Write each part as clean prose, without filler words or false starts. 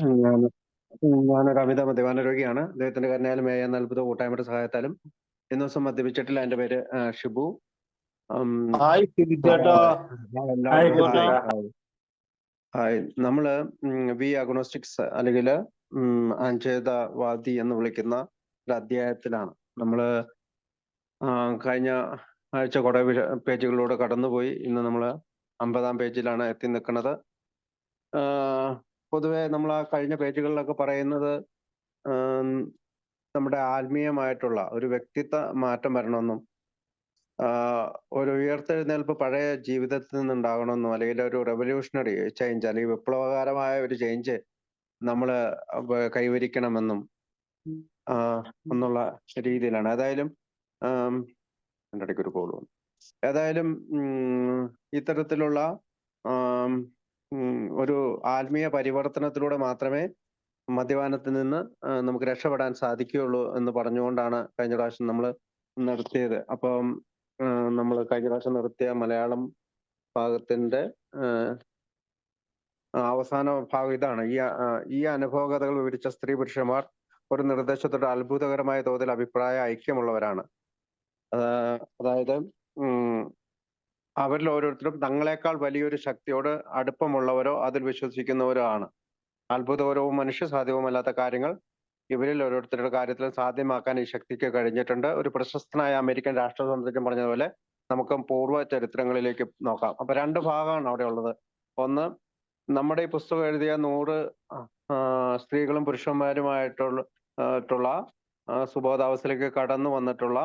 ഞാൻ ഞാനൊരു അമിത മദ്യപാന രോഗിയാണ്. ദൈവത്തിന്റെ കരുണയാലും എന്ന അത്ഭുത കൂട്ടായ്മയുടെ സഹായത്താലും ഇന്ന് ദിവസം മദ്യപിച്ചിട്ടില്ല. എന്റെ പേര് ഷിബു. ഉം, ഹായ് ചേട്ടാ. എല്ലാവർക്കും ചേട്ടാ. Hi hi hi. നമ്മള് വി അഗ്നോസ്റ്റിക്സ് അല്ലെങ്കിൽ അഞ്ചേതവാദി എന്ന് വിളിക്കുന്ന ഒരു അധ്യായത്തിലാണ്. നമ്മള് കഴിഞ്ഞ ആഴ്ച കുറെ പേജുകളിലൂടെ കടന്നുപോയി. ഇന്ന് നമ്മള് 50-ാം പേജിലാണ് എത്തി നിൽക്കുന്നത്. പൊതുവെ നമ്മൾ ആ കഴിഞ്ഞ പേജുകളിലൊക്കെ പറയുന്നത് നമ്മുടെ ആത്മീയമായിട്ടുള്ള ഒരു വ്യക്തിത്വ മാറ്റം വരണമെന്നും ഒരു ഉയർത്തെഴുന്നേൽപ്പ് പഴയ ജീവിതത്തിൽ നിന്നുണ്ടാകണമെന്നും അല്ലെങ്കിൽ ഒരു റെവല്യൂഷണറി ചേഞ്ച് അല്ലെങ്കിൽ വിപ്ലവകരമായ ഒരു ചേഞ്ച് നമ്മൾ കൈവരിക്കണമെന്നും എന്നുള്ള രീതിയിലാണ്. ഏതായാലും എൻ്റെ ഇടയ്ക്ക് ഒരു കോൾ വന്നു. ഏതായാലും ഇത്തരത്തിലുള്ള ഒരു ആത്മീയ പരിവർത്തനത്തിലൂടെ മാത്രമേ മദ്യപാനത്തിൽ നിന്ന് നമുക്ക് രക്ഷപ്പെടാൻ സാധിക്കുകയുള്ളൂ എന്ന് പറഞ്ഞുകൊണ്ടാണ് കഴിഞ്ഞ പ്രാവശ്യം നമ്മൾ നിർത്തിയത്. അപ്പം നമ്മൾ കഴിഞ്ഞ പ്രാവശ്യം നിർത്തിയ മലയാളം ഭാഗത്തിന്റെ അവസാന ഭാഗം ഇതാണ്. ഈ അനുഭവകഥകൾ വിവരിച്ച സ്ത്രീ പുരുഷന്മാർ ഒരു നിർദ്ദേശത്തോട് അത്ഭുതകരമായ തോതിൽ അഭിപ്രായ ഐക്യമുള്ളവരാണ്. അതായത് അവരിൽ ഓരോരുത്തരും തങ്ങളെക്കാൾ വലിയൊരു ശക്തിയോട് അടുപ്പമുള്ളവരോ അതിൽ വിശ്വസിക്കുന്നവരോ ആണ്. അത്ഭുതകരവും മനുഷ്യസാധ്യവുമല്ലാത്ത കാര്യങ്ങൾ ഇവരിൽ ഓരോരുത്തരുടെ കാര്യത്തിൽ സാധ്യമാക്കാൻ ഈ ശക്തിക്ക് കഴിഞ്ഞിട്ടുണ്ട്. ഒരു പ്രശസ്തനായ അമേരിക്കൻ രാഷ്ട്രതന്ത്രജ്ഞൻ പറഞ്ഞതുപോലെ നമുക്ക് പൂർവ്വ ചരിത്രങ്ങളിലേക്ക് നോക്കാം. അപ്പൊ രണ്ട് ഭാഗമാണ് അവിടെ ഉള്ളത്. ഒന്ന്, നമ്മുടെ ഈ പുസ്തകം എഴുതിയ 100 സ്ത്രീകളും പുരുഷന്മാരുമായിട്ടുള്ള സുബോധാവസ്ഥയിലേക്ക് കടന്നു വന്നിട്ടുള്ള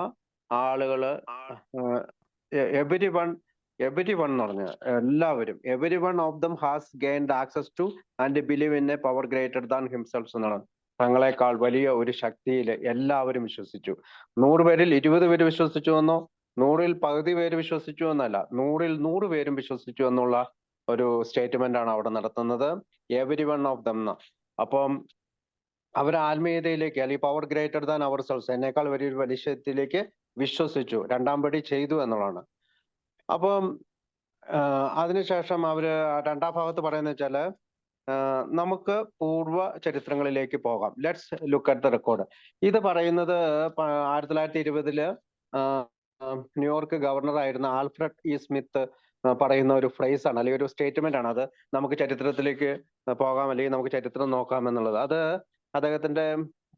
ആളുകള് എവരി വൺ എന്ന് പറഞ്ഞ എല്ലാവരും, every one of them has gained access two and believe in A power greater than himself എന്നാണ്. തങ്ങളെക്കാൾ വലിയ ഒരു ശക്തിയിൽ എല്ലാവരും വിശ്വസിച്ചു. 100 പേരിൽ 20 പേര് വിശ്വസിച്ചു എന്നോ 100-ൽ പകുതി പേര് വിശ്വസിച്ചു എന്നല്ല, 100-ൽ 100 പേരും വിശ്വസിച്ചു എന്നുള്ള ഒരു സ്റ്റേറ്റ്മെന്റ് ആണ് അവിടെ നടത്തുന്നത്. Every one of them. അപ്പം അവർ ആത്മീയതയിലേക്ക് അല്ലെങ്കിൽ power greater than our selves, എന്നേക്കാൾ വലിയൊരു മനുഷ്യത്തിലേക്ക് വിശ്വസിച്ചു, രണ്ടാം പടി ചെയ്തു എന്നുള്ളതാണ്. അപ്പം അതിനുശേഷം അവര് രണ്ടാം ഭാഗത്ത് പറയുന്നത് വെച്ചാല് നമുക്ക് പൂർവ്വ ചരിത്രങ്ങളിലേക്ക് പോകാം. Let's look at the record. ഇത് പറയുന്നത് 1920 ന്യൂയോർക്ക് ഗവർണറായിരുന്ന ആൽഫ്രഡ് ഇ സ്മിത്ത് പറയുന്ന ഒരു ഫ്രേസ് ആണ്, അല്ലെങ്കിൽ ഒരു സ്റ്റേറ്റ്മെന്റ് ആണ്. അത് നമുക്ക് ചരിത്രത്തിലേക്ക് പോകാം അല്ലെങ്കിൽ നമുക്ക് ചരിത്രം നോക്കാം എന്നുള്ളത്. അത് അദ്ദേഹത്തിന്റെ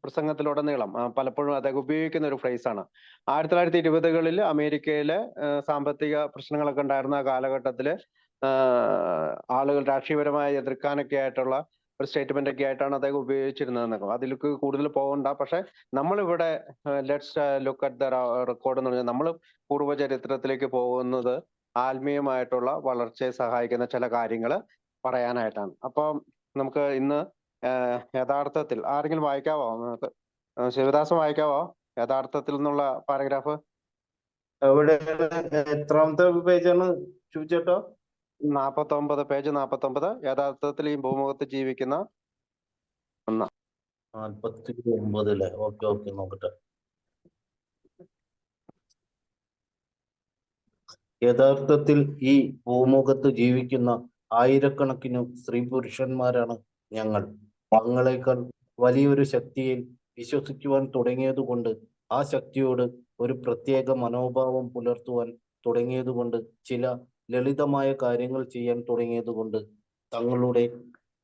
പ്രസംഗത്തിലുടനീളം പലപ്പോഴും അദ്ദേഹം ഉപയോഗിക്കുന്ന ഒരു ഫ്രേസ് ആണ്. 1920-കളിൽ അമേരിക്കയിലെ സാമ്പത്തിക പ്രശ്നങ്ങളൊക്കെ ഉണ്ടായിരുന്ന കാലഘട്ടത്തില് ആളുകൾ രാഷ്ട്രീയപരമായി എതിർക്കാനൊക്കെ ആയിട്ടുള്ള ഒരു സ്റ്റേറ്റ്മെന്റ് ഒക്കെ ആയിട്ടാണ് അദ്ദേഹം ഉപയോഗിച്ചിരുന്നതെന്നൊക്കെ. അതിലേക്ക് കൂടുതൽ പോകണ്ട. പക്ഷെ നമ്മളിവിടെ let's look at the record എന്ന് പറഞ്ഞാൽ നമ്മൾ പൂർവ്വചരിത്രത്തിലേക്ക് പോകുന്നത് ആത്മീയമായിട്ടുള്ള വളർച്ചയെ സഹായിക്കുന്ന ചില കാര്യങ്ങൾ പറയാനായിട്ടാണ്. അപ്പം നമുക്ക് ഇന്ന് യഥാർത്ഥത്തിൽ ആരെങ്കിലും വായിക്കാവോ? ശിവദാസം വായിക്കാവോ യഥാർത്ഥത്തിൽ എന്നുള്ള പാരഗ്രാഫ്? എവിടെ, എത്രാമത്തെ പേജാണ് ചോദിച്ചേട്ടോ? 49, പേജ് 49. യഥാർത്ഥത്തിൽ ഈ ഭൂമുഖത്ത് ജീവിക്കുന്ന 49. ഓക്കെ നോക്കട്ടെ. യഥാർത്ഥത്തിൽ ഈ ഭൂമുഖത്ത് ജീവിക്കുന്ന ആയിരക്കണക്കിന് സ്ത്രീ പുരുഷന്മാരാണ് ഞങ്ങൾ. തങ്ങളെക്കാൾ വലിയൊരു ശക്തിയിൽ വിശ്വസിക്കുവാൻ തുടങ്ങിയതുകൊണ്ട്, ആ ശക്തിയോട് ഒരു പ്രത്യേക മനോഭാവം പുലർത്തുവാൻ തുടങ്ങിയതുകൊണ്ട്, ചില ലളിതമായ കാര്യങ്ങൾ ചെയ്യാൻ തുടങ്ങിയതുകൊണ്ട്, തങ്ങളുടെ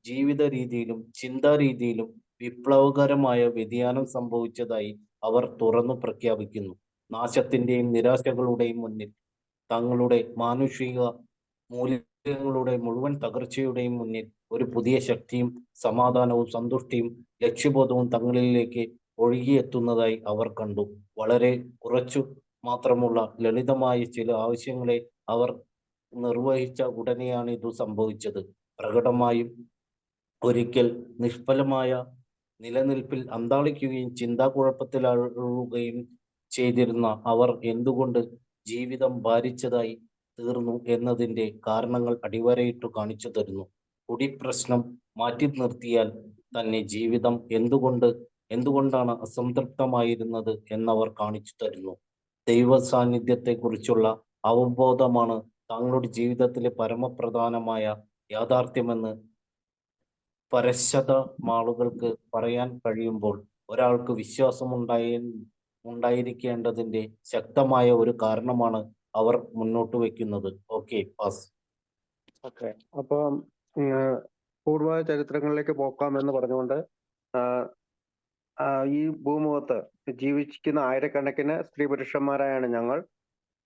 ജീവിത രീതിയിലും ചിന്താരീതിയിലും വിപ്ലവകരമായ വ്യതിയാനം സംഭവിച്ചതായി അവർ തുറന്നു പ്രഖ്യാപിക്കുന്നു. നാശത്തിന്റെയും നിരാശകളുടെയും മുന്നിൽ, തങ്ങളുടെ മാനുഷിക മൂല്യങ്ങളുടെ മുഴുവൻ തകർച്ചയുടെയും മുന്നിൽ ഒരു പുതിയ ശക്തിയും സമാധാനവും സന്തുഷ്ടിയും ലക്ഷ്യബോധവും തങ്ങളിലേക്ക് ഒഴുകിയെത്തുന്നതായി അവർ കണ്ടു. വളരെ കുറച്ചു മാത്രമുള്ള ലളിതമായ ചില ആവശ്യങ്ങളെ അവർ നിർവഹിച്ച ഉടനെയാണ് ഇത് സംഭവിച്ചത്. പ്രകടമായും ഒരിക്കൽ നിഷ്ഫലമായ നിലനിൽപ്പിൽ അന്താളിക്കുകയും ചിന്താക്കുഴപ്പത്തിലാവുകയും ചെയ്തിരുന്ന അവർ എന്തുകൊണ്ട് ജീവിതം ഭാരിച്ചതായി തീർന്നു എന്നതിൻ്റെ കാരണങ്ങൾ അടിവരയിട്ടു കാണിച്ചു തരുന്നു. കുടിപ്രശ്നം മാറ്റി നിർത്തിയാൽ തന്നെ ജീവിതം എന്തുകൊണ്ടാണ് അസംതൃപ്തമായിരുന്നത് എന്നവർ കാണിച്ചു തരുന്നു. ദൈവ സാന്നിധ്യത്തെക്കുറിച്ചുള്ള അവബോധമാണ് തങ്ങളുടെ ജീവിതത്തിലെ പരമപ്രധാനമായ യാഥാർത്ഥ്യമെന്ന് പരശ്ശത മാളുകൾക്ക് പറയാൻ കഴിയുമ്പോൾ ഒരാൾക്ക് ഉണ്ടായിരിക്കേണ്ടതിന്റെ ശക്തമായ ഒരു കാരണമാണ് അവർ മുന്നോട്ട് വയ്ക്കുന്നത്. Okay, pass. ഓക്കെ, അപ്പൊ പൂർവ്വ ചരിത്രങ്ങളിലേക്ക് പോക്കാമെന്ന് പറഞ്ഞുകൊണ്ട് ആ, ഈ ഭൂമുഖത്ത് ജീവിച്ചിരിക്കുന്ന ആയിരക്കണക്കിന് സ്ത്രീ പുരുഷന്മാരായാണ് ഞങ്ങൾ.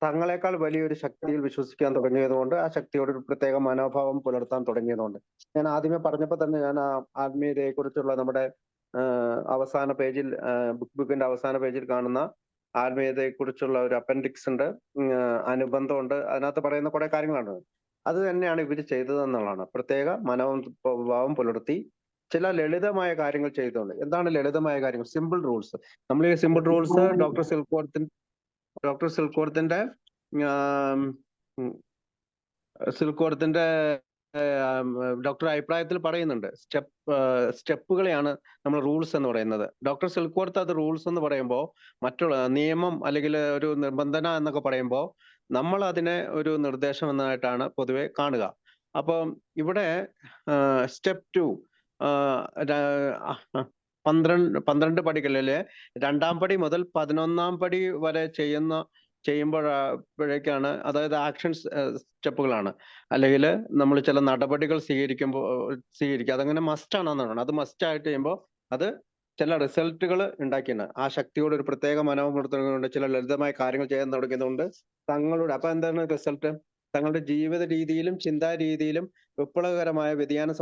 തങ്ങളെക്കാൾ വലിയൊരു ശക്തിയിൽ വിശ്വസിക്കാൻ തുടങ്ങിയതുകൊണ്ട്, ആ ശക്തിയോട് ഒരു പ്രത്യേക മനോഭാവം പുലർത്താൻ തുടങ്ങിയതുകൊണ്ട്, ഞാൻ ആദ്യമേ പറഞ്ഞപ്പോൾ തന്നെ ഞാൻ ആ ആത്മീയതയെ കുറിച്ചുള്ള നമ്മുടെ അവസാന പേജിൽ, ബുക്കിന്റെ അവസാന പേജിൽ കാണുന്ന ആത്മീയതയെ കുറിച്ചുള്ള ഒരു അപ്പൻഡിക്സ് ഉണ്ട്, അനുബന്ധമുണ്ട്. അതിനകത്ത് പറയുന്ന കുറെ കാര്യങ്ങളാണ്. അത് തന്നെയാണ് ഇവർ ചെയ്തതെന്നുള്ളതാണ്. പ്രത്യേക മനോഭാവം പുലർത്തി ചില ലളിതമായ കാര്യങ്ങൾ ചെയ്തുകൊണ്ട്. എന്താണ് ലളിതമായ കാര്യങ്ങൾ? Simple rules. നമ്മൾ ഈ സിമ്പിൾ റൂൾസ് ഡോക്ടർ സിൽക്കോർത്തിന്റെ സിൽക്കോർത്തിന്റെ ഡോക്ടർ അഭിപ്രായത്തിൽ പറയുന്നുണ്ട്, സ്റ്റെപ്പുകളെയാണ് നമ്മൾ റൂൾസ് എന്ന് പറയുന്നത്. ഡോക്ടർ സിൽക്കോർത്ത് അത് റൂൾസ് എന്ന് പറയുമ്പോൾ, മറ്റുള്ള നിയമം അല്ലെങ്കിൽ ഒരു നിബന്ധന എന്നൊക്കെ പറയുമ്പോൾ നമ്മൾ അതിനെ ഒരു നിർദ്ദേശം എന്നായിട്ടാണ് പൊതുവെ കാണുക. അപ്പം ഇവിടെ സ്റ്റെപ്പ് 2, 12 പടികളിലെ 2-ാം പടി മുതൽ 11-ാം പടി വരെ ചെയ്യുമ്പോഴേക്കാണ്, അതായത് ആക്ഷൻ സ്റ്റെപ്പുകളാണ്, അല്ലെങ്കിൽ നമ്മൾ ചില നടപടികൾ സ്വീകരിക്കുക. അതങ്ങനെ മസ്റ്റ് ആണെന്നാണ്. അത് മസ്റ്റ് ആയിട്ട് ചെയ്യുമ്പോൾ അത് ചില റിസൾട്ടുകൾ ഉണ്ടാക്കിയാണ്. ആ ശക്തിയോട് ഒരു പ്രത്യേക മനോഭാവം, ചില ലളിതമായ കാര്യങ്ങൾ ചെയ്യാൻ തുടങ്ങിയതുകൊണ്ട് തങ്ങളുടെ, അപ്പൊ എന്താണ് റിസൾട്ട്? തങ്ങളുടെ ജീവിത രീതിയിലും ചിന്താ രീതിയിലും വിപ്ലവകരമായ വ്യതിയാനം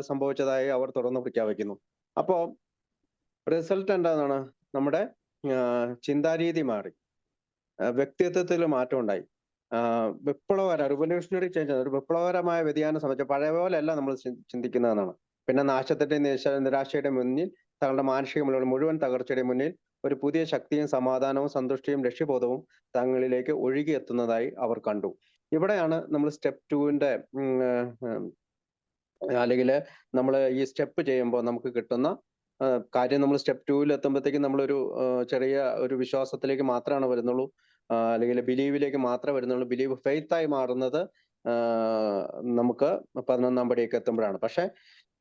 സംഭവിച്ചതായി അവർ തുറന്നു പ്രഖ്യാപിക്കുന്നു. അപ്പോ റിസൾട്ട് എന്താണെന്നാണ്? നമ്മുടെ ചിന്താരീതി മാറി, വ്യക്തിത്വത്തിൽ മാറ്റം ഉണ്ടായി, റിവല്യൂഷണറി ചേഞ്ച്, ഒരു വിപ്ലവകരമായ വ്യതിയാനം സംബന്ധിച്ച പഴയ പോലെയല്ല നമ്മൾ ചിന്തിക്കുന്നതെന്നാണ്. പിന്നെ നാശത്തിന്റെ നിരാശയുടെ മുന്നിൽ, തങ്ങളുടെ മാനസിക മുഴുവൻ തകർച്ചയുടെ മുന്നിൽ ഒരു പുതിയ ശക്തിയും സമാധാനവും സന്തുഷ്ടിയും ലക്ഷ്യബോധവും തങ്ങളിലേക്ക് ഒഴുകിയെത്തുന്നതായി അവർ കണ്ടു. ഇവിടെയാണ് നമ്മൾ സ്റ്റെപ്പ് 2-ന്റെ അല്ലെങ്കിൽ നമ്മൾ ഈ സ്റ്റെപ്പ് ചെയ്യുമ്പോൾ നമുക്ക് കിട്ടുന്ന കാര്യം. നമ്മൾ സ്റ്റെപ്പ് 2-ൽ എത്തുമ്പോഴത്തേക്കും നമ്മളൊരു ചെറിയ ഒരു വിശ്വാസത്തിലേക്ക് മാത്രമാണ് വരുന്നുള്ളൂ, അല്ലെങ്കിൽ ബിലീവിലേക്ക് മാത്രമേ വരുന്നുള്ളൂ. ബിലീവ് ഫെയ്ത്ത് ആയി മാറുന്നത് നമുക്ക് 11-ാം പടിയൊക്കെ എത്തുമ്പോഴാണ്. പക്ഷെ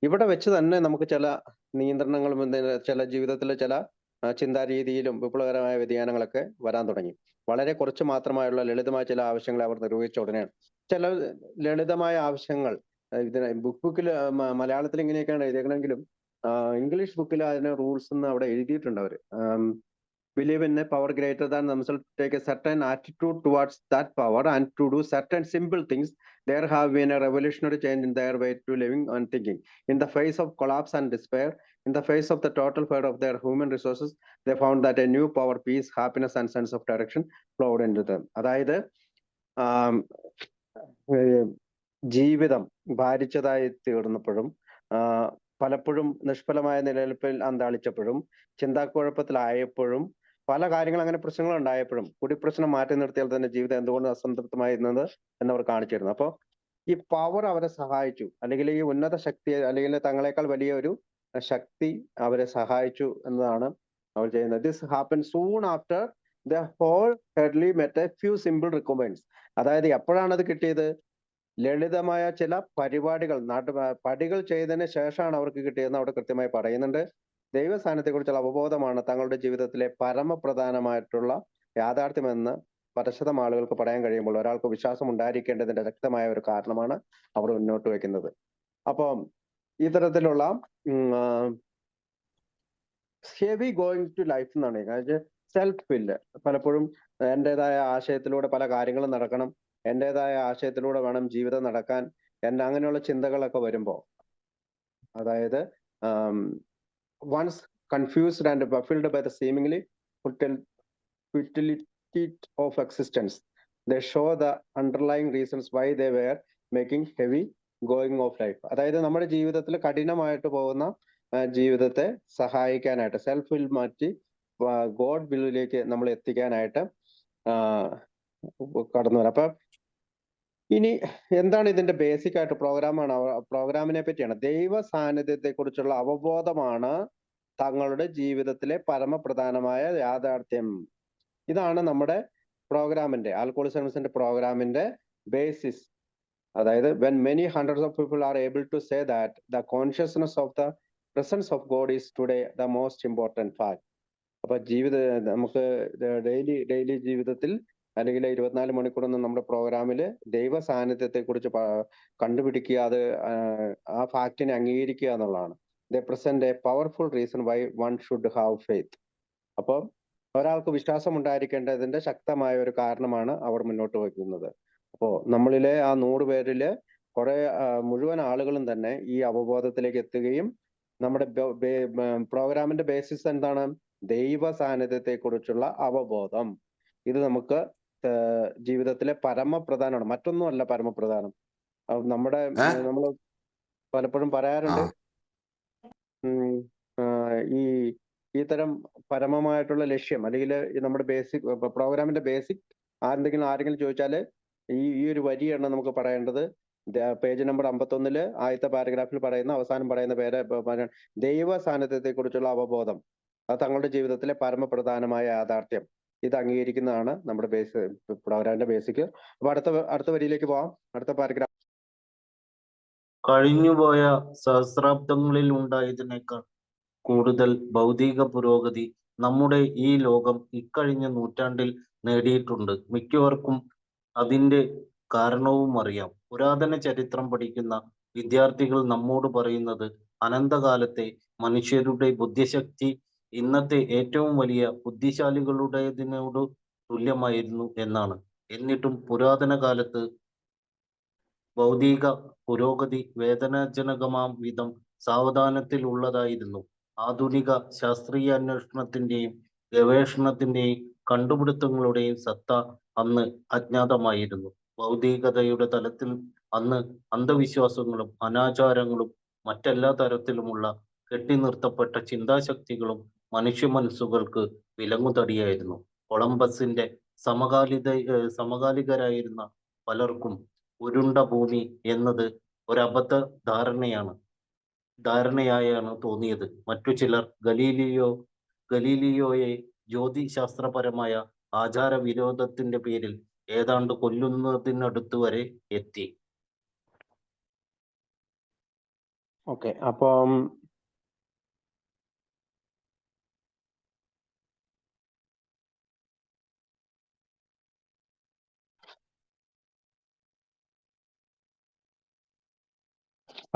ഇവിടെ വെച്ച് തന്നെ നമുക്ക് ചില നിയന്ത്രണങ്ങളും ചില ജീവിതത്തിലെ ചില ചിന്താരീതിയിലും വിപ്ലവകരമായ വ്യതിയാനങ്ങളൊക്കെ വരാൻ തുടങ്ങി. വളരെ കുറച്ച് മാത്രമായുള്ള ലളിതമായ ചില ആവശ്യങ്ങൾ അവർ നിർവഹിച്ച ഉടനെയാണ്. ചില ലളിതമായ ആവശ്യങ്ങൾ ഇതിന് ബുക്കിൽ മലയാളത്തിൽ ഇങ്ങനെയൊക്കെയാണ് എഴുതിയേക്കണമെങ്കിലും ഇംഗ്ലീഷ് ബുക്കിൽ അതിന് റൂൾസ് എന്ന് അവിടെ എഴുതിയിട്ടുണ്ട് അവര്. Believe in a power greater than themselves, take a certain attitude towards that power, and to do certain simple things. There have been a revolutionary change in their way to living and thinking. In the face of collapse and despair, in the face of the total failure of their human resources, they found that a new power, peace, happiness and sense of direction flowed into them. അതായത് ജീവിതം ഭാരിച്ചതായി തീർന്നപ്പോഴും, പലപ്പോഴും നിഷ്ഫലമായ നിലനിൽപ്പിൽ അന്താളിച്ചപ്പോഴും, ചിന്താക്കുഴപ്പത്തിലായപ്പോഴും, പല കാര്യങ്ങൾ അങ്ങനെ പ്രശ്നങ്ങൾ ഉണ്ടായപ്പോഴും, കുടിപ്രശ്നം മാറ്റി നിർത്തിയാൽ തന്നെ ജീവിതം എന്തുകൊണ്ട് അസംതൃപ്തമായിരുന്നത് എന്നവർ കാണിച്ചിരുന്നു. അപ്പോൾ ഈ പവർ അവരെ സഹായിച്ചു, അല്ലെങ്കിൽ ഈ ഉന്നത ശക്തി, അല്ലെങ്കിൽ തങ്ങളെക്കാൾ വലിയ ഒരു ശക്തി അവരെ സഹായിച്ചു എന്നതാണ് അവർ ചെയ്യുന്നത്. This happen soon after the whole Hadley met a few simple requirements. അതായത് എപ്പോഴാണ് അത് കിട്ടിയത്? ലളിതമായ ചില പടികൾ ചെയ്തതിന് ശേഷമാണ് അവർക്ക് കിട്ടിയതെന്ന് അവിടെ കൃത്യമായി പറയുന്നുണ്ട്. ദൈവ സാന്നിധ്യത്തെക്കുറിച്ചുള്ള അവബോധമാണ് തങ്ങളുടെ ജീവിതത്തിലെ പരമപ്രധാനമായിട്ടുള്ള യാഥാർത്ഥ്യമെന്ന് പരശതം ആളുകൾക്ക് പറയാൻ കഴിയുമ്പോൾ ഒരാൾക്ക് വിശ്വാസം ഉണ്ടായിരിക്കേണ്ടതിന്റെ ശക്തമായ ഒരു കാരണമാണ് അവർ മുന്നോട്ട് വെക്കുന്നത്. അപ്പം ഇത്തരത്തിലുള്ള ഹെവി ഗോയിങ് ടു ലൈഫ് എന്നാണ്. അതായത് സെൽഫ് ഫില്ല്. പലപ്പോഴും എൻ്റെതായ ആശയത്തിലൂടെ പല കാര്യങ്ങളും നടക്കണം, എൻ്റെതായ ആശയത്തിലൂടെ വേണം ജീവിതം നടക്കാൻ, അങ്ങനെയുള്ള ചിന്തകളൊക്കെ വരുമ്പോൾ, അതായത് once confused and baffled by the seemingly futility of existence, they show the underlying reasons why they were making heavy going of life. അതായത് നമ്മുടെ ജീവിതത്തിൽ കഠിനമായിട്ട് പോകുന്ന ജീവിതത്തെ സഹായിക്കാനായിട്ട്, സെൽഫ് വിൽ മാറ്റി ഗോഡ് വില്ലിലേക്ക് നമ്മൾ എത്തിക്കാനായിട്ട് കടന്നു വരാം. അപ്പൊ ഇനി എന്താണ് ഇതിന്റെ ബേസിക് ആയിട്ട് പ്രോഗ്രാമിനെ പറ്റിയാണ്. ദൈവ സാന്നിധ്യത്തെ കുറിച്ചുള്ള അവബോധമാണ് തങ്ങളുടെ ജീവിതത്തിലെ പരമപ്രധാനമായ യാഥാർത്ഥ്യം. ഇതാണ് നമ്മുടെ പ്രോഗ്രാമിന്റെ, ആൽക്കഹോളിസം പ്രോഗ്രാമിന്റെ ബേസിസ്. അതായത് when many hundreds of people are able to say that the consciousness of the presence of God is today the most important fact. അപ്പൊ നമുക്ക് ഡെയിലി ജീവിതത്തിൽ അല്ലെങ്കിൽ 24 മണിക്കൂറൊന്നും നമ്മുടെ പ്രോഗ്രാമില് ദൈവ സാന്നിധ്യത്തെ കുറിച്ച് കണ്ടുപിടിക്കുക, അത് ആ ഫാക്റ്റിനെ അംഗീകരിക്കുക എന്നുള്ളതാണ്. They present a powerful reason why one should have faith. അപ്പോൾ ഒരാൾക്ക് വിശ്വാസം ഉണ്ടായിരിക്കേണ്ടതിന്റെ ശക്തമായ ഒരു കാരണമാണ് അവർ മുന്നോട്ട് വയ്ക്കുന്നത്. അപ്പോ നമ്മളിലെ ആ 100 പേരില് മുഴുവൻ ആളുകളും തന്നെ ഈ അവബോധത്തിലേക്ക് എത്തുകയും നമ്മുടെ പ്രോഗ്രാമിന്റെ ബേസിസ് എന്താണ്? ദൈവ സാന്നിധ്യത്തെ കുറിച്ചുള്ള അവബോധം. ഇത് നമുക്ക് ജീവിതത്തിലെ പരമപ്രധാനമാണ്, മറ്റൊന്നുമല്ല പരമപ്രധാനം. നമ്മൾ പലപ്പോഴും പറയാറുണ്ട്, ഈ ഇത്തരം പരമമായിട്ടുള്ള ലക്ഷ്യം അല്ലെങ്കിൽ നമ്മുടെ ബേസിക് പ്രോഗ്രാമിന്റെ ബേസിക് ആരെങ്കിലും ചോദിച്ചാല് ഈ ഒരു വരിയാണ് നമുക്ക് പറയേണ്ടത്. പേജ് നമ്പർ 51 ആദ്യത്തെ പാരഗ്രാഫിൽ പറയുന്ന അവസാനം പറയുന്ന ദൈവ സാന്നിധ്യത്തെ കുറിച്ചുള്ള അവബോധം. അത് തങ്ങളുടെ ജീവിതത്തിലെ പരമപ്രധാനമായ യാഥാർത്ഥ്യം. ഇത് അംഗീകരിക്കുന്നതാണ് നമ്മുടെ പ്രോഗ്രാമിന്റെ ബേസിക്. അപ്പൊ അടുത്ത വരിയിലേക്ക് പോവാം. അടുത്ത പാരഗ്രാഫ്. കഴിഞ്ഞുപോയ സഹസ്രാബ്ദങ്ങളിൽ ഉണ്ടായതിനേക്കാൾ കൂടുതൽ ഭൗതിക പുരോഗതി നമ്മുടെ ഈ ലോകം ഇക്കഴിഞ്ഞ നൂറ്റാണ്ടിൽ നേടിയിട്ടുണ്ട്. മിക്കവർക്കും അതിന്റെ കാരണവും അറിയാം. പുരാതന ചരിത്രം പഠിക്കുന്ന വിദ്യാർത്ഥികൾ നമ്മോട് പറയുന്നത് അനന്തകാലത്തെ മനുഷ്യരുടെ ബുദ്ധിശക്തി ഇന്നത്തെ ഏറ്റവും വലിയ ബുദ്ധിശാലികളുടേതിനോട് തുല്യമായിരുന്നു എന്നാണ്. എന്നിട്ടും പുരാതന കാലത്ത് ഭൗതിക പുരോഗതി വേദനാജനകമാം വിധം സാവധാനത്തിലുള്ളതായിരുന്നു. ആധുനിക ശാസ്ത്രീയ അന്വേഷണത്തിന്റെയും ഗവേഷണത്തിന്റെയും കണ്ടുപിടുത്തങ്ങളുടെയും സത്ത അന്ന് അജ്ഞാതമായിരുന്നു. ഭൗതികതയുടെ തലത്തിൽ അന്ന് അന്ധവിശ്വാസങ്ങളും അനാചാരങ്ങളും മറ്റെല്ലാ തരത്തിലുമുള്ള കെട്ടിനിർത്തപ്പെട്ട ചിന്താശക്തികളും മനുഷ്യ മനസ്സുകൾക്ക് വിലങ്ങുതടിയായിരുന്നു. കൊളംബസിന്റെ സമകാലികരായിരുന്ന പലർക്കും ഉരുണ്ട ഭൂമി എന്നത് ഒരബദ്ധ ധാരണയായാണ് തോന്നിയത്. മറ്റു ചിലർ ഗലീലിയോയെ ജ്യോതിശാസ്ത്രപരമായ ആചാരവിരോധത്തിന്റെ പേരിൽ ഏതാണ്ട് കൊല്ലുന്നതിനടുത്ത് വരെ എത്തി. ഓക്കെ, അപ്പം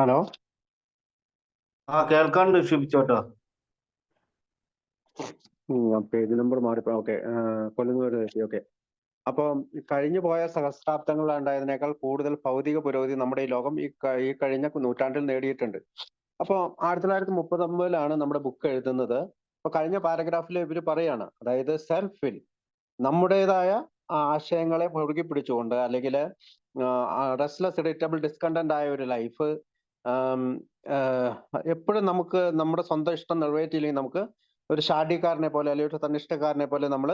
ഹലോ, കേൾക്കാണ്ട് ക്ഷമിച്ചോട്ടോ. പേജ് നമ്പർ മാറിപ്പോ. ഓക്കെ, കൊല്ലുന്നവരെ എത്തി. ഓക്കെ, അപ്പം കഴിഞ്ഞു പോയ സഹസ്രാബ്ദങ്ങളിൽ ഉണ്ടായതിനേക്കാൾ കൂടുതൽ ഭൗതിക പുരോഗതി നമ്മുടെ ഈ ലോകം ഈ കഴിഞ്ഞ നൂറ്റാണ്ടിൽ നേടിയിട്ടുണ്ട്. അപ്പൊ 1939 നമ്മുടെ ബുക്ക് എഴുതുന്നത്. അപ്പൊ കഴിഞ്ഞ പാരഗ്രാഫിൽ ഇവര് പറയാണ്, അതായത് സെൽഫ് വിൽ, നമ്മുടേതായ ആശയങ്ങളെ മുറുകി പിടിച്ചുകൊണ്ട് അല്ലെങ്കിൽ റെസ്റ്റ്ലെസ്, ഇറിറ്റബിൾ, ഡിസ്കണ്ടന്റ് ആയ ഒരു ലൈഫ്, എപ്പോഴും നമുക്ക് നമ്മുടെ സ്വന്തം ഇഷ്ടം നിറവേറ്റിയില്ലെങ്കിൽ നമുക്ക് ഒരു ഷാഠ്യക്കാരനെ പോലെ അല്ലെങ്കിൽ ഒരു തന്നിഷ്ടക്കാരനെ പോലെ നമ്മൾ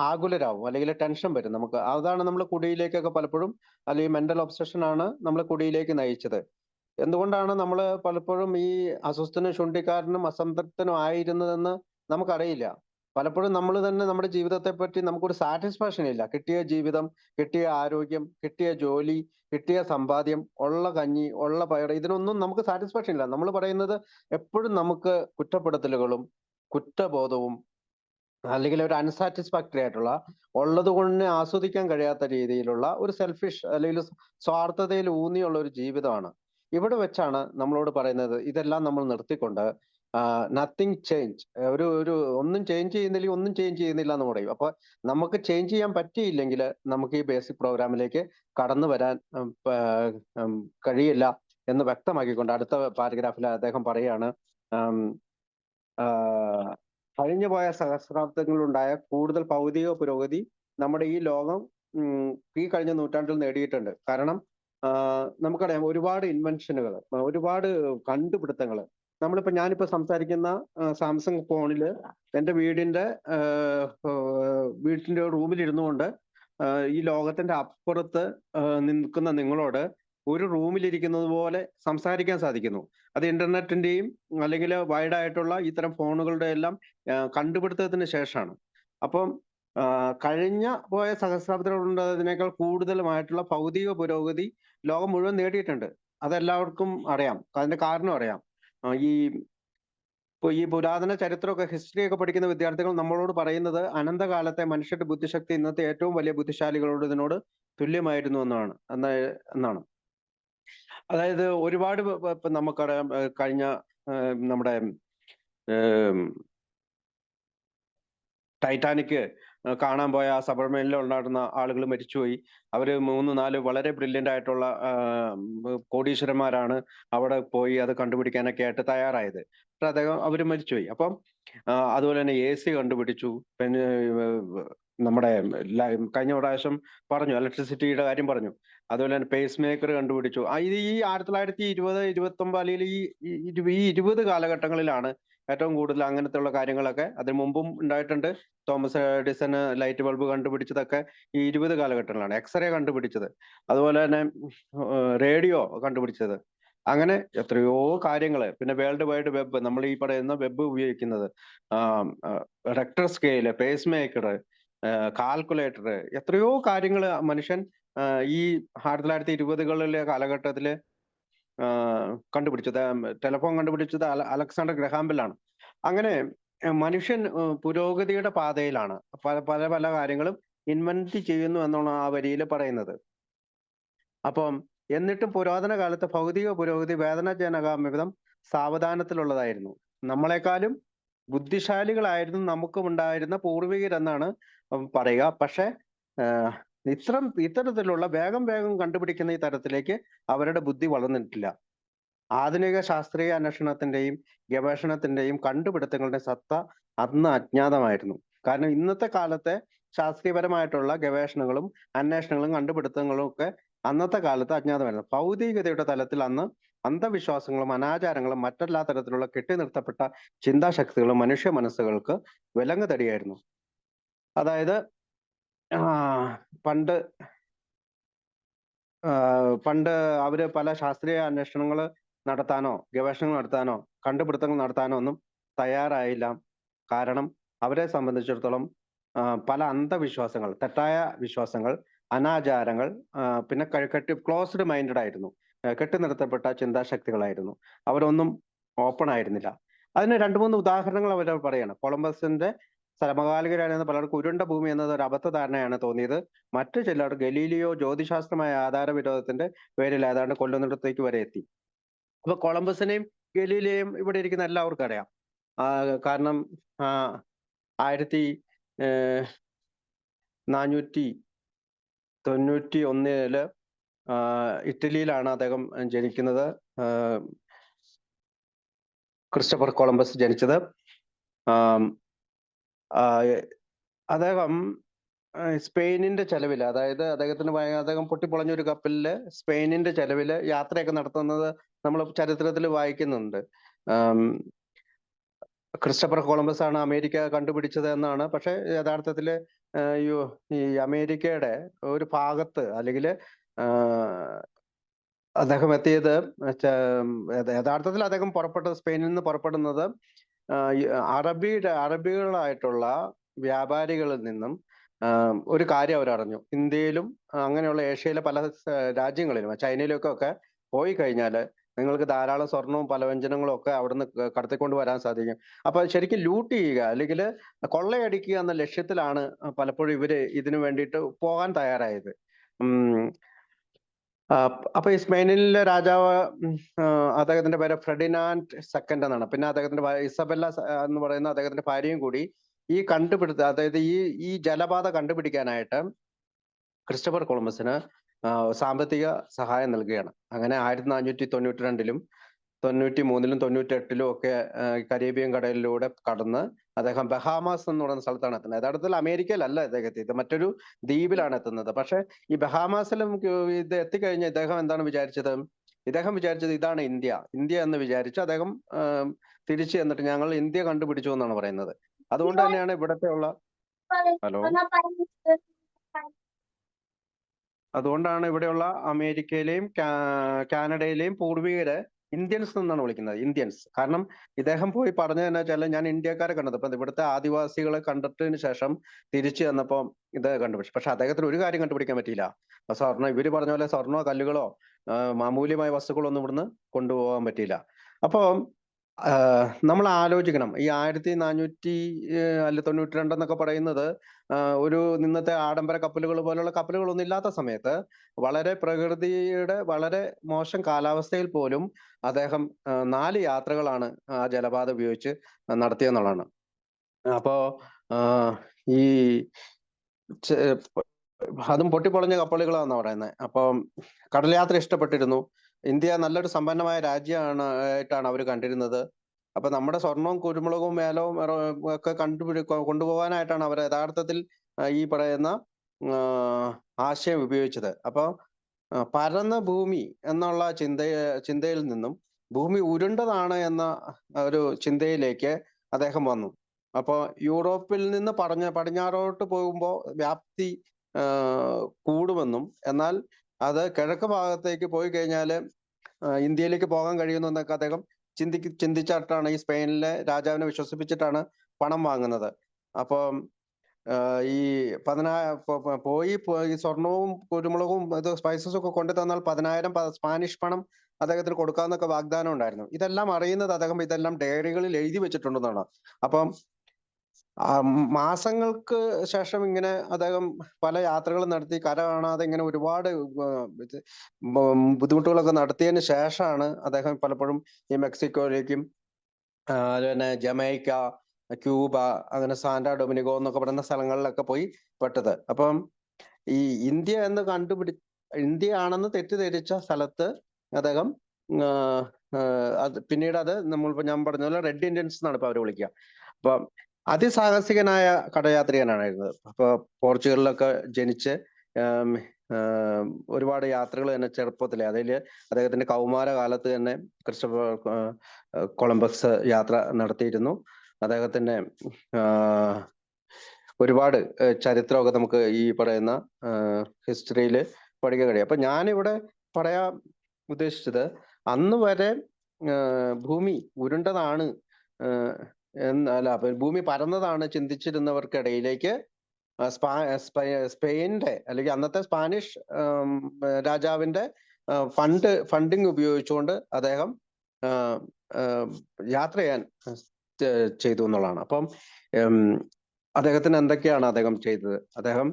ആകുലരാകും, അല്ലെങ്കിൽ ടെൻഷൻ വരും നമുക്ക്. അതാണ് നമ്മൾ കുടിയിലേക്കൊക്കെ പലപ്പോഴും, അല്ലെങ്കിൽ മെന്റൽ ഒബ്സഷൻ ആണ് നമ്മൾ കുടിയിലേക്ക് നയിച്ചത്. എന്തുകൊണ്ടാണ് നമ്മൾ പലപ്പോഴും ഈ അസ്വസ്ഥനും ശുണ്ഠിക്കാരനും അസംതൃപ്തനും ആയിരുന്നതെന്ന് നമുക്കറിയില്ല. പലപ്പോഴും നമ്മൾ തന്നെ നമ്മുടെ ജീവിതത്തെ പറ്റി നമുക്കൊരു സാറ്റിസ്ഫാക്ഷൻ ഇല്ല. കിട്ടിയ ജീവിതം, കിട്ടിയ ആരോഗ്യം, കിട്ടിയ ജോലി, കിട്ടിയ സമ്പാദ്യം, ഉള്ള കഞ്ഞി, ഉള്ള പയർ, ഇതിനൊന്നും നമുക്ക് സാറ്റിസ്ഫാക്ഷൻ ഇല്ല. നമ്മൾ പറയുന്നത് എപ്പോഴും നമുക്ക് കുറ്റപ്പെടുത്തലുകളും കുറ്റബോധവും അല്ലെങ്കിൽ ഒരു അൺസാറ്റിസ്ഫാക്ടറി ആയിട്ടുള്ള, ഉള്ളത് കൊണ്ട് ആസ്വദിക്കാൻ കഴിയാത്ത രീതിയിലുള്ള ഒരു സെൽഫിഷ് അല്ലെങ്കിൽ സ്വാർത്ഥതയിൽ ഊന്നിയുള്ള ഒരു ജീവിതമാണ്. ഇവിടെ വെച്ചാണ് നമ്മളോട് പറയുന്നത് ഇതെല്ലാം നമ്മൾ നിർത്തിക്കൊണ്ട് നത്തിങ് ചേഞ്ച്, ഒരു ഒന്നും ചേഞ്ച് ചെയ്യുന്നില്ലെങ്കിൽ ഒന്നും ചേഞ്ച് ചെയ്യുന്നില്ല എന്ന് പറയും. അപ്പൊ നമുക്ക് ചേഞ്ച് ചെയ്യാൻ പറ്റിയില്ലെങ്കിൽ നമുക്ക് ഈ ബേസിക് പ്രോഗ്രാമിലേക്ക് കടന്നു വരാൻ കഴിയില്ല എന്ന് വ്യക്തമാക്കിക്കൊണ്ട് അടുത്ത പാരഗ്രാഫിൽ അദ്ദേഹം പറയാണ്, കഴിഞ്ഞു പോയ സഹസ്രാബ്ദങ്ങളിലുണ്ടായ കൂടുതൽ ഭൗതിക പുരോഗതി നമ്മുടെ ഈ ലോകം ഈ കഴിഞ്ഞ നൂറ്റാണ്ടിൽ നേടിയിട്ടുണ്ട്. കാരണം നമുക്കറിയാം, ഒരുപാട് ഇൻവെൻഷനുകൾ, ഒരുപാട് കണ്ടുപിടുത്തങ്ങൾ. ഞാനിപ്പോ സംസാരിക്കുന്ന സാംസങ് ഫോണില് എൻ്റെ വീട്ടിന്റെ റൂമിൽ ഇരുന്നു കൊണ്ട് ഈ ലോകത്തിന്റെ അപ്പുറത്ത് നിൽക്കുന്ന നിങ്ങളോട് ഒരു റൂമിലിരിക്കുന്നത് പോലെ സംസാരിക്കാൻ സാധിക്കുന്നു. അത് ഇന്റർനെറ്റിന്റെയും അല്ലെങ്കിൽ വൈഡ് ആയിട്ടുള്ള ഇത്തരം ഫോണുകളുടെ എല്ലാം കണ്ടുപിടുത്തത്തിന് ശേഷമാണ്. അപ്പം കഴിഞ്ഞ പോയ സഹസ്രാബ്ദത്തിലുള്ളതിനേക്കാൾ കൂടുതലുമായിട്ടുള്ള ഭൗതിക പുരോഗതി ലോകം മുഴുവൻ നേടിയിട്ടുണ്ട്. അതെല്ലാവർക്കും അറിയാം. അതിന്റെ കാരണം അറിയാം. ഈ ഈ പുരാതന ചരിത്രമൊക്കെ ഹിസ്റ്ററി ഒക്കെ പഠിക്കുന്ന വിദ്യാർത്ഥികൾ നമ്മളോട് പറയുന്നത് അനന്തകാലത്തെ മനുഷ്യന്റെ ബുദ്ധിശക്തി ഇന്നത്തെ ഏറ്റവും വലിയ ബുദ്ധിശാലികളോട് ഇതിനോട് തുല്യമായിരുന്നു എന്നാണ്. അതായത് ഒരുപാട് ഇപ്പൊ നമുക്കറിയാം, കഴിഞ്ഞ നമ്മുടെ ടൈറ്റാനിക് കാണാൻ പോയ ആ സബ്മറൈനിൽ ഉണ്ടായിരുന്ന ആളുകൾ മരിച്ചുപോയി. അവര് 3, 4 വളരെ ബ്രില്യന്റ് ആയിട്ടുള്ള കോടീശ്വരന്മാരാണ് അവിടെ പോയി അത് കണ്ടുപിടിക്കാനൊക്കെ ആയിട്ട് തയ്യാറായത്. പക്ഷെ അവര് മരിച്ചുപോയി. അപ്പം അതുപോലെ തന്നെ AC കണ്ടുപിടിച്ചു. പിന്നെ നമ്മുടെ കഴിഞ്ഞ പ്രാവശ്യം പറഞ്ഞു, ഇലക്ട്രിസിറ്റിയുടെ കാര്യം പറഞ്ഞു. അതുപോലെ തന്നെ പേസ് മേക്കർ കണ്ടുപിടിച്ചു. ഇത് ഈ 1920, 29 അല്ലെങ്കിൽ ഈ 20 കാലഘട്ടങ്ങളിലാണ് ഏറ്റവും കൂടുതൽ അങ്ങനത്തെയുള്ള കാര്യങ്ങളൊക്കെ. അതിന് മുമ്പും ഉണ്ടായിട്ടുണ്ട്. തോമസ് എഡിസൺ ലൈറ്റ് ബൾബ് കണ്ടുപിടിച്ചതൊക്കെ ഈ 20 കാലഘട്ടങ്ങളിലാണ്. എക്സ്റേ കണ്ടുപിടിച്ചത്, അതുപോലെ തന്നെ റേഡിയോ കണ്ടുപിടിച്ചത്, അങ്ങനെ എത്രയോ കാര്യങ്ങള്. പിന്നെ വേൾഡ് വൈഡ് വെബ്, നമ്മൾ ഈ പറയുന്ന വെബ് ഉപയോഗിക്കുന്നത്, rector scale, pace maker, calculator, എത്രയോ കാര്യങ്ങൾ മനുഷ്യൻ ഈ 1920കളിലെ കാലഘട്ടത്തില് കണ്ടുപിടിച്ചത്. ടെലിഫോൺ കണ്ടുപിടിച്ചത് അലക്സാണ്ടർ ഗ്രഹാം ബെല്ലാണ്. അങ്ങനെ മനുഷ്യൻ പുരോഗതിയുടെ പാതയിലാണ്. പല പല പല കാര്യങ്ങളും ഇൻവെന്റ് ചെയ്യുന്നു എന്നാണ് ആ വരിയിൽ പറയുന്നത്. അപ്പം എന്നിട്ടും പുരാതന കാലത്ത് ഭൗതിക പുരോഗതി വേദനാജനകമിതം സാവധാനത്തിലുള്ളതായിരുന്നു. നമ്മളെക്കാളും ബുദ്ധിശാലികളായിരുന്നു നമുക്കും ഉണ്ടായിരുന്ന പൂർവികരെന്നാണ് പറയുക. പക്ഷെ ഇത്തരത്തിലുള്ള വേഗം വേഗം കണ്ടുപിടിക്കുന്ന ഈ തരത്തിലേക്ക് അവരുടെ ബുദ്ധി വളർന്നിട്ടില്ല. ആധുനിക ശാസ്ത്രീയ അന്വേഷണത്തിന്റെയും ഗവേഷണത്തിന്റെയും കണ്ടുപിടുത്തങ്ങളുടെ സത്ത അന്ന് അജ്ഞാതമായിരുന്നു. കാരണം ഇന്നത്തെ കാലത്തെ ശാസ്ത്രീയപരമായിട്ടുള്ള ഗവേഷണങ്ങളും അന്വേഷണങ്ങളും കണ്ടുപിടുത്തങ്ങളും ഒക്കെ അന്നത്തെ കാലത്ത് അജ്ഞാതമായിരുന്നു. ഭൗതികതയുടെ തലത്തിൽ അന്ന് അന്ധവിശ്വാസങ്ങളും അനാചാരങ്ങളും മറ്റെല്ലാ തരത്തിലുള്ള കെട്ടിനിർത്തപ്പെട്ട ചിന്താശക്തികളും മനുഷ്യ മനസ്സുകൾക്ക് വിലങ്ങ് തടിയായിരുന്നു. അതായത് പണ്ട് അവര് പല ശാസ്ത്രീയ അന്വേഷണങ്ങൾ നടത്താനോ ഗവേഷണങ്ങൾ നടത്താനോ കണ്ടുപിടുത്തങ്ങൾ നടത്താനോ ഒന്നും തയ്യാറായില്ല. കാരണം അവരെ സംബന്ധിച്ചിടത്തോളം പല അന്ധവിശ്വാസങ്ങൾ, തെറ്റായ വിശ്വാസങ്ങൾ, അനാചാരങ്ങൾ, പിന്നെ ക്ലോസ്ഡ് മൈൻഡഡ് ആയിരുന്നു, കെട്ടിനിർത്തപ്പെട്ട ചിന്താശക്തികളായിരുന്നു. അവരൊന്നും ഓപ്പൺ ആയിരുന്നില്ല. അതിന് 2-3 ഉദാഹരണങ്ങൾ അവർ പറയാണ്. കൊളംബസിന്റെ സമകാലികരായിരുന്ന പലർക്കും ഉരുണ്ട ഭൂമി എന്നത് ഒരു അബദ്ധധാരണയാണ് തോന്നിയത്. മറ്റു ചിലർ ഗലീലിയോ ജ്യോതിശാസ്ത്രമായ ആധാരവിരോധത്തിന്റെ പേരിൽ ഏതാണ്ട് കൊല്ലുന്നിടത്തേക്ക് വരെ എത്തി. അപ്പൊ കൊളംബസിനെയും ഗലീലിയെയും ഇവിടെ ഇരിക്കുന്ന എല്ലാവർക്കും അറിയാം. കാരണം 1491 ഇറ്റലിയിലാണ് അദ്ദേഹം ജനിക്കുന്നത്. ക്രിസ്റ്റഫർ കൊളംബസ് ജനിച്ചത്. അദ്ദേഹം സ്പെയിനിന്റെ ചെലവില്, അതായത് അദ്ദേഹം പൊട്ടിപ്പൊളഞ്ഞൊരു കപ്പലില് സ്പെയിനിന്റെ ചെലവില് യാത്രയൊക്കെ നടത്തുന്നത് നമ്മൾ ചരിത്രത്തിൽ വായിക്കുന്നുണ്ട്. ക്രിസ്റ്റഫർ കൊളംബസ് ആണ് അമേരിക്ക കണ്ടുപിടിച്ചത് എന്നാണ്. പക്ഷെ യഥാർത്ഥത്തില് ഈ അമേരിക്കയുടെ ഒരു ഭാഗത്ത് അല്ലെങ്കിൽ അദ്ദേഹം എത്തിയത് യഥാർത്ഥത്തിൽ അദ്ദേഹം സ്പെയിനിൽ നിന്ന് പുറപ്പെടുന്നത് അറബികളായിട്ടുള്ള വ്യാപാരികളിൽ നിന്നും ഒരു കാര്യം അവരറിഞ്ഞു. ഇന്ത്യയിലും അങ്ങനെയുള്ള ഏഷ്യയിലെ പല രാജ്യങ്ങളിലും ചൈനയിലൊക്കെ പോയി കഴിഞ്ഞാൽ നിങ്ങൾക്ക് ധാരാളം സ്വർണവും പലവ്യഞ്ജനങ്ങളും ഒക്കെ അവിടുന്ന് കടത്തിക്കൊണ്ട് വരാൻ സാധിക്കും. അപ്പൊ ശരിക്കും ലൂട്ട് ചെയ്യുക അല്ലെങ്കിൽ കൊള്ളയടിക്കുക എന്ന ലക്ഷ്യത്തിലാണ് പലപ്പോഴും ഇവര് ഇതിനു വേണ്ടിയിട്ട് പോകാൻ തയ്യാറായത്. അപ്പൊ ഈ സ്പെയിനിലെ രാജാവ്, അദ്ദേഹത്തിന്റെ പേര് ഫെർഡിനാൻഡ് സെക്കൻഡ് എന്നാണ്. പിന്നെ അദ്ദേഹത്തിന്റെ ഇസബെല്ല എന്ന് പറയുന്ന അദ്ദേഹത്തിന്റെ ഭാര്യയും കൂടി ഈ അതായത് ഈ ജലപാത കണ്ടുപിടിക്കാനായിട്ട് ക്രിസ്റ്റഫർ കൊളംബസിന് സാമ്പത്തിക സഹായം നൽകുകയാണ്. അങ്ങനെ 1492-ലും 93-ലും 98-ലും ഒക്കെ കരീബിയൻ കടലിലൂടെ കടന്ന് അദ്ദേഹം ബഹാമാസ് എന്ന് പറയുന്ന സ്ഥലത്താണ് എത്തുന്നത്. യഥാർത്ഥത്തിൽ അമേരിക്കയിലല്ല ഇദ്ദേഹം എത്തിയത്, മറ്റൊരു ദ്വീപിലാണ് എത്തുന്നത്. പക്ഷെ ഈ ബഹാമാസിലും ഇത് എത്തിക്കഴിഞ്ഞ ഇദ്ദേഹം എന്താണ് വിചാരിച്ചത്? ഇദ്ദേഹം വിചാരിച്ചത് ഇതാണ് ഇന്ത്യ എന്ന് വിചാരിച്ച് അദ്ദേഹം തിരിച്ചു എന്നിട്ട് ഞങ്ങൾ ഇന്ത്യ കണ്ടുപിടിച്ചു എന്നാണ് പറയുന്നത്. അതുകൊണ്ട് തന്നെയാണ് അതുകൊണ്ടാണ് ഇവിടെയുള്ള അമേരിക്കയിലെയും കാനഡയിലെയും പൂർവികര് ഇന്ത്യൻസ് എന്നാണ് വിളിക്കുന്നത്, ഇന്ത്യൻസ്. കാരണം ഇദ്ദേഹം പോയി പറഞ്ഞതെന്ന് വെച്ചാൽ, ഞാൻ ഇന്ത്യക്കാരെ കണ്ടത് ഇപ്പൊ ഇവിടുത്തെ ആദിവാസികളെ കണ്ടിട്ടതിന് ശേഷം തിരിച്ചു വന്നപ്പോ ഇത് കണ്ടുപിടിച്ചു. പക്ഷെ അദ്ദേഹത്തിന് ഒരു കാര്യം കണ്ടുപിടിക്കാൻ പറ്റിയില്ല. സ്വർണ്ണം, ഇവര് പറഞ്ഞ പോലെ സ്വർണ്ണോ കല്ലുകളോ അമൂല്യമായ വസ്തുക്കളോ ഒന്നും ഇവിടുന്ന് കൊണ്ടുപോകാൻ പറ്റിയില്ല. അപ്പൊ നമ്മൾ ആലോചിക്കണം, ഈ 1400 അല്ല 92 എന്നൊക്കെ പറയുന്നത് ഒരു ഇന്നത്തെ ആഡംബര കപ്പലുകൾ പോലുള്ള കപ്പലുകളൊന്നും ഇല്ലാത്ത സമയത്ത്, വളരെ പ്രകൃതിയുടെ വളരെ മോശം കാലാവസ്ഥയിൽ പോലും അദ്ദേഹം 4 യാത്രകളാണ് ആ ജലപാത ഉപയോഗിച്ച് നടത്തിയെന്നുള്ളതാണ്. അപ്പോ ഈ ചെ അതും പൊട്ടിപ്പൊളഞ്ഞ കപ്പലുകളാന്നാ പറയുന്നത്. അപ്പം കടൽ യാത്ര ഇഷ്ടപ്പെട്ടിരുന്നു. ഇന്ത്യ നല്ലൊരു സമ്പന്നമായ രാജ്യമാണ് ആയിട്ടാണ് അവർ കണ്ടിരുന്നത്. അപ്പൊ നമ്മുടെ സ്വർണവും കുരുമുളകും ഏലവും ഒക്കെ കൊണ്ടുപോകാനായിട്ടാണ് അവർ യഥാർത്ഥത്തിൽ ഈ പറയുന്ന ആശയം ഉപയോഗിച്ചത്. അപ്പൊ പരന്ന ഭൂമി എന്നുള്ള ചിന്തയിൽ നിന്നും ഭൂമി ഉരുണ്ടതാണ് എന്ന ഒരു ചിന്തയിലേക്ക് അദ്ദേഹം വന്നു. അപ്പൊ യൂറോപ്പിൽ നിന്ന് പടിഞ്ഞാറോട്ട് പോകുമ്പോൾ വ്യാപ്തി കൂടുമെന്നും, എന്നാൽ അത് കിഴക്ക് ഭാഗത്തേക്ക് പോയി കഴിഞ്ഞാൽ ഇന്ത്യയിലേക്ക് പോകാൻ കഴിയുന്നു എന്നൊക്കെ അദ്ദേഹം ചിന്തിച്ചിട്ടാണ് ഈ സ്പെയിനിലെ രാജാവിനെ വിശ്വസിപ്പിച്ചിട്ടാണ് പണം വാങ്ങുന്നത്. അപ്പം ഈ പോയി സ്വർണവും കുരുമുളകും ഇത് സ്പൈസസും ഒക്കെ കൊണ്ടു തന്നാൽ 10,000 സ്പാനിഷ് പണം അദ്ദേഹത്തിന് കൊടുക്കാന്നൊക്കെ വാഗ്ദാനം ഉണ്ടായിരുന്നു. ഇതെല്ലാം അറിയുന്നത് അദ്ദേഹം ഇതെല്ലാം ഡയറികളിൽ എഴുതി വെച്ചിട്ടുണ്ടെന്നാണ്. അപ്പം മാസങ്ങൾക്ക് ശേഷം ഇങ്ങനെ അദ്ദേഹം പല യാത്രകളും നടത്തി കര കാണാതെ ഇങ്ങനെ ഒരുപാട് ബുദ്ധിമുട്ടുകളൊക്കെ നടത്തിയതിന് ശേഷമാണ് അദ്ദേഹം പലപ്പോഴും ഈ മെക്സിക്കോയിലേക്കും അതുപോലെ ജമൈക്ക, ക്യൂബ, അങ്ങനെ സാന്റാ ഡൊമിനിഗോ എന്നൊക്കെ പറയുന്ന സ്ഥലങ്ങളിലൊക്കെ പോയി പെട്ടത്. അപ്പം ഈ ഇന്ത്യ ആണെന്ന് തെറ്റിദ്ധരിച്ച സ്ഥലത്ത് അദ്ദേഹം പിന്നീട് ഞാൻ പറഞ്ഞ പോലെ റെഡ് ഇന്ത്യൻസ് എന്നാണ് ഇപ്പൊ അവര് വിളിക്കുക. അപ്പൊ അതിസാഹസികനായ കടയാത്രികനായിരുന്നത്. അപ്പൊ പോർച്ചുഗലിലൊക്കെ ജനിച്ച് ഒരുപാട് യാത്രകൾ തന്നെ ചെറുപ്പത്തിലെ, അതില് അദ്ദേഹത്തിന്റെ കൗമാര കാലത്ത് തന്നെ ക്രിസ്റ്റഫർ കൊളംബസ് യാത്ര നടത്തിയിരുന്നു. അദ്ദേഹത്തിന്റെ ഒരുപാട് ചരിത്രമൊക്കെ നമുക്ക് ഈ പറയുന്ന ഹിസ്റ്ററിയിൽ പഠിക്കാൻ കഴിയും. അപ്പൊ ഞാനിവിടെ പറയാൻ ഉദ്ദേശിച്ചത്, അന്ന് വരെ ഭൂമി ഉരുണ്ടതാണ് ഭൂമി പരന്നതാണ് ചിന്തിച്ചിരുന്നവർക്കിടയിലേക്ക് സ്പെയിനിന്റെ അല്ലെങ്കിൽ അന്നത്തെ സ്പാനിഷ് രാജാവിന്റെ ഫണ്ടിങ് ഉപയോഗിച്ചുകൊണ്ട് അദ്ദേഹം യാത്ര ചെയ്യാൻ ചെയ്തു എന്നുള്ളതാണ്. അപ്പം അദ്ദേഹത്തിന് എന്തൊക്കെയാണ് അദ്ദേഹം ചെയ്തത്? അദ്ദേഹം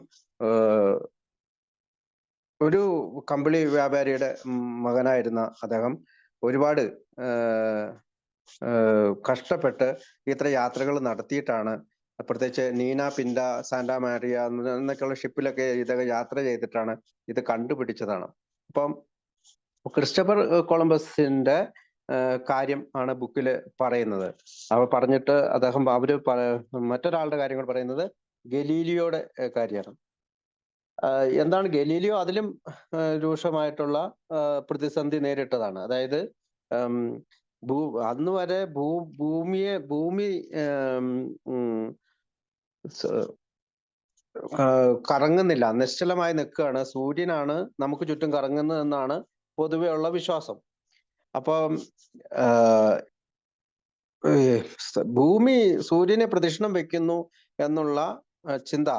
ഒരു കമ്പിളി വ്യാപാരിയുടെ മകനായിരുന്ന അദ്ദേഹം ഒരുപാട് കഷ്ടപ്പെട്ട് ഇത്ര യാത്രകൾ നടത്തിയിട്ടാണ്, പ്രത്യേകിച്ച് നീന പിന്റ, സാന്റാ മാരിയ എന്നൊക്കെയുള്ള ഷിപ്പിലൊക്കെ ഇതൊക്കെ യാത്ര ചെയ്തിട്ടാണ് ഇത് കണ്ടുപിടിച്ചതാണ്. അപ്പം ക്രിസ്റ്റഫർ കൊളംബസിന്റെ കാര്യം ആണ് ബുക്കിൽ പറയുന്നത്. പറഞ്ഞിട്ട് മറ്റൊരാളുടെ കാര്യങ്ങൾ പറയുന്നത് ഗലീലിയോയുടെ കാര്യമാണ്. എന്താണ് ഗലീലിയോ അതിലും രൂക്ഷമായിട്ടുള്ള പ്രതിസന്ധി നേരിട്ടതാണ്. അതായത് അന്ന് വരെ ഭൂമി കറങ്ങുന്നില്ല, നിശ്ചലമായി നിൽക്കുകയാണ്, സൂര്യനാണ് നമുക്ക് ചുറ്റും കറങ്ങുന്നതെന്നാണ് പൊതുവെ ഉള്ള വിശ്വാസം. അപ്പം ഭൂമി സൂര്യനെ പ്രദക്ഷിണം വെക്കുന്നു എന്നുള്ള ചിന്ത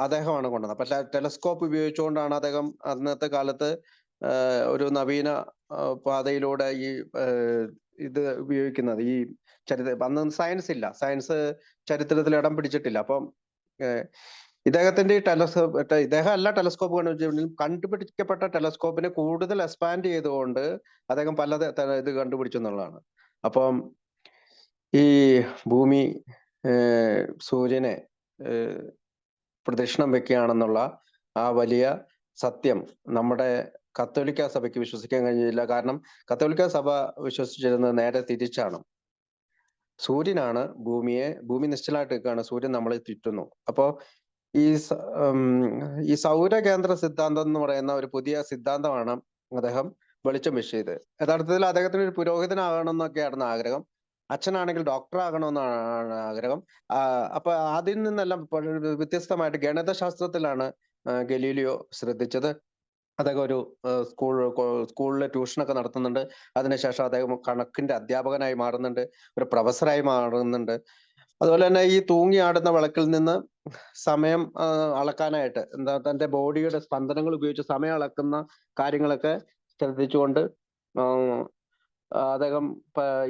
അദ്ദേഹമാണ് കൊണ്ടുവന്നത്. പക്ഷെ ടെലസ്കോപ്പ് ഉപയോഗിച്ചുകൊണ്ടാണ് അദ്ദേഹം അന്നത്തെ കാലത്ത് ഒരു നവീന പാതയിലൂടെ ഈ ഇത് ഉപയോഗിക്കുന്നത്. ഈ അന്ന് സയൻസ് ഇല്ല, സയൻസ് ചരിത്രത്തിൽ ഇടം പിടിച്ചിട്ടില്ല. അപ്പം ഇദ്ദേഹത്തിന്റെ ഇദ്ദേഹം അല്ല ടെലസ്കോപ്പ് കണ്ടുപിടിക്കപ്പെട്ട ടെലസ്കോപ്പിനെ കൂടുതൽ എക്സ്പാൻഡ് ചെയ്തുകൊണ്ട് അദ്ദേഹം പല ഇത് കണ്ടുപിടിച്ചു എന്നുള്ളതാണ്. അപ്പം ഈ ഭൂമി സൂര്യനെ പ്രദക്ഷിണം വെക്കുകയാണെന്നുള്ള ആ വലിയ സത്യം നമ്മുടെ കത്തോലിക്ക സഭയ്ക്ക് വിശ്വസിക്കാൻ കഴിഞ്ഞില്ല. കാരണം കത്തോലിക്ക സഭ വിശ്വസിച്ചിരുന്നത് നേരെ തിരിച്ചാണ്. സൂര്യനാണ് ഭൂമി നിശ്ചലമായിട്ട് നിൽക്കുകയാണ്, സൂര്യൻ നമ്മളെ ചുറ്റുന്നു. അപ്പോ ഈ സൗരകേന്ദ്ര സിദ്ധാന്തം എന്ന് പറയുന്ന ഒരു പുതിയ സിദ്ധാന്തമാണ് അദ്ദേഹം വെളിച്ചം വീശിയത്. യഥാർത്ഥത്തിൽ അദ്ദേഹത്തിന് ഒരു പുരോഹിതനാകണമെന്നൊക്കെയായിരുന്നു ആഗ്രഹം. അച്ഛനാണെങ്കിൽ ഡോക്ടർ ആകണമെന്നാണ് ആഗ്രഹം. അപ്പൊ അതിൽ നിന്നെല്ലാം വ്യത്യസ്തമായിട്ട് ഗണിതശാസ്ത്രത്തിലാണ് ഗലീലിയോ ശ്രദ്ധിച്ചത്. അദ്ദേഹം ഒരു സ്കൂളിലെ ട്യൂഷനൊക്കെ നടത്തുന്നുണ്ട്. അതിനുശേഷം അദ്ദേഹം കണക്കിന്റെ അധ്യാപകനായി മാറുന്നുണ്ട്. ഒരു പ്രൊഫസറായി മാറുന്നുണ്ട്. അതുപോലെ തന്നെ ഈ തൂങ്ങിയാടുന്ന വിളക്കിൽ നിന്ന് സമയം അളക്കാനായിട്ട് തന്റെ ബോഡിയുടെ സ്പന്ദനങ്ങൾ ഉപയോഗിച്ച് സമയം അളക്കുന്ന കാര്യങ്ങളൊക്കെ ശ്രദ്ധിച്ചുകൊണ്ട് അദ്ദേഹം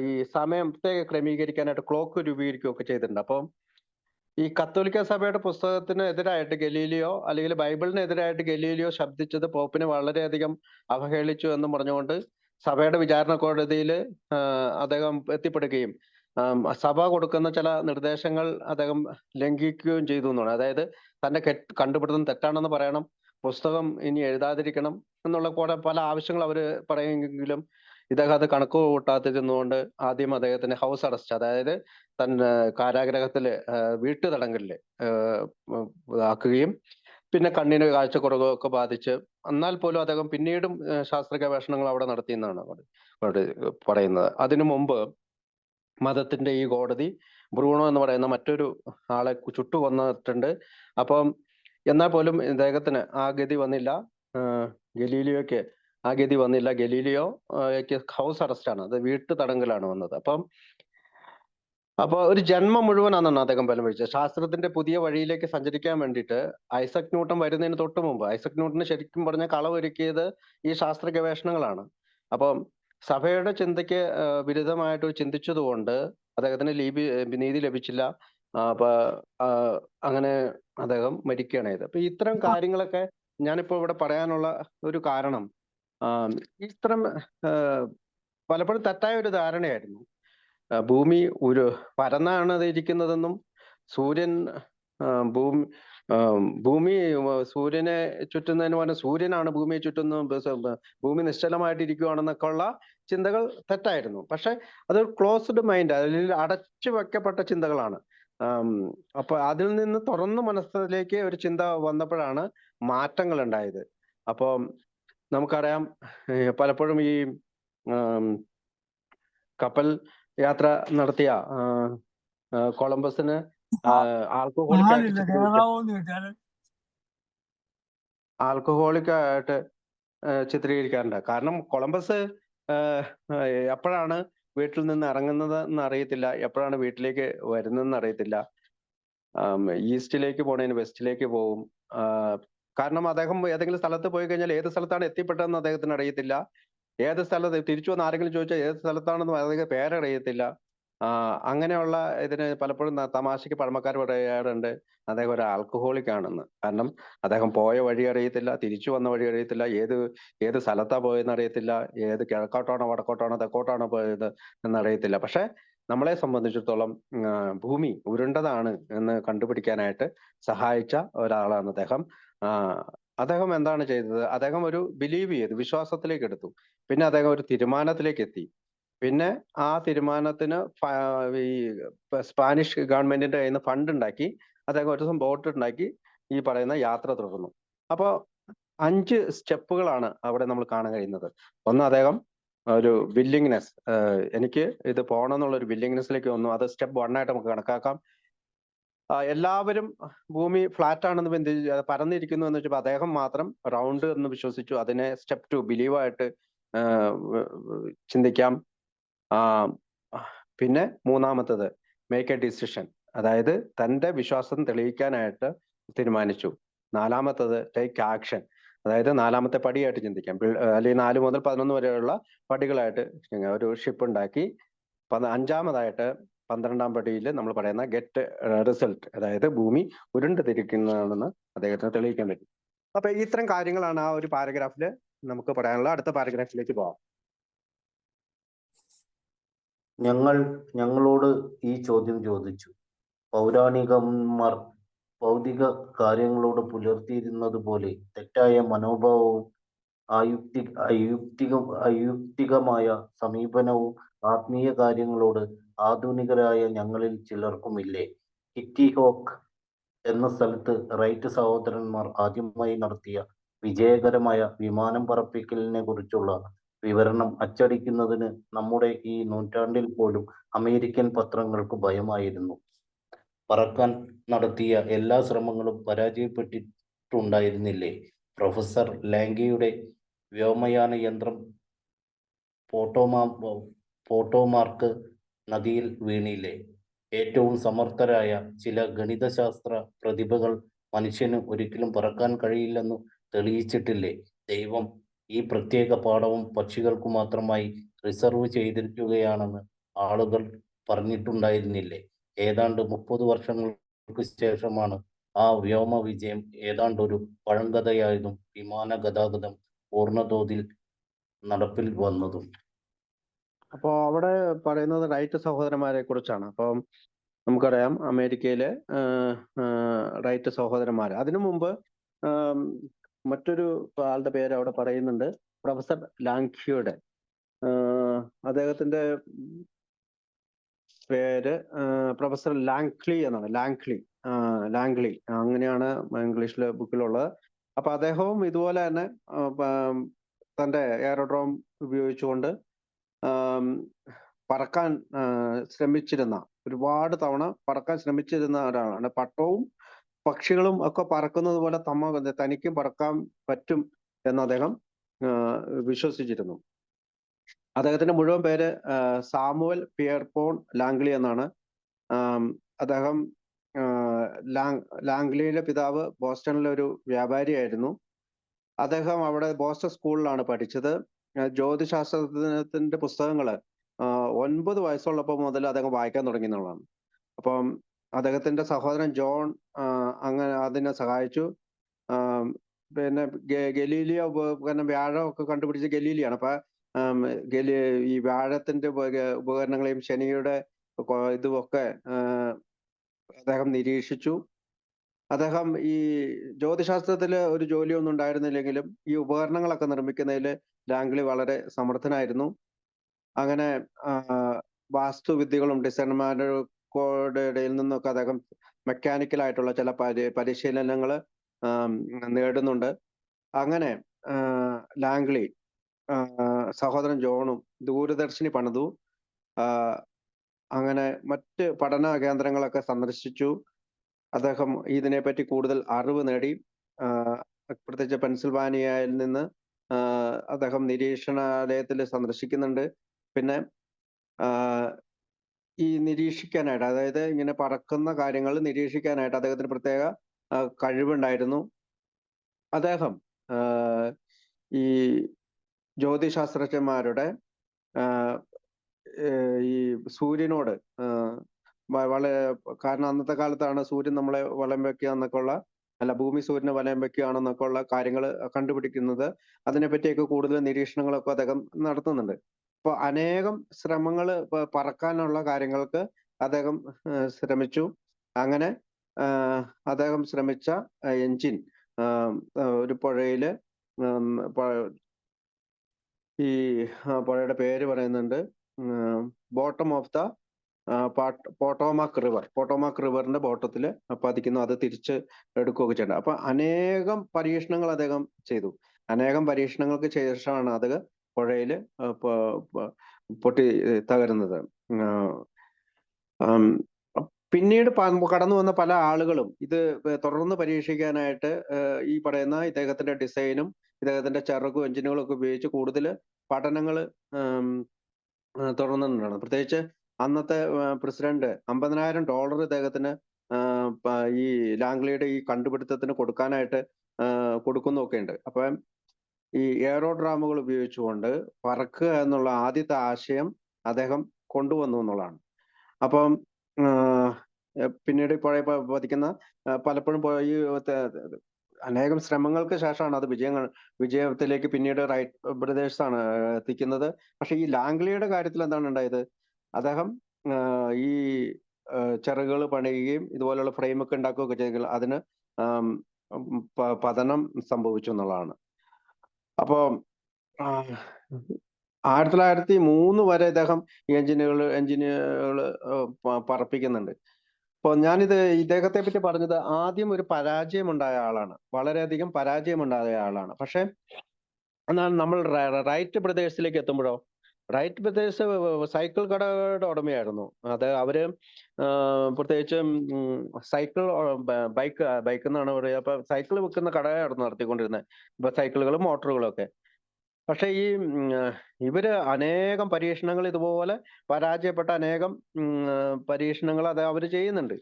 ഈ സമയത്തെ ക്രമീകരിക്കാനായിട്ട് ക്ലോക്ക് രൂപീകരിക്കുകയൊക്കെ ചെയ്തിട്ടുണ്ട്. അപ്പം ഈ കത്തോലിക്ക സഭയുടെ പുസ്തകത്തിന് എതിരായിട്ട് ഗലീലിയോ അല്ലെങ്കിൽ ബൈബിളിന് എതിരായിട്ട് ഗലീലിയോ ശബ്ദിച്ചത് പോപ്പിനെ വളരെയധികം അവഹേളിച്ചു എന്ന് പറഞ്ഞുകൊണ്ട് സഭയുടെ വിചാരണ കോടതിയിൽ അദ്ദേഹം എത്തിപ്പെടുകയും സഭ കൊടുക്കുന്ന ചില നിർദ്ദേശങ്ങൾ അദ്ദേഹം ലംഘിക്കുകയും ചെയ്തു എന്നാണ്. അതായത് തന്റെ കണ്ടുപിടുത്തം തെറ്റാണെന്ന് പറയണം, പുസ്തകം ഇനി എഴുതാതിരിക്കണം എന്നുള്ള കൂടെ പല ആവശ്യങ്ങൾ അവര് പറയുമെങ്കിലും ഇദ്ദേഹം അത് കണക്ക് കൂട്ടാതിരുന്നുകൊണ്ട് ആദ്യം അദ്ദേഹത്തിന് ഹൗസ് അറസ്റ്റ്, അതായത് തന്നെ കാരാഗ്രഹത്തില് വീട്ടുതടങ്കലില് ആക്കുകയും പിന്നെ കണ്ണിന് കാഴ്ചക്കുറവൊക്കെ ബാധിച്ച് എന്നാൽ പോലും അദ്ദേഹം പിന്നീടും ശാസ്ത്ര ഗവേഷണങ്ങൾ അവിടെ നടത്തിയെന്നാണ് പറയുന്നത്. അതിനു മുമ്പ് മതത്തിന്റെ ഈ കോടതി ബ്രൂണോ എന്ന് പറയുന്ന മറ്റൊരു ആളെ ചുട്ടുകൊന്നിട്ടുണ്ട്. അപ്പം എന്നാൽ പോലും ഇദ്ദേഹത്തിന് ആ ഗതി വന്നില്ല. ഗലീലിയോയ്ക്ക് ആ ഗതി വന്നില്ല. ഗലീലിയോ ഹൗസ് അറസ്റ്റ് ആണ്, അത് വീട്ടു തടങ്കലാണ് വന്നത്. അപ്പൊ ഒരു ജന്മം മുഴുവനാണെന്നാണ് അദ്ദേഹം ബലമൊഴിച്ചത്. ശാസ്ത്രത്തിന്റെ പുതിയ വഴിയിലേക്ക് സഞ്ചരിക്കാൻ വേണ്ടിയിട്ട് ഐസക് ന്യൂട്ടൺ വരുന്നതിന് തൊട്ട് മുമ്പ് ഐസക് ന്യൂട്ടന് ശരിക്കും പറഞ്ഞാൽ കളവൊരുക്കിയത് ഈ ശാസ്ത്ര ഗവേഷണങ്ങളാണ്. അപ്പം സഭയുടെ ചിന്തയ്ക്ക് വിരുദ്ധമായിട്ട് ചിന്തിച്ചതുകൊണ്ട് അദ്ദേഹത്തിന് നീതി ലഭിച്ചില്ല. അപ്പൊ അങ്ങനെ അദ്ദേഹം മരിക്കുകയാണ് ചെയ്തത്. അപ്പൊ ഇത്തരം കാര്യങ്ങളൊക്കെ ഞാനിപ്പോ ഇവിടെ പറയാനുള്ള ഒരു കാരണം ഇത്തരം പലപ്പോഴും തെറ്റായ ഒരു ധാരണയായിരുന്നു. ഭൂമി പരന്നാണ് അത് ഇരിക്കുന്നതെന്നും സൂര്യൻ ഭൂമി സൂര്യനെ ചുറ്റുന്നതിന് പകരം സൂര്യനാണ് ഭൂമിയെ ചുറ്റുന്നത്, ഭൂമി നിശ്ചലമായിട്ടിരിക്കുകയാണെന്നൊക്കെ ഉള്ള ചിന്തകൾ തെറ്റായിരുന്നു. പക്ഷെ അത് ക്ലോസ്ഡ് മൈൻഡ്, അതിൽ അടച്ചു വെക്കപ്പെട്ട ചിന്തകളാണ്. അപ്പൊ അതിൽ നിന്ന് തുറന്ന മനസ്സിലേക്ക് ഒരു ചിന്ത വന്നപ്പോഴാണ് മാറ്റങ്ങൾ ഉണ്ടായത്. അപ്പൊ നമുക്കറിയാം പലപ്പോഴും ഈ കപ്പൽ യാത്ര നടത്തിയ കൊളംബസിന് ആൽക്കഹോളിക്കായിട്ട് ചിത്രീകരിക്കാറുണ്ട്. കാരണം കൊളംബസ് എപ്പോഴാണ് വീട്ടിൽ നിന്ന് ഇറങ്ങുന്നത് എന്ന് അറിയത്തില്ല, എപ്പോഴാണ് വീട്ടിലേക്ക് വരുന്നതെന്ന് അറിയത്തില്ല. ഈസ്റ്റിലേക്ക് പോണതിന് വെസ്റ്റിലേക്ക് പോവും. കാരണം അദ്ദേഹം ഏതെങ്കിലും സ്ഥലത്ത് പോയി കഴിഞ്ഞാൽ ഏത് സ്ഥലത്താണ് എത്തിപ്പെട്ടതെന്ന് അദ്ദേഹത്തിന് അറിയത്തില്ല. ഏത് സ്ഥലത്ത് തിരിച്ചു വന്ന് ആരെങ്കിലും ചോദിച്ചാൽ ഏത് സ്ഥലത്താണെന്ന് അദ്ദേഹം പേരറിയത്തില്ല. അങ്ങനെയുള്ള ഇതിന് പലപ്പോഴും തമാശയ്ക്ക് പഴമക്കാർ പറയാറുണ്ട് അദ്ദേഹം ഒരു ആൽക്കഹോളിക് ആണെന്ന്. കാരണം അദ്ദേഹം പോയ വഴി അറിയത്തില്ല, തിരിച്ചു വന്ന വഴി അറിയത്തില്ല, ഏത് സ്ഥലത്താ പോയെന്ന് അറിയത്തില്ല, ഏത് കിഴക്കോട്ടാണോ വടക്കോട്ടാണോ തെക്കോട്ടാണോ പോയത് എന്നറിയത്തില്ല. പക്ഷെ നമ്മളെ സംബന്ധിച്ചിടത്തോളം ഭൂമി ഉരുണ്ടതാണ് എന്ന് കണ്ടുപിടിക്കാനായിട്ട് സഹായിച്ച ഒരാളാണ് അദ്ദേഹം. അദ്ദേഹം എന്താണ് ചെയ്തത്? അദ്ദേഹം ഒരു ബിലീവ് ചെയ്തു, വിശ്വാസത്തിലേക്ക് എടുത്തു. പിന്നെ അദ്ദേഹം ഒരു തീരുമാനത്തിലേക്ക് എത്തി. പിന്നെ ആ തീരുമാനത്തിന് ഈ സ്പാനിഷ് ഗവൺമെന്റിന്റെ കയ്യിൽ നിന്ന് ഫണ്ട് ഉണ്ടാക്കി അദ്ദേഹം ഒരു ദിവസം ബോട്ട് ഉണ്ടാക്കി ഈ പറയുന്ന യാത്ര തുടർന്നു. അപ്പോൾ 5 സ്റ്റെപ്പുകളാണ് അവിടെ നമ്മൾ കാണാൻ കഴിയുന്നത്. ഒന്ന്, അദ്ദേഹം ഒരു വില്ലിങ്നെസ്, എനിക്ക് ഇത് പോകണം എന്നുള്ള ഒരു വില്ലിങ്നെസ്സിലേക്ക് വന്നു. അത് സ്റ്റെപ്പ് 1 ആയിട്ട് നമുക്ക് കണക്കാക്കാം. എല്ലാവരും ഭൂമി ഫ്ലാറ്റ് ആണെന്ന് പരന്നിരിക്കുന്നു എന്ന് വെച്ചപ്പോൾ അദ്ദേഹം മാത്രം റൗണ്ട് എന്ന് വിശ്വസിച്ചു. അതിനെ സ്റ്റെപ്പ് 2 ബിലീവായിട്ട് ചിന്തിക്കാം. പിന്നെ മൂന്നാമത്തത് മേക്ക് എ ഡിസിഷൻ, അതായത് തന്റെ വിശ്വാസം തെളിയിക്കാനായിട്ട് തീരുമാനിച്ചു. നാലാമത്തത് ടേക്ക് ആക്ഷൻ, അതായത് നാലാമത്തെ പടിയായിട്ട് ചിന്തിക്കാം. അല്ലെങ്കിൽ 4 മുതൽ 11 വരെയുള്ള പടികളായിട്ട് ഒരു ഷിപ്പ് ഉണ്ടാക്കി. 5-ാമതായിട്ട് 12-ാം പടിയിൽ നമ്മൾ പറയുന്ന ഗെറ്റ് റിസൾട്ട്, അതായത് ഭൂമി ഉരുണ്ട് തിരിക്കുന്നതാണെന്ന് അദ്ദേഹത്തിന് തെളിയിക്കാൻ പറ്റും. അപ്പൊ ഇത്തരം കാര്യങ്ങളാണ് ആ ഒരു പാരഗ്രാഫിൽ നമുക്ക് പറയാനുള്ള. അടുത്ത പാരഗ്രാഫിലേക്ക് പോവാം. ഞങ്ങളോട് ഈ ചോദ്യം ചോദിച്ചു. പൗരാണികന്മാർ ഭൗതിക കാര്യങ്ങളോട് പുലർത്തിയിരുന്നത് പോലെ തെറ്റായ മനോഭാവവും അയുക്തികമായ സമീപനവും ആത്മീയ കാര്യങ്ങളോട് ആധുനികരായ ഞങ്ങളിൽ ചിലർക്കുമില്ലേ? കിറ്റി ഹോക്ക് എന്ന സ്ഥലത്ത് റൈറ്റ് സഹോദരന്മാർ ആദ്യമായി നടത്തിയ വിജയകരമായ വിമാനം പറപ്പിക്കലിനെ കുറിച്ചുള്ള വിവരണം അച്ചടിക്കുന്നതിന് നമ്മുടെ ഈ നൂറ്റാണ്ടിൽ പോലും അമേരിക്കൻ പത്രങ്ങൾക്ക് ഭയമായിരുന്നു. പറക്കാൻ നടത്തിയ എല്ലാ ശ്രമങ്ങളും പരാജയപ്പെട്ടിട്ടുണ്ടായിരുന്നില്ലേ? പ്രൊഫസർ ലാംഗയുടെ വ്യോമയാന യന്ത്രം പോട്ടോമാ പോട്ടോമാർക്ക് നദിയിൽ വീണില്ലേ? ഏറ്റവും സമർത്ഥരായ ചില ഗണിതശാസ്ത്ര പ്രതിഭകൾ മനുഷ്യന് ഒരിക്കലും പറക്കാൻ കഴിയില്ലെന്ന് തെളിയിച്ചിട്ടില്ലേ? ദൈവം ഈ പ്രത്യേക പാഠവും പക്ഷികൾക്കു മാത്രമായി റിസർവ് ചെയ്തിരിക്കുകയാണെന്ന് ആളുകൾ പറഞ്ഞിട്ടുണ്ടായിരുന്നില്ലേ? ഏതാണ്ട് 30 വർഷങ്ങൾക്ക് ശേഷമാണ് ആ വ്യോമ വിജയം ഏതാണ്ടൊരു പഴങ്കഥയായതും വിമാന ഗതാഗതം പൂർണ്ണതോതിൽ നടപ്പിൽ വന്നതും. അപ്പോ അവിടെ പറയുന്നത് റൈറ്റ് സഹോദരന്മാരെ കുറിച്ചാണ്. അപ്പം നമുക്കറിയാം അമേരിക്കയിലെ റൈറ്റ് സഹോദരന്മാർ. അതിനു മുമ്പ് ആം, മറ്റൊരു ആളുടെ പേര് അവിടെ പറയുന്നുണ്ട്, പ്രൊഫസർ ലാങ്ക്ലിയുടെ. അദ്ദേഹത്തിന്റെ പേര് പ്രൊഫസർ ലാങ്ക്ലി എന്നാണ്. ലാങ്ക്ലി അങ്ങനെയാണ് ഇംഗ്ലീഷിലെ ബുക്കിലുള്ളത്. അപ്പൊ അദ്ദേഹവും ഇതുപോലെ തന്നെ തന്റെ എയറോഡ്രോം ഉപയോഗിച്ചുകൊണ്ട് പറക്കാൻ ശ്രമിച്ചിരുന്ന, ഒരുപാട് തവണ പറക്കാൻ ശ്രമിച്ചിരുന്ന ഒരാളാണ്. പട്ടവും പക്ഷികളും ഒക്കെ പറക്കുന്നത് പോലെ തനിക്കും പറക്കാൻ പറ്റും എന്ന് അദ്ദേഹം വിശ്വസിച്ചിരുന്നു. അദ്ദേഹത്തിന്റെ മുഴുവൻ പേര് സാമുവൽ പിയർപോൺ ലാംഗ്ലി എന്നാണ്. അദ്ദേഹം ലാംഗ്ലിയുടെ പിതാവ് ബോസ്റ്റണിലെ ഒരു വ്യാപാരിയായിരുന്നു. അദ്ദേഹം അവിടെ ബോസ്റ്റൺ സ്കൂളിലാണ് പഠിച്ചത്. ജ്യോതിശാസ്ത്രത്തിന്റെ പുസ്തകങ്ങള് 9 വയസ്സുള്ളപ്പോൾ മുതൽ അദ്ദേഹം വായിക്കാൻ തുടങ്ങി എന്നുള്ളതാണ്. അപ്പം അദ്ദേഹത്തിന്റെ സഹോദരൻ ജോൺ അങ്ങനെ അതിനെ സഹായിച്ചു. പിന്നെ ഗലീലിയോ കാരണം വ്യാഴമൊക്കെ കണ്ടുപിടിച്ച ഗലീലിയാണ്. അപ്പൊ ഈ വ്യാഴത്തിന്റെ ഉപകരണങ്ങളെയും ശനിയുടെ ഇതുമൊക്കെ അദ്ദേഹം നിരീക്ഷിച്ചു. അദ്ദേഹം ഈ ജ്യോതിശാസ്ത്രത്തില് ഒരു ജോലിയൊന്നും ഉണ്ടായിരുന്നില്ലെങ്കിലും ഈ ഉപകരണങ്ങളൊക്കെ നിർമ്മിക്കുന്നതിൽ ലാംഗ്ലി വളരെ സമർത്ഥനായിരുന്നു. അങ്ങനെ വാസ്തുവിദ്യകളും ഡിസൈനർമാരുടെ ഇടയിൽ നിന്നൊക്കെ അദ്ദേഹം മെക്കാനിക്കലായിട്ടുള്ള ചില പരിശീലനങ്ങൾ നേടുന്നുണ്ട്. അങ്ങനെ ലാംഗ്ലി സഹോദരൻ ജോണും ദൂരദർശിനി പണിതു. അങ്ങനെ മറ്റ് പഠന കേന്ദ്രങ്ങളൊക്കെ സന്ദർശിച്ചു. അദ്ദേഹം ഇതിനെപ്പറ്റി കൂടുതൽ അറിവ് നേടി. പ്രത്യേകിച്ച് പെൻസിൽവാനിയയിൽ നിന്ന് അദ്ദേഹം നിരീക്ഷണാലയത്തിൽ സന്ദർശിക്കുന്നുണ്ട്. പിന്നെ ഈ നിരീക്ഷിക്കാനായിട്ട്, അതായത് ഇങ്ങനെ പറക്കുന്ന കാര്യങ്ങൾ നിരീക്ഷിക്കാനായിട്ട് അദ്ദേഹത്തിന് പ്രത്യേക കഴിവുണ്ടായിരുന്നു. അദ്ദേഹം ഈ ജ്യോതിശാസ്ത്രജ്ഞന്മാരുടെ ഈ സൂര്യനോട് വളരെ, കാരണം അന്നത്തെ കാലത്താണ് സൂര്യൻ നമ്മളെ വലം വെക്കുക എന്നൊക്കെ ഉള്ള, അല്ല ഭൂമി സൂര്യനെ വലം വെക്കുകയാണെന്നൊക്കെ ഉള്ള കാര്യങ്ങൾ കണ്ടുപിടിക്കുന്നത്. അതിനെപ്പറ്റിയൊക്കെ കൂടുതൽ നിരീക്ഷണങ്ങളൊക്കെ അദ്ദേഹം നടത്തുന്നുണ്ട്. അപ്പൊ അനേകം ശ്രമങ്ങൾ പറക്കാനുള്ള കാര്യങ്ങൾക്ക് അദ്ദേഹം ശ്രമിച്ചു. അങ്ങനെ അദ്ദേഹം ശ്രമിച്ച എൻജിൻ ഒരു പുഴയില്, ഈ പുഴയുടെ പേര് പറയുന്നുണ്ട്, ബോട്ടം ഓഫ് ദ പോട്ടോമാക് റിവറിന്റെ ബോട്ടത്തിൽ പതിക്കുന്നു. അത് തിരിച്ച് എടുക്കുകയൊക്കെ ചെയ്യണം. അപ്പൊ അനേകം പരീക്ഷണങ്ങൾ അദ്ദേഹം ചെയ്തു. അനേകം പരീക്ഷണങ്ങൾക്ക് ശേഷമാണ് അത് പുഴയില് പൊട്ടി തകരുന്നത്. പിന്നീട് കടന്നു വന്ന പല ആളുകളും ഇത് തുടർന്ന് പരീക്ഷിക്കാനായിട്ട് ഈ പറയുന്ന ഇദ്ദേഹത്തിന്റെ ഡിസൈനും ഇദ്ദേഹത്തിന്റെ ചിറകും എഞ്ചിനുകളും ഒക്കെ ഉപയോഗിച്ച് കൂടുതൽ പഠനങ്ങൾ തുടർന്നുകൊണ്ടാണ്. പ്രത്യേകിച്ച് അന്നത്തെ പ്രസിഡന്റ് $50,000 ഇദ്ദേഹത്തിന് ഈ ലാംഗ്ലിയുടെ ഈ കണ്ടുപിടുത്തത്തിന് കൊടുക്കാനായിട്ട് കൊടുക്കുന്നൊക്കെ ഉണ്ട്. അപ്പം ഈ എയറോഡ്രാമുകൾ ഉപയോഗിച്ചുകൊണ്ട് പറക്കുക എന്നുള്ള ആദ്യത്തെ ആശയം അദ്ദേഹം കൊണ്ടുവന്നു എന്നുള്ളതാണ്. അപ്പം പിന്നീട് പുഴ പതിക്കുന്ന പലപ്പോഴും ഈ അനേകം ശ്രമങ്ങൾക്ക് ശേഷമാണ് അത് വിജയത്തിലേക്ക് പിന്നീട് റൈറ്റ് ബ്രദേഴ്സ് ആണ് എത്തിക്കുന്നത്. പക്ഷെ ഈ ലാംഗ്ലിയുടെ കാര്യത്തിൽ എന്താണ് ഉണ്ടായത്? അദ്ദേഹം ഈ ചിറകുകൾ പണിയുകയും ഇതുപോലുള്ള ഫ്രെയിമൊക്കെ ഉണ്ടാക്കുകയൊക്കെ ചെയ്തെങ്കിൽ അതിന് പതനം സംഭവിച്ചു എന്നുള്ളതാണ്. അപ്പോ 1903 വരെ ഇദ്ദേഹം ഈ എഞ്ചിനുകൾ പറപ്പിക്കുന്നുണ്ട്. അപ്പോൾ ഞാനിത് ഇദ്ദേഹത്തെ പറ്റി പറഞ്ഞത് ആദ്യം ഒരു പരാജയമുണ്ടായ ആളാണ്, വളരെയധികം പരാജയമുണ്ടായ ആളാണ്. പക്ഷെ എന്നാൽ നമ്മൾ റൈറ്റ് ബ്രദേഴ്സിലേക്ക് എത്തുമ്പോഴോ റൈറ്റ് ബ്രദേഴ്സ് സൈക്കിൾ കടയുടെ ഉടമയായിരുന്നു. അത് അവര് പ്രത്യേകിച്ച് സൈക്കിൾ ബൈക്ക് എന്നാണ് പറയുക. അപ്പൊ സൈക്കിൾ വിൽക്കുന്ന കടയായിരുന്നു നടത്തിക്കൊണ്ടിരുന്നത്. ഇപ്പൊ സൈക്കിളുകളും മോട്ടോറുകളും ഒക്കെ. പക്ഷേ ഈ ഇവര് അനേകം പരീക്ഷണങ്ങൾ ഇതുപോലെ പരാജയപ്പെട്ട അനേകം പരീക്ഷണങ്ങൾ അത് അവര് ചെയ്യുന്നുണ്ട്.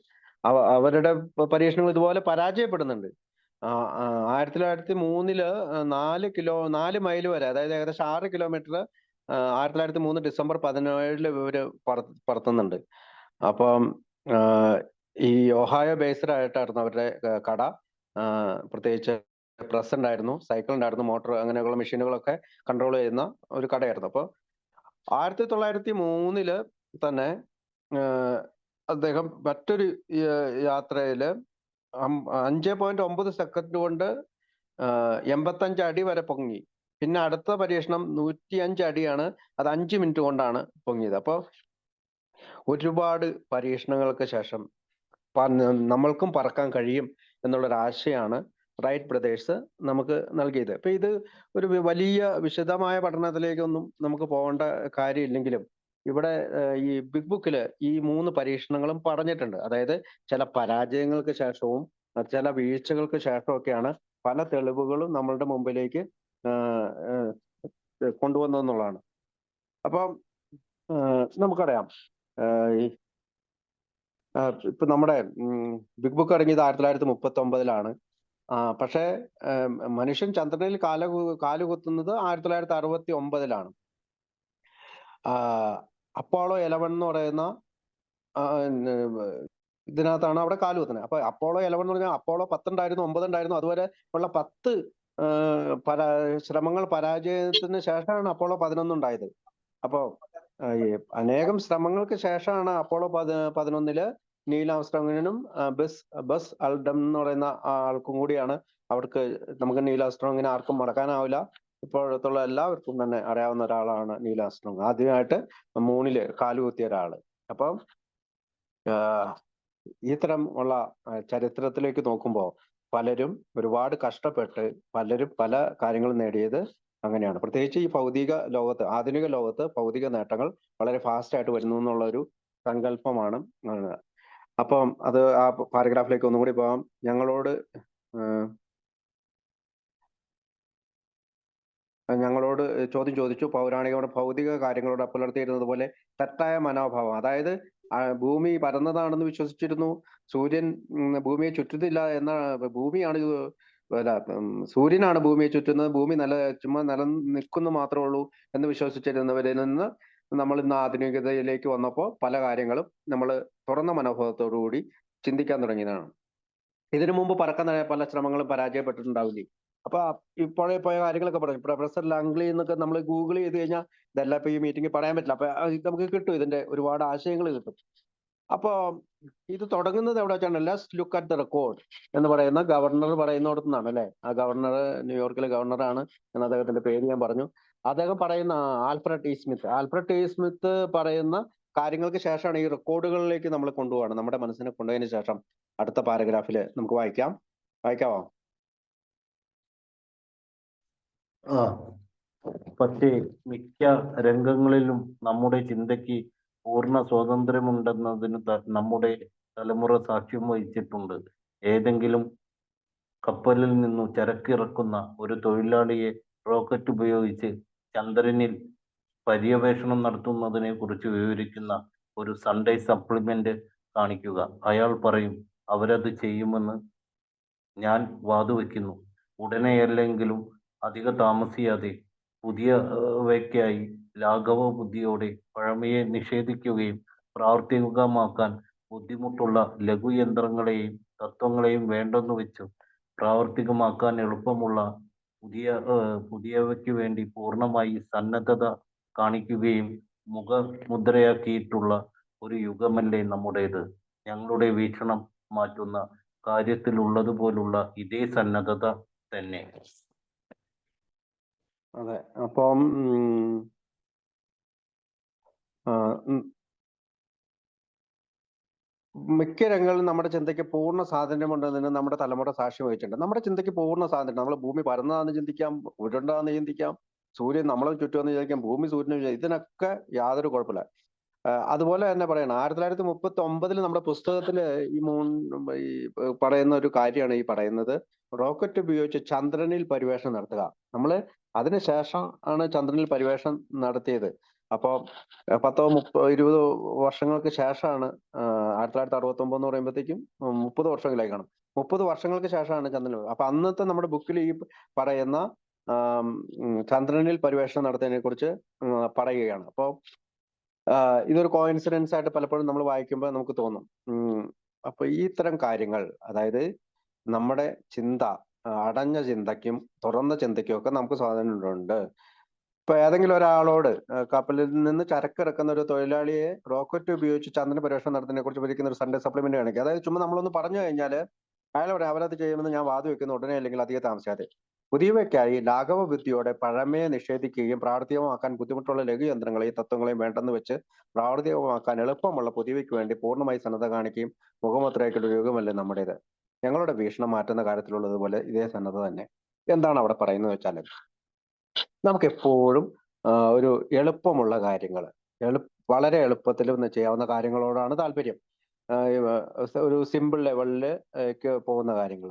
അവരുടെ പരീക്ഷണങ്ങൾ ഇതുപോലെ പരാജയപ്പെടുന്നുണ്ട്. 1903 4 മൈൽ വരെ, അതായത് ഏകദേശം 6 കിലോമീറ്റർ 1903 ഡിസംബർ 17 ഇവര് പറത്തുന്നുണ്ട്. അപ്പം ഈ ഒഹായോ ബേസ്ഡ് ആയിട്ടായിരുന്നു അവരുടെ കട. പ്രത്യേകിച്ച് പ്രസ് ഉണ്ടായിരുന്നു, സൈക്കിൾ ഉണ്ടായിരുന്നു, മോട്ടോർ അങ്ങനെയുള്ള മെഷീനുകളൊക്കെ കൺട്രോൾ ചെയ്യുന്ന ഒരു കടയായിരുന്നു. അപ്പോൾ 1903 തന്നെ അദ്ദേഹം മറ്റൊരു യാത്രയില് 5.9 സെക്കൻഡ് കൊണ്ട് 85 അടി വരെ പൊങ്ങി. പിന്നെ അടുത്ത പരീക്ഷണം 105 അടിയാണ്, അത് 5 മിനിറ്റ് കൊണ്ടാണ് പൊങ്ങിയത്. അപ്പോൾ ഒരുപാട് പരീക്ഷണങ്ങൾക്ക് ശേഷം നമ്മൾക്കും പറക്കാൻ കഴിയും എന്നുള്ളൊരു ആശയമാണ് റൈറ്റ് ബ്രദേഴ്സ് നമുക്ക് നൽകിയത്. അപ്പൊ ഇത് ഒരു വലിയ വിശദമായ പഠനത്തിലേക്കൊന്നും നമുക്ക് പോകേണ്ട കാര്യമില്ലെങ്കിലും ഇവിടെ ഈ ബിഗ് ബുക്കിൽ ഈ 3 പരീക്ഷണങ്ങളും പറഞ്ഞിട്ടുണ്ട്. അതായത് ചില പരാജയങ്ങൾക്ക് ശേഷവും ചില വീഴ്ചകൾക്ക് ശേഷമൊക്കെയാണ് പല തെളിവുകളും നമ്മളുടെ മുമ്പിലേക്ക് കൊണ്ടുവന്നതെന്നുള്ളതാണ്. അപ്പം നമുക്കറിയാം ഇപ്പൊ നമ്മുടെ ബിഗ് ബുക്ക് ഇറങ്ങിയത് 1939 പക്ഷേ മനുഷ്യൻ ചന്ദ്രനിൽ കാലുകുത്തുന്നത് 1969 അപ്പോളോ 11 എന്ന് പറയുന്ന ഇതിനകത്താണ് അവിടെ കാലുകുത്തുന്നത്. അപ്പൊ അപ്പോളോ 11 എന്ന് പറഞ്ഞാൽ അപ്പോളോ 10 ഉണ്ടായിരുന്നു, 9 ഉണ്ടായിരുന്നു, അതുവരെ ഉള്ള 10 ശ്രമങ്ങൾ പരാജയത്തിന് ശേഷമാണ് അപ്പോളോ 11 ഉണ്ടായത്. അപ്പോ അനേകം ശ്രമങ്ങൾക്ക് ശേഷമാണ് അപ്പോളോ 11 നീൽ ആംസ്ട്രോങ്ങിനും ബസ് അൽഡം എന്ന് പറയുന്ന ആൾക്കും കൂടിയാണ് അവർക്ക് നമുക്ക് നീൽ ആംസ്ട്രോങ്ങിനെ ആർക്കും മറക്കാനാവില്ല. ഇപ്പോഴത്തുള്ള എല്ലാവർക്കും തന്നെ അറിയാവുന്ന ഒരാളാണ് നീൽ ആംസ്ട്രോങ്. ആദ്യമായിട്ട് മൂണില് കാലുകുത്തിയ ഒരാള്. അപ്പം ഇത്തരം ഉള്ള ചരിത്രത്തിലേക്ക് നോക്കുമ്പോൾ പലരും ഒരുപാട് കഷ്ടപ്പെട്ട് പലരും പല കാര്യങ്ങളും നേടിയത് അങ്ങനെയാണ്. പ്രത്യേകിച്ച് ഈ ഭൗതിക ലോകത്ത്, ആധുനിക ലോകത്ത് ഭൗതിക നേട്ടങ്ങൾ വളരെ ഫാസ്റ്റ് ആയിട്ട് വരുന്നു എന്നുള്ള ഒരു സങ്കല്പമാണ്. അപ്പം അത് ആ പാരഗ്രാഫിലേക്ക് ഒന്നും കൂടി പോകാം. ഞങ്ങളോട് ചോദ്യം ചോദിച്ചു. പൗരാണികരുടെ ഭൗതിക കാര്യങ്ങളോട് പുലർത്തിയിരുന്നത് പോലെ തെറ്റായ മനോഭാവം, അതായത് ഭൂമി പരന്നതാണെന്ന് വിശ്വസിച്ചിരുന്നു, സൂര്യൻ ഭൂമിയെ ചുറ്റുന്നില്ല എന്ന, ഭൂമിയാണ് സൂര്യനാണ് ഭൂമിയെ ചുറ്റുന്നത്, ഭൂമി ചുമ്മാ നിൽക്കുന്നു മാത്രമേ ഉള്ളൂ എന്ന് വിശ്വസിച്ചിരുന്നവരിൽ നിന്ന് നമ്മൾ ഇന്ന് ആധുനികതയിലേക്ക് വന്നപ്പോൾ പല കാര്യങ്ങളും നമ്മൾ തുറന്ന മനോഭാവത്തോടു കൂടി ചിന്തിക്കാൻ തുടങ്ങിയതാണ്. ഇതിനു മുമ്പ് പറക്കാൻ പല ശ്രമങ്ങളും പരാജയപ്പെട്ടിട്ടുണ്ടാവില്ലേ. അപ്പൊ ഇപ്പോഴേ പോയ കാര്യങ്ങളൊക്കെ പറഞ്ഞു. പ്രൊഫസർ ലാംഗ്ലി എന്നൊക്കെ നമ്മൾ ഗൂഗിൾ ചെയ്ത് കഴിഞ്ഞാൽ ഇതെല്ലാം ഇപ്പൊ ഈ മീറ്റിംഗിൽ പറയാൻ പറ്റില്ല. അപ്പൊ നമുക്ക് കിട്ടും, ഇതിന്റെ ഒരുപാട് ആശയങ്ങൾ കിട്ടും. അപ്പോ ഇത് തുടങ്ങുന്നത് എവിടെ വെച്ചാണ്? Let's look at the record എന്ന് പറയുന്ന ഗവർണർ പറയുന്നിടത്തു നിന്നാണ് അല്ലെ. ആ ഗവർണർ ന്യൂയോർക്കിലെ ഗവർണറാണ് എന്ന് അദ്ദേഹത്തിന്റെ പേര് ഞാൻ പറഞ്ഞു. അദ്ദേഹം പറയുന്ന ആൽഫ്രഡ് ടി സ്മിത്ത് പറയുന്ന കാര്യങ്ങൾക്ക് ശേഷമാണ് ഈ റെക്കോർഡുകളിലേക്ക് നമ്മൾ കൊണ്ടുപോകണം. നമ്മുടെ മനസ്സിനെ കൊണ്ടുപോയതിനു ശേഷം അടുത്ത പാരഗ്രാഫിൽ നമുക്ക് വായിക്കാമോ? പക്ഷേ മിക്ക രംഗങ്ങളിലും നമ്മുടെ ചിന്തയ്ക്ക് പൂർണ്ണ സ്വാതന്ത്ര്യമുണ്ടെന്നതിന് നമ്മുടെ തലമുറ സാക്ഷ്യം വഹിച്ചിട്ടുണ്ട്. ഏതെങ്കിലും കപ്പലിൽ നിന്നു ചരക്കിറക്കുന്ന ഒരു തൊഴിലാളിയെ റോക്കറ്റ് ഉപയോഗിച്ച് ചന്ദ്രനിൽ പര്യവേഷണം നടത്തുന്നതിനെ കുറിച്ച് വിവരിക്കുന്ന ഒരു സൺഡേ സപ്ലിമെന്റ് കാണിക്കുക. അയാൾ പറയും, അവരത് ചെയ്യുമെന്ന് ഞാൻ വാതുവെക്കുന്നു. ഉടനെയല്ലെങ്കിലും അധിക താമസിയാതെ പുതിയവയ്ക്കായി ലാഘവ ബുദ്ധിയോടെ പഴമയെ നിഷേധിക്കുകയും പ്രാവർത്തികമാക്കാൻ ബുദ്ധിമുട്ടുള്ള ലഘുയന്ത്രങ്ങളെയും തത്വങ്ങളെയും വേണ്ടെന്നു വെച്ചു പ്രാവർത്തികമാക്കാൻ എളുപ്പമുള്ള പുതിയവയ്ക്ക് വേണ്ടി പൂർണ്ണമായി സന്നദ്ധത കാണിക്കുകയും മുദ്രയാക്കിയിട്ടുള്ള ഒരു യുഗമല്ലേ നമ്മുടേത്. ഞങ്ങളുടെ വീക്ഷണം മാറ്റുന്ന കാര്യത്തിലുള്ളതുപോലുള്ള ഇതേ സന്നദ്ധത തന്നെ. അതെ. അപ്പം മിക്ക രംഗങ്ങളിലും നമ്മുടെ ചിന്തയ്ക്ക് പൂർണ്ണ സ്വാതന്ത്ര്യമുണ്ടെന്ന് നമ്മുടെ തലമുറ സാക്ഷ്യം വഹിച്ചിട്ടുണ്ട്. നമ്മുടെ ചിന്തയ്ക്ക് പൂർണ്ണ സ്വാതന്ത്ര്യം. നമ്മൾ ഭൂമി പരന്നതാണെന്ന് ചിന്തിക്കാം, ഉരുണ്ടാന്ന് ചിന്തിക്കാം, സൂര്യൻ നമ്മളെ ചുറ്റുമെന്ന് വിചാരിക്കാം, ഭൂമി സൂര്യനെ വിചാരിക്കും, ഇതിനൊക്കെ യാതൊരു കുഴപ്പമില്ല. അതുപോലെ തന്നെ പറയണം, 1939 നമ്മുടെ പുസ്തകത്തില് ഈ പറയുന്ന ഒരു കാര്യമാണ് ഈ പറയുന്നത്. റോക്കറ്റ് ഉപയോഗിച്ച് ചന്ദ്രനിൽ പര്യവേഷണം നടത്തുക. നമ്മള് അതിനുശേഷം ആണ് ചന്ദ്രനിൽ പര്യവേഷണം നടത്തിയത്. അപ്പോ 20 വർഷങ്ങൾക്ക് ശേഷമാണ് 1969 എന്ന് പറയുമ്പോഴത്തേക്കും 30 വർഷങ്ങളായി കാണും. 30 വർഷങ്ങൾക്ക് ശേഷമാണ് ചന്ദ്രനിൽ. അപ്പൊ അന്നത്തെ നമ്മുടെ ബുക്കിൽ ഈ പറയുന്ന ചന്ദ്രനിൽ പര്യവേഷണം നടത്തിയതിനെ കുറിച്ച് പറയുകയാണ്. അപ്പോ ഇതൊരു കോയിൻസിഡൻസ് ആയിട്ട് പലപ്പോഴും നമ്മൾ വായിക്കുമ്പോൾ നമുക്ക് തോന്നും. അപ്പൊ ഈ ഇത്തരം കാര്യങ്ങൾ, അതായത് നമ്മുടെ ചിന്ത, അടഞ്ഞ ചിന്തയ്ക്കും തുറന്ന ചിന്തയ്ക്കും ഒക്കെ നമുക്ക് സ്വാതന്ത്ര്യമുണ്ട്. ഇപ്പൊ ഏതെങ്കിലും ഒരാളോട് കപ്പലിൽ നിന്ന് ചരക്കിറക്കുന്ന ഒരു തൊഴിലാളിയെ റോക്കറ്റ് ഉപയോഗിച്ച് ചന്ദ്രൻ പര്യവേഷണം നടത്തുന്നതിനെ കുറിച്ച് വിവരിക്കുന്ന ഒരു സൺഡേ സപ്ലിമെന്റ് കാണിക്കുക. അതായത് ചുമ്മാ നമ്മളൊന്ന് പറഞ്ഞു കഴിഞ്ഞാൽ അയാൾ പറയാം അവരത് ചെയ്യുമെന്ന് ഞാൻ വാദം വെക്കുന്നു ഉടനെ അല്ലെങ്കിൽ അധികം താമസിയാതെ. പുതിയവയ്ക്കായി ലാഘവ ബുദ്ധിയോടെ പഴമയെ നിഷേധിക്കുകയും പ്രാവർത്തികമാക്കാൻ ബുദ്ധിമുട്ടുള്ള ലഘുയന്ത്രങ്ങളെയും തത്വങ്ങളെയും വേണ്ടെന്ന് വെച്ച് പ്രാവർത്തികമാക്കാൻ എളുപ്പമുള്ള പുതിയവയ്ക്ക് വേണ്ടി പൂർണ്ണമായി സന്നദ്ധ കാണിക്കുകയും മുഖമുദ്രയ്ക്കുള്ള യുഗമല്ലേ നമ്മുടേത്. ഞങ്ങളുടെ വീക്ഷണം മാറ്റുന്ന കാര്യത്തിലുള്ളതുപോലെ ഇതേ സന്നദ്ധ തന്നെ. എന്താണ് അവിടെ പറയുന്നത് വെച്ചാൽ, നമുക്ക് എപ്പോഴും ഒരു എളുപ്പമുള്ള കാര്യങ്ങൾ, വളരെ എളുപ്പത്തിൽ ചെയ്യാവുന്ന കാര്യങ്ങളോടാണ് താല്പര്യം. ഒരു സിമ്പിൾ ലെവലിൽ പോകുന്ന കാര്യങ്ങൾ.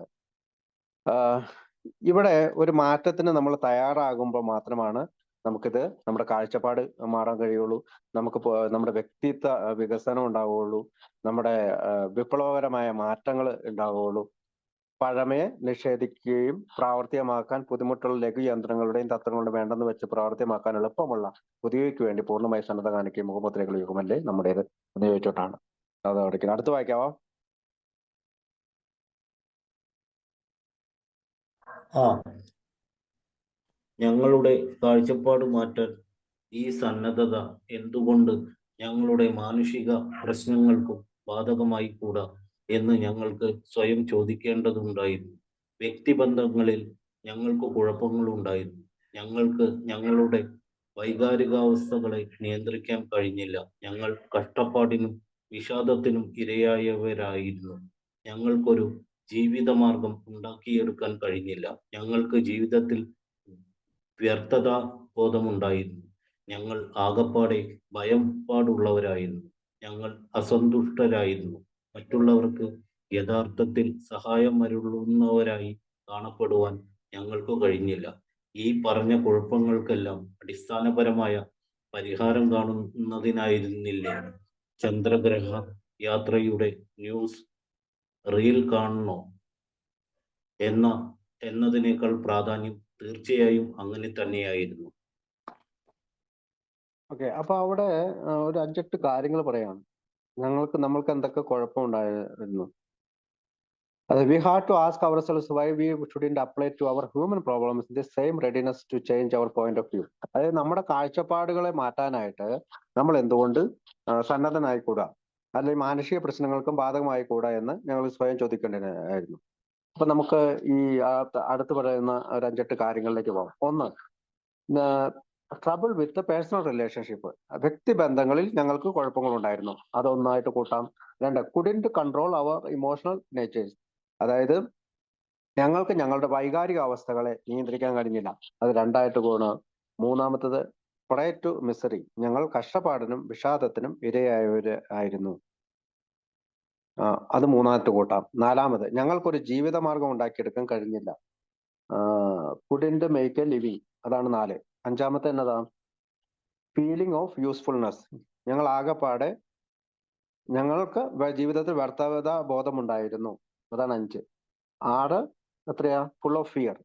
ഇവിടെ ഒരു മാറ്റത്തിന് നമ്മൾ തയ്യാറാകുമ്പോൾ മാത്രമാണ് നമുക്കിത് നമ്മുടെ കാഴ്ചപ്പാട് മാറാൻ കഴിയുള്ളൂ. നമുക്ക് നമ്മുടെ വ്യക്തിത്വ വികസനം ഉണ്ടാവുകയുള്ളൂ. നമ്മുടെ വിപ്ലവകരമായ മാറ്റങ്ങൾ ഉണ്ടാവുകയുള്ളൂ. പഴമയെ നിഷേധിക്കുകയും പ്രാവർത്തികമാക്കാൻ ബുദ്ധിമുട്ടുള്ള ലഘുയന്ത്രങ്ങളുടെയും തത്വങ്ങളുടെയും വേണ്ടെന്ന് വെച്ച് പ്രാവർത്തികമാക്കാൻ എളുപ്പമുള്ള പുതിയവയ്ക്ക് വേണ്ടി പൂർണ്ണമായി സന്നദ്ധ കാണിക്കുകയും മുഖമുദ്രകൾ യുഗമല്ലേ നമ്മുടേത് എന്ന് ചോദിച്ചിട്ടാണ് അത് പഠിക്കുന്നത്. അടുത്ത് വായിക്കാവോ? ഞങ്ങളുടെ കാഴ്ചപ്പാട് മാറ്റാൻ ഈ സന്നദ്ധത എന്തുകൊണ്ട് ഞങ്ങളുടെ മാനുഷിക പ്രശ്നങ്ങൾക്കും ബാധകമായി കൂടാ എന്ന് ഞങ്ങൾക്ക് സ്വയം ചോദിക്കേണ്ടതുണ്ടായിരുന്നു. വ്യക്തിബന്ധങ്ങളിൽ ഞങ്ങൾക്ക് കുഴപ്പങ്ങളുണ്ടായിരുന്നു. ഞങ്ങൾക്ക് ഞങ്ങളുടെ വൈകാരികാവസ്ഥകളെ നിയന്ത്രിക്കാൻ കഴിഞ്ഞില്ല. ഞങ്ങൾ കഷ്ടപ്പാടിനും വിഷാദത്തിനും ഇരയായവരായിരുന്നു. ഞങ്ങൾക്കൊരു ജീവിതമാർഗം ഉണ്ടാക്കിയെടുക്കാൻ കഴിഞ്ഞില്ല. ഞങ്ങൾക്ക് ജീവിതത്തിൽ വ്യർത്ഥത ബോധമുണ്ടായിരുന്നു. ഞങ്ങൾ ആകപ്പാടെ ഭയപ്പാടുള്ളവരായിരുന്നു. ഞങ്ങൾ അസന്തുഷ്ടരായിരുന്നു. മറ്റുള്ളവർക്ക് യഥാർത്ഥത്തിൽ സഹായം അരുളുന്നവരായി കാണപ്പെടുവാൻ ഞങ്ങൾക്ക് കഴിഞ്ഞില്ല. ഈ പറഞ്ഞ കുഴപ്പങ്ങൾക്കെല്ലാം അടിസ്ഥാനപരമായ പരിഹാരം കാണുന്നതിനായിരുന്നില്ലേ ചന്ദ്രഗ്രഹ യാത്രയുടെ ന്യൂസ് റീൽ കാണണോ എന്നതിനേക്കാൾ പ്രാധാന്യം തീർച്ചയായും അങ്ങനെ തന്നെയായിരുന്നു. ഓക്കെ, അപ്പൊ അവിടെ ഒരു 5-8 കാര്യങ്ങൾ പറയാണ്. നമ്മൾക്ക് എന്തൊക്കെ കുഴപ്പമുണ്ടായിരുന്നു. We have to ask ourselves why we shouldn't apply to our human problems the same readiness to change our point of view. അതായത് നമ്മുടെ കാഴ്ചപ്പാടുകളെ മാറ്റാനായിട്ട് നമ്മൾ എന്തുകൊണ്ട് സന്നദ്ധനായിക്കൂടാ, അല്ലെങ്കിൽ മാനുഷിക പ്രശ്നങ്ങൾക്കും ബാധകമായിക്കൂടാ എന്ന് ഞങ്ങൾ സ്വയം ചോദിക്കേണ്ടതായിരുന്നു. അപ്പൊ നമുക്ക് ഈ അടുത്ത് പറയുന്ന ഒരു 5-8 കാര്യങ്ങളിലേക്ക് പോകാം. ഒന്ന്, ട്രബിൾ വിത്ത് പേഴ്സണൽ റിലേഷൻഷിപ്പ്. വ്യക്തിബന്ധങ്ങളിൽ ഞങ്ങൾക്ക് കുഴപ്പങ്ങളുണ്ടായിരുന്നു, അതൊന്നായിട്ട് കൂട്ടാം. 2, couldn't control our emotional natures. അതായത് ഞങ്ങൾക്ക് ഞങ്ങളുടെ വൈകാരിക അവസ്ഥകളെ നിയന്ത്രിക്കാൻ കഴിഞ്ഞില്ല, അത് 2ആയിട്ട് കൂടാം. 3-മത്തത് പ്രേ ടു മിസറി. ഞങ്ങൾ കഷ്ടപ്പാടിനും വിഷാദത്തിനും ഇരയായവരായിരുന്നു, അത് 3ആയിട്ട് കൂട്ടാം. 4-മത്, ഞങ്ങൾക്കൊരു ജീവിതമാർഗം ഉണ്ടാക്കിയെടുക്കാൻ കഴിഞ്ഞില്ല, കുഡിന്റ് മേക്ക് എ ലിവിങ്, അതാണ് 4. 5-മത്തെ എന്നതാ? Feeling of usefulness. ഞങ്ങൾ ആകെപ്പാടെ ഞങ്ങൾക്ക് ജീവിതത്തിൽ വ്യർത്ഥത ബോധമുണ്ടായിരുന്നു, അതാണ് 5. 6 എത്രയാ? Full of fear.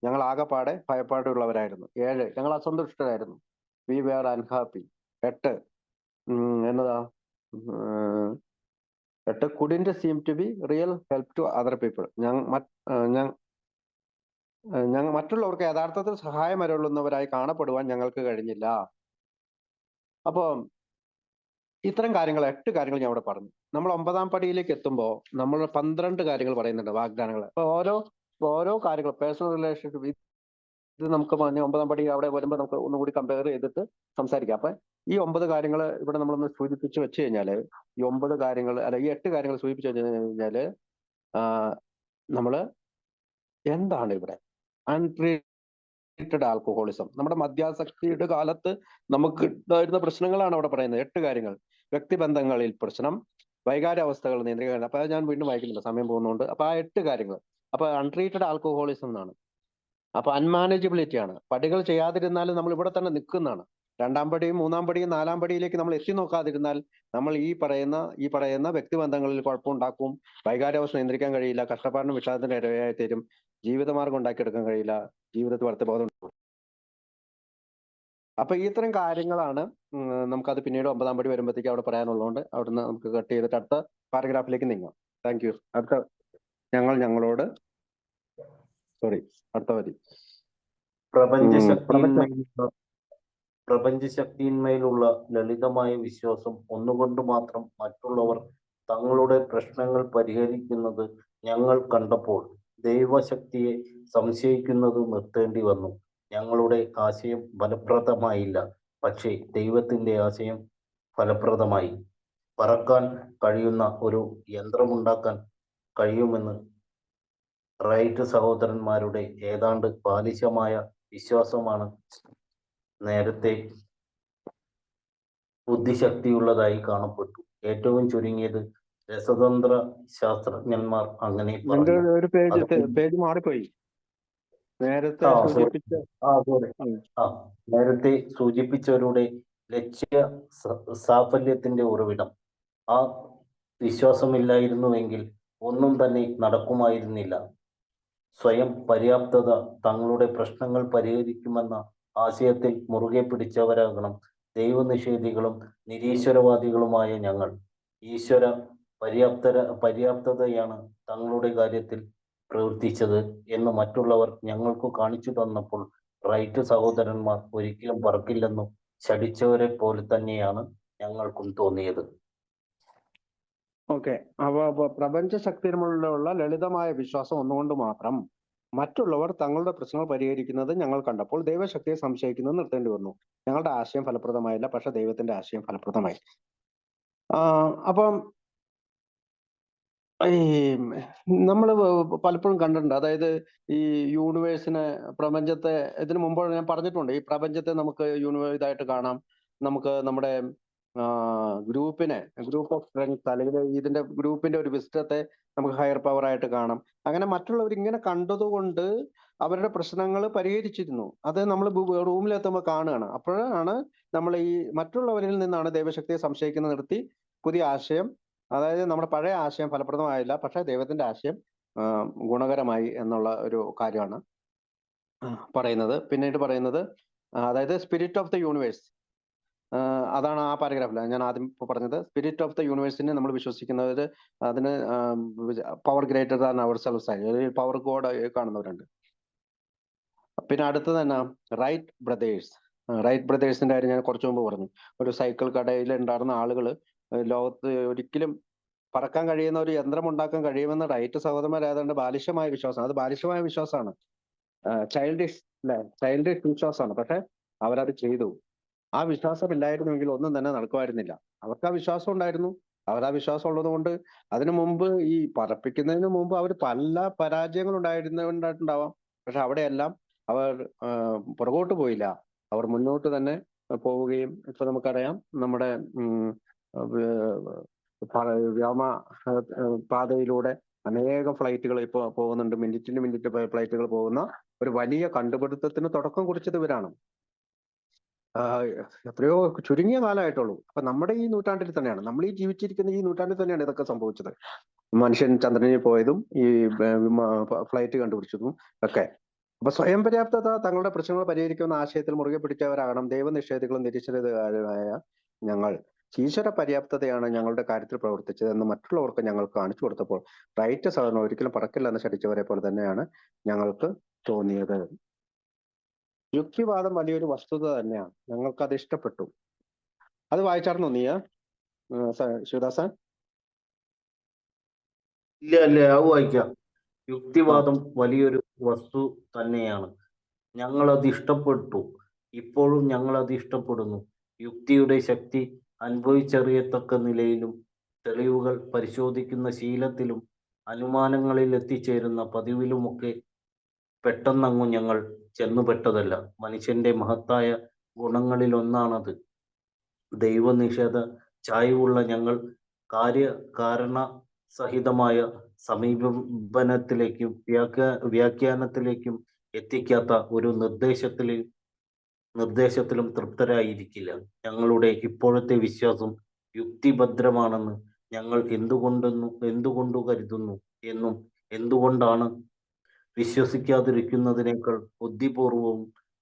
ഞങ്ങൾ ആകെപ്പാടെ ഭയപ്പാടുള്ളവരായിരുന്നു. 7, ഞങ്ങൾ അസന്തുഷ്ടരായിരുന്നു, വി വെയർ അൺഹാപ്പി. 8 എന്നതാ? 8, couldn't seem to be real help to other people. മറ്റുള്ളവർക്ക് യഥാർത്ഥത്തിൽ സഹായം അരുളുന്നവരായി കാണപ്പെടുവാൻ ഞങ്ങൾക്ക് കഴിഞ്ഞില്ല. അപ്പൊ ഇത്തരം കാര്യങ്ങൾ 8 കാര്യങ്ങൾ ഞാൻ ഇവിടെ പറഞ്ഞു. നമ്മൾ 9-ാം പടിയിലേക്ക് എത്തുമ്പോൾ നമ്മൾ 12 കാര്യങ്ങൾ പറയുന്നുണ്ട്, വാഗ്ദാനങ്ങൾ. അപ്പൊ ഓരോ കാര്യങ്ങൾ, പേഴ്സണൽ റിലേഷൻഷിപ്പ്, ഇത് നമുക്ക് 9-ാം പടി അവിടെ വരുമ്പോൾ നമുക്ക് ഒന്നുകൂടി കമ്പയർ ചെയ്തിട്ട് സംസാരിക്കാം. അപ്പൊ ഈ 9 കാര്യങ്ങൾ ഇവിടെ നമ്മളൊന്ന് സൂചിപ്പിച്ച് വെച്ച് കഴിഞ്ഞാല്, ഈ 9 കാര്യങ്ങൾ അല്ല ഈ 8 കാര്യങ്ങൾ സൂചിപ്പിച്ച് വെച്ച് കഴിഞ്ഞാല് നമ്മള് എന്താണ് ഇവിടെ ആൽക്കഹോളിസം. നമ്മുടെ മദ്യാസക്തിയുടെ കാലത്ത് നമുക്ക് ഉണ്ടായിരുന്ന പ്രശ്നങ്ങളാണ് അവിടെ പറയുന്നത്. 8 കാര്യങ്ങൾ. വ്യക്തിബന്ധങ്ങളിൽ പ്രശ്നം, വൈകാരാവസ്ഥകൾ നിയന്ത്രിക്കാൻ. അപ്പൊ അത് ഞാൻ വീണ്ടും വായിക്കുന്നില്ല, സമയം പോകുന്നതുകൊണ്ട്. അപ്പൊ ആ 8 കാര്യങ്ങൾ. അപ്പൊ അൺട്രീറ്റഡ് ആൽക്കഹോളിസം എന്നാണ്. അപ്പൊ അൺമാനേജബിലിറ്റി ആണ്. പടികൾ ചെയ്യാതിരുന്നാൽ നമ്മൾ ഇവിടെ തന്നെ നിൽക്കുന്നതാണ്. 2-ാം പടിയും 3-ാം പടിയും 4-ാം പടിയിലേക്ക് നമ്മൾ എത്തി നോക്കാതിരുന്നാൽ നമ്മൾ ഈ പറയുന്ന വ്യക്തിബന്ധങ്ങളിൽ കുഴപ്പമുണ്ടാക്കും. വൈകാരാവസ്ഥ നിയന്ത്രിക്കാൻ കഴിയില്ല. കഷ്ടപ്പാടിനും വിഷാദത്തിന്റെ ഇരയായി തീരും. ജീവിതമാർഗം ഉണ്ടാക്കിയെടുക്കാൻ കഴിയില്ല. ജീവിതത്തിൽ വർത്തബോധം. അപ്പൊ ഇത്തരം കാര്യങ്ങളാണ് നമുക്കത് പിന്നീട് 9-ാം പടി വരുമ്പോഴത്തേക്ക് അവിടെ പറയാനുള്ളതുകൊണ്ട് അവിടുന്ന് നമുക്ക് കട്ട് ചെയ്തിട്ട് അടുത്ത പാരഗ്രാഫിലേക്ക് നീങ്ങാം. Thank you. ഞങ്ങളോട് സോറി, അടുത്ത വരി. പ്രപഞ്ചശക്തിയിന്മേലുള്ള ലളിതമായ വിശ്വാസം ഒന്നുകൊണ്ട് മാത്രം മറ്റുള്ളവർ തങ്ങളുടെ പ്രശ്നങ്ങൾ പരിഹരിക്കുന്നത് ഞങ്ങൾ കണ്ടപ്പോൾ ദൈവശക്തിയെ സംശയിക്കുന്നത് നിർത്തേണ്ടി വന്നു. ഞങ്ങളുടെ ആശയം ഫലപ്രദമായില്ല, പക്ഷേ ദൈവത്തിന്റെ ആശയം ഫലപ്രദമായി. പറക്കാൻ കഴിയുന്ന ഒരു യന്ത്രമുണ്ടാക്കാൻ കഴിയുമെന്ന് റൈറ്റ് സഹോദരന്മാരുടെ ഏതാണ്ട് ബാലിശമായ വിശ്വാസമാണ് നേരത്തെ ബുദ്ധിശക്തിയുള്ളതായി കാണപ്പെട്ടു. ഏറ്റവും ചുരുങ്ങിയത് രസതന്ത്ര ശാസ്ത്രജ്ഞന്മാർ അങ്ങനെ പറഞ്ഞു. ഒരു പേജ് മാറിപ്പോയി. നേരത്തെ സൂചിപ്പിച്ചവരുടെ ലക്ഷ്യ സാഫല്യത്തിന്റെ ഉറവിടം. ആ വിശ്വാസമില്ലായിരുന്നുവെങ്കിൽ ഒന്നും തന്നെ നടക്കുമായിരുന്നില്ല. സ്വയം പര്യാപ്തത തങ്ങളുടെ പ്രശ്നങ്ങൾ പരിഹരിക്കുമെന്ന ആശയത്തിൽ മുറുകെ പിടിച്ചവരാകണം ദൈവനിഷേധികളും നിരീശ്വരവാദികളുമായ ഞങ്ങൾ. ഈശ്വര പര്യാപ്തതയാണ് തങ്ങളുടെ കാര്യത്തിൽ പ്രവർത്തിച്ചത് എന്ന് മറ്റുള്ളവർ ഞങ്ങൾക്ക് കാണിച്ചു തന്നപ്പോൾ റൈറ്റ് സഹോദരന്മാർ ഒരിക്കലും പറക്കില്ലെന്നു ശടിച്ചവരെ പോലെ തന്നെയാണ് ഞങ്ങൾക്കും തോന്നിയത്. ഓക്കെ. അപ്പൊ പ്രപഞ്ച ശക്തിയിലുള്ള ലളിതമായ വിശ്വാസം ഒന്നുകൊണ്ട് മാത്രം മറ്റുള്ളവർ തങ്ങളുടെ പ്രശ്നങ്ങൾ പരിഹരിക്കുന്നത് ഞങ്ങൾ കണ്ടപ്പോൾ ദൈവശക്തിയെ സംശയിക്കുന്നത് നിർത്തേണ്ടി വന്നു. ഞങ്ങളുടെ ആശയം ഫലപ്രദമായില്ല, പക്ഷെ ദൈവത്തിന്റെ ആശയം ഫലപ്രദമായി. അപ്പം ഈ നമ്മൾ പലപ്പോഴും കണ്ടിട്ടുണ്ട്, അതായത് ഈ യൂണിവേഴ്സിനെ, പ്രപഞ്ചത്തെ, ഇതിനു മുമ്പ് ഞാൻ പറഞ്ഞിട്ടുണ്ട്, ഈ പ്രപഞ്ചത്തെ നമുക്ക് ഇതായിട്ട് കാണാം. നമുക്ക് നമ്മുടെ ഗ്രൂപ്പ് ഓഫ് സ്ട്രെങ്ത്, അല്ലെങ്കിൽ ഇതിന്റെ ഗ്രൂപ്പിന്റെ ഒരു വിസ്റ്റത്തെ നമുക്ക് ഹയർ പവർ ആയിട്ട് കാണാം. അങ്ങനെ മറ്റുള്ളവർ ഇങ്ങനെ കണ്ടതുകൊണ്ട് അവരുടെ പ്രശ്നങ്ങൾ പരിഹരിച്ചിരുന്നു. അത് നമ്മൾ റൂമിലെത്തുമ്പോൾ കാണുകയാണ്. അപ്പോഴാണ് നമ്മൾ ഈ മറ്റുള്ളവരിൽ നിന്നാണ് ദൈവശക്തിയെ സംശയിക്കുന്നത് നിർത്തി പുതിയ ആശയം, അതായത് നമ്മുടെ പഴയ ആശയം ഫലപ്രദമായില്ല, പക്ഷെ ദൈവത്തിന്റെ ആശയം ഗുണകരമായി എന്നുള്ള ഒരു കാര്യമാണ് പറയുന്നത്. പിന്നീട് പറയുന്നത്, അതായത് സ്പിരിറ്റ് ഓഫ് ദ യൂണിവേഴ്സ്, അതാണ് ആ പാരഗ്രാഫിൽ ഞാൻ ആദ്യം പറഞ്ഞത്. സ്പിരിറ്റ് ഓഫ് ദ യൂണിവേഴ്സിനെ നമ്മൾ വിശ്വസിക്കുന്നവര് അതിന് power greater than our selves ആയി പവർ ഗോഡ് കാണുന്നവരുണ്ട്. പിന്നെ അടുത്തത് തന്നെ റൈറ്റ് ബ്രദേഴ്സിന്റെ കാര്യം ഞാൻ കുറച്ചു മുമ്പ് പറഞ്ഞു. ഒരു സൈക്കിൾ കടയിൽ ഉണ്ടായിരുന്ന ആളുകൾ ലോകത്ത് ഒരിക്കലും പറക്കാൻ കഴിയുന്ന ഒരു യന്ത്രം ഉണ്ടാക്കാൻ കഴിയുമെന്ന് റൈറ്റ് സഹോദരന്മാർ ഏതാണ്ട് ബാലിശമായ വിശ്വാസം. അത് ബാലിശമായ വിശ്വാസമാണ്, ചൈൽഡിഷ് വിശ്വാസമാണ്. പക്ഷെ അവരത് ചെയ്തു. ആ വിശ്വാസം ഇല്ലായിരുന്നുവെങ്കിൽ ഒന്നും തന്നെ നടക്കുമായിരുന്നില്ല. അവർക്ക് ആ വിശ്വാസം ഉണ്ടായിരുന്നു. ആ വിശ്വാസം ഉള്ളത് കൊണ്ട് അതിനു മുമ്പ്, ഈ പറപ്പിക്കുന്നതിന് മുമ്പ് അവർ പല പരാജയങ്ങൾ ഉണ്ടായിട്ടുണ്ടാവാം. പക്ഷെ അവിടെയെല്ലാം അവർ പുറകോട്ട് പോയില്ല. അവർ മുന്നോട്ട് തന്നെ പോവുകയും, ഇപ്പൊ നമുക്കറിയാം നമ്മുടെ വ്യോമ പാതയിലൂടെ അനേകം ഫ്ലൈറ്റുകൾ ഇപ്പോൾ പോകുന്നുണ്ട്. മിനിറ്റ് ഫ്ലൈറ്റുകൾ പോകുന്ന ഒരു വലിയ കണ്ടുപിടുത്തത്തിന് തുടക്കം കുറിച്ചത് ഇവരാണ്. എത്രയോ ചുരുങ്ങിയ കാലമായിട്ടുള്ളൂ. അപ്പൊ നമ്മുടെ ഈ നൂറ്റാണ്ടിൽ തന്നെയാണ്, നമ്മൾ ഈ ജീവിച്ചിരിക്കുന്ന ഈ നൂറ്റാണ്ടിൽ തന്നെയാണ് ഇതൊക്കെ സംഭവിച്ചത്. മനുഷ്യൻ ചന്ദ്രനിൽ പോയതും ഈ ഫ്ലൈറ്റ് കണ്ടുപിടിച്ചതും ഒക്കെ. അപ്പൊ സ്വയം പര്യാപ്തത തങ്ങളുടെ പ്രശ്നങ്ങൾ പരിഹരിക്കുന്ന ആശയത്തിൽ മുറുകെ പിടിച്ചവരാകണം ദൈവനിഷേധികളും നിരീശ്വരമായ ഞങ്ങൾ. ഈശ്വര പര്യാപ്തതയാണ് ഞങ്ങളുടെ കാര്യത്തിൽ പ്രവർത്തിച്ചത് എന്ന് മറ്റുള്ളവർക്ക് ഞങ്ങൾ കാണിച്ചു കൊടുത്തപ്പോൾ റൈറ്റ് സാധനം ഒരിക്കലും പറക്കില്ല എന്ന് ശഠിച്ചവരെ പോലെ തന്നെയാണ് ഞങ്ങൾക്ക് തോന്നിയത്. യുക്തിവാദം വലിയൊരു വസ്തുത തന്നെയാണ്. ഞങ്ങൾക്ക് അത് ഇഷ്ടപ്പെട്ടു. അത് വായിച്ചായിരുന്നോ നീ, ശിവദാസൻ? ഇല്ല, അത് വായിക്കാം. യുക്തിവാദം വലിയൊരു വസ്തു തന്നെയാണ്. ഞങ്ങളത് ഇഷ്ടപ്പെട്ടു. ഇപ്പോഴും ഞങ്ങളത് ഇഷ്ടപ്പെടുന്നു. യുക്തിയുടെ ശക്തി അനുഭവിച്ചറിയത്തക്ക നിലയിലും തെളിവുകൾ പരിശോധിക്കുന്ന ശീലത്തിലും അനുമാനങ്ങളിൽ എത്തിച്ചേരുന്ന പതിവിലുമൊക്കെ പെട്ടെന്നങ്ങു ഞങ്ങൾ ചെന്നുപെട്ടതല്ല. മനുഷ്യന്റെ മഹത്തായ ഗുണങ്ങളിലൊന്നാണത്. ദൈവനിഷേധ ചായ്വുള്ള ഞങ്ങൾ കാര്യകാരണ സഹിതമായ സമീപനത്തിലേക്കും വ്യാഖ്യാനത്തിലേക്കും എത്തിക്കാത്ത ഒരു നിർദ്ദേശത്തിലും തൃപ്തരായിരിക്കില്ല. ഞങ്ങളുടെ ഇപ്പോഴത്തെ വിശ്വാസം യുക്തിഭദ്രമാണെന്ന് ഞങ്ങൾ എന്തുകൊണ്ടു കരുതുന്നു എന്നും എന്തുകൊണ്ടാണ് വിശ്വസിക്കാതിരിക്കുന്നതിനേക്കാൾ ബുദ്ധിപൂർവവും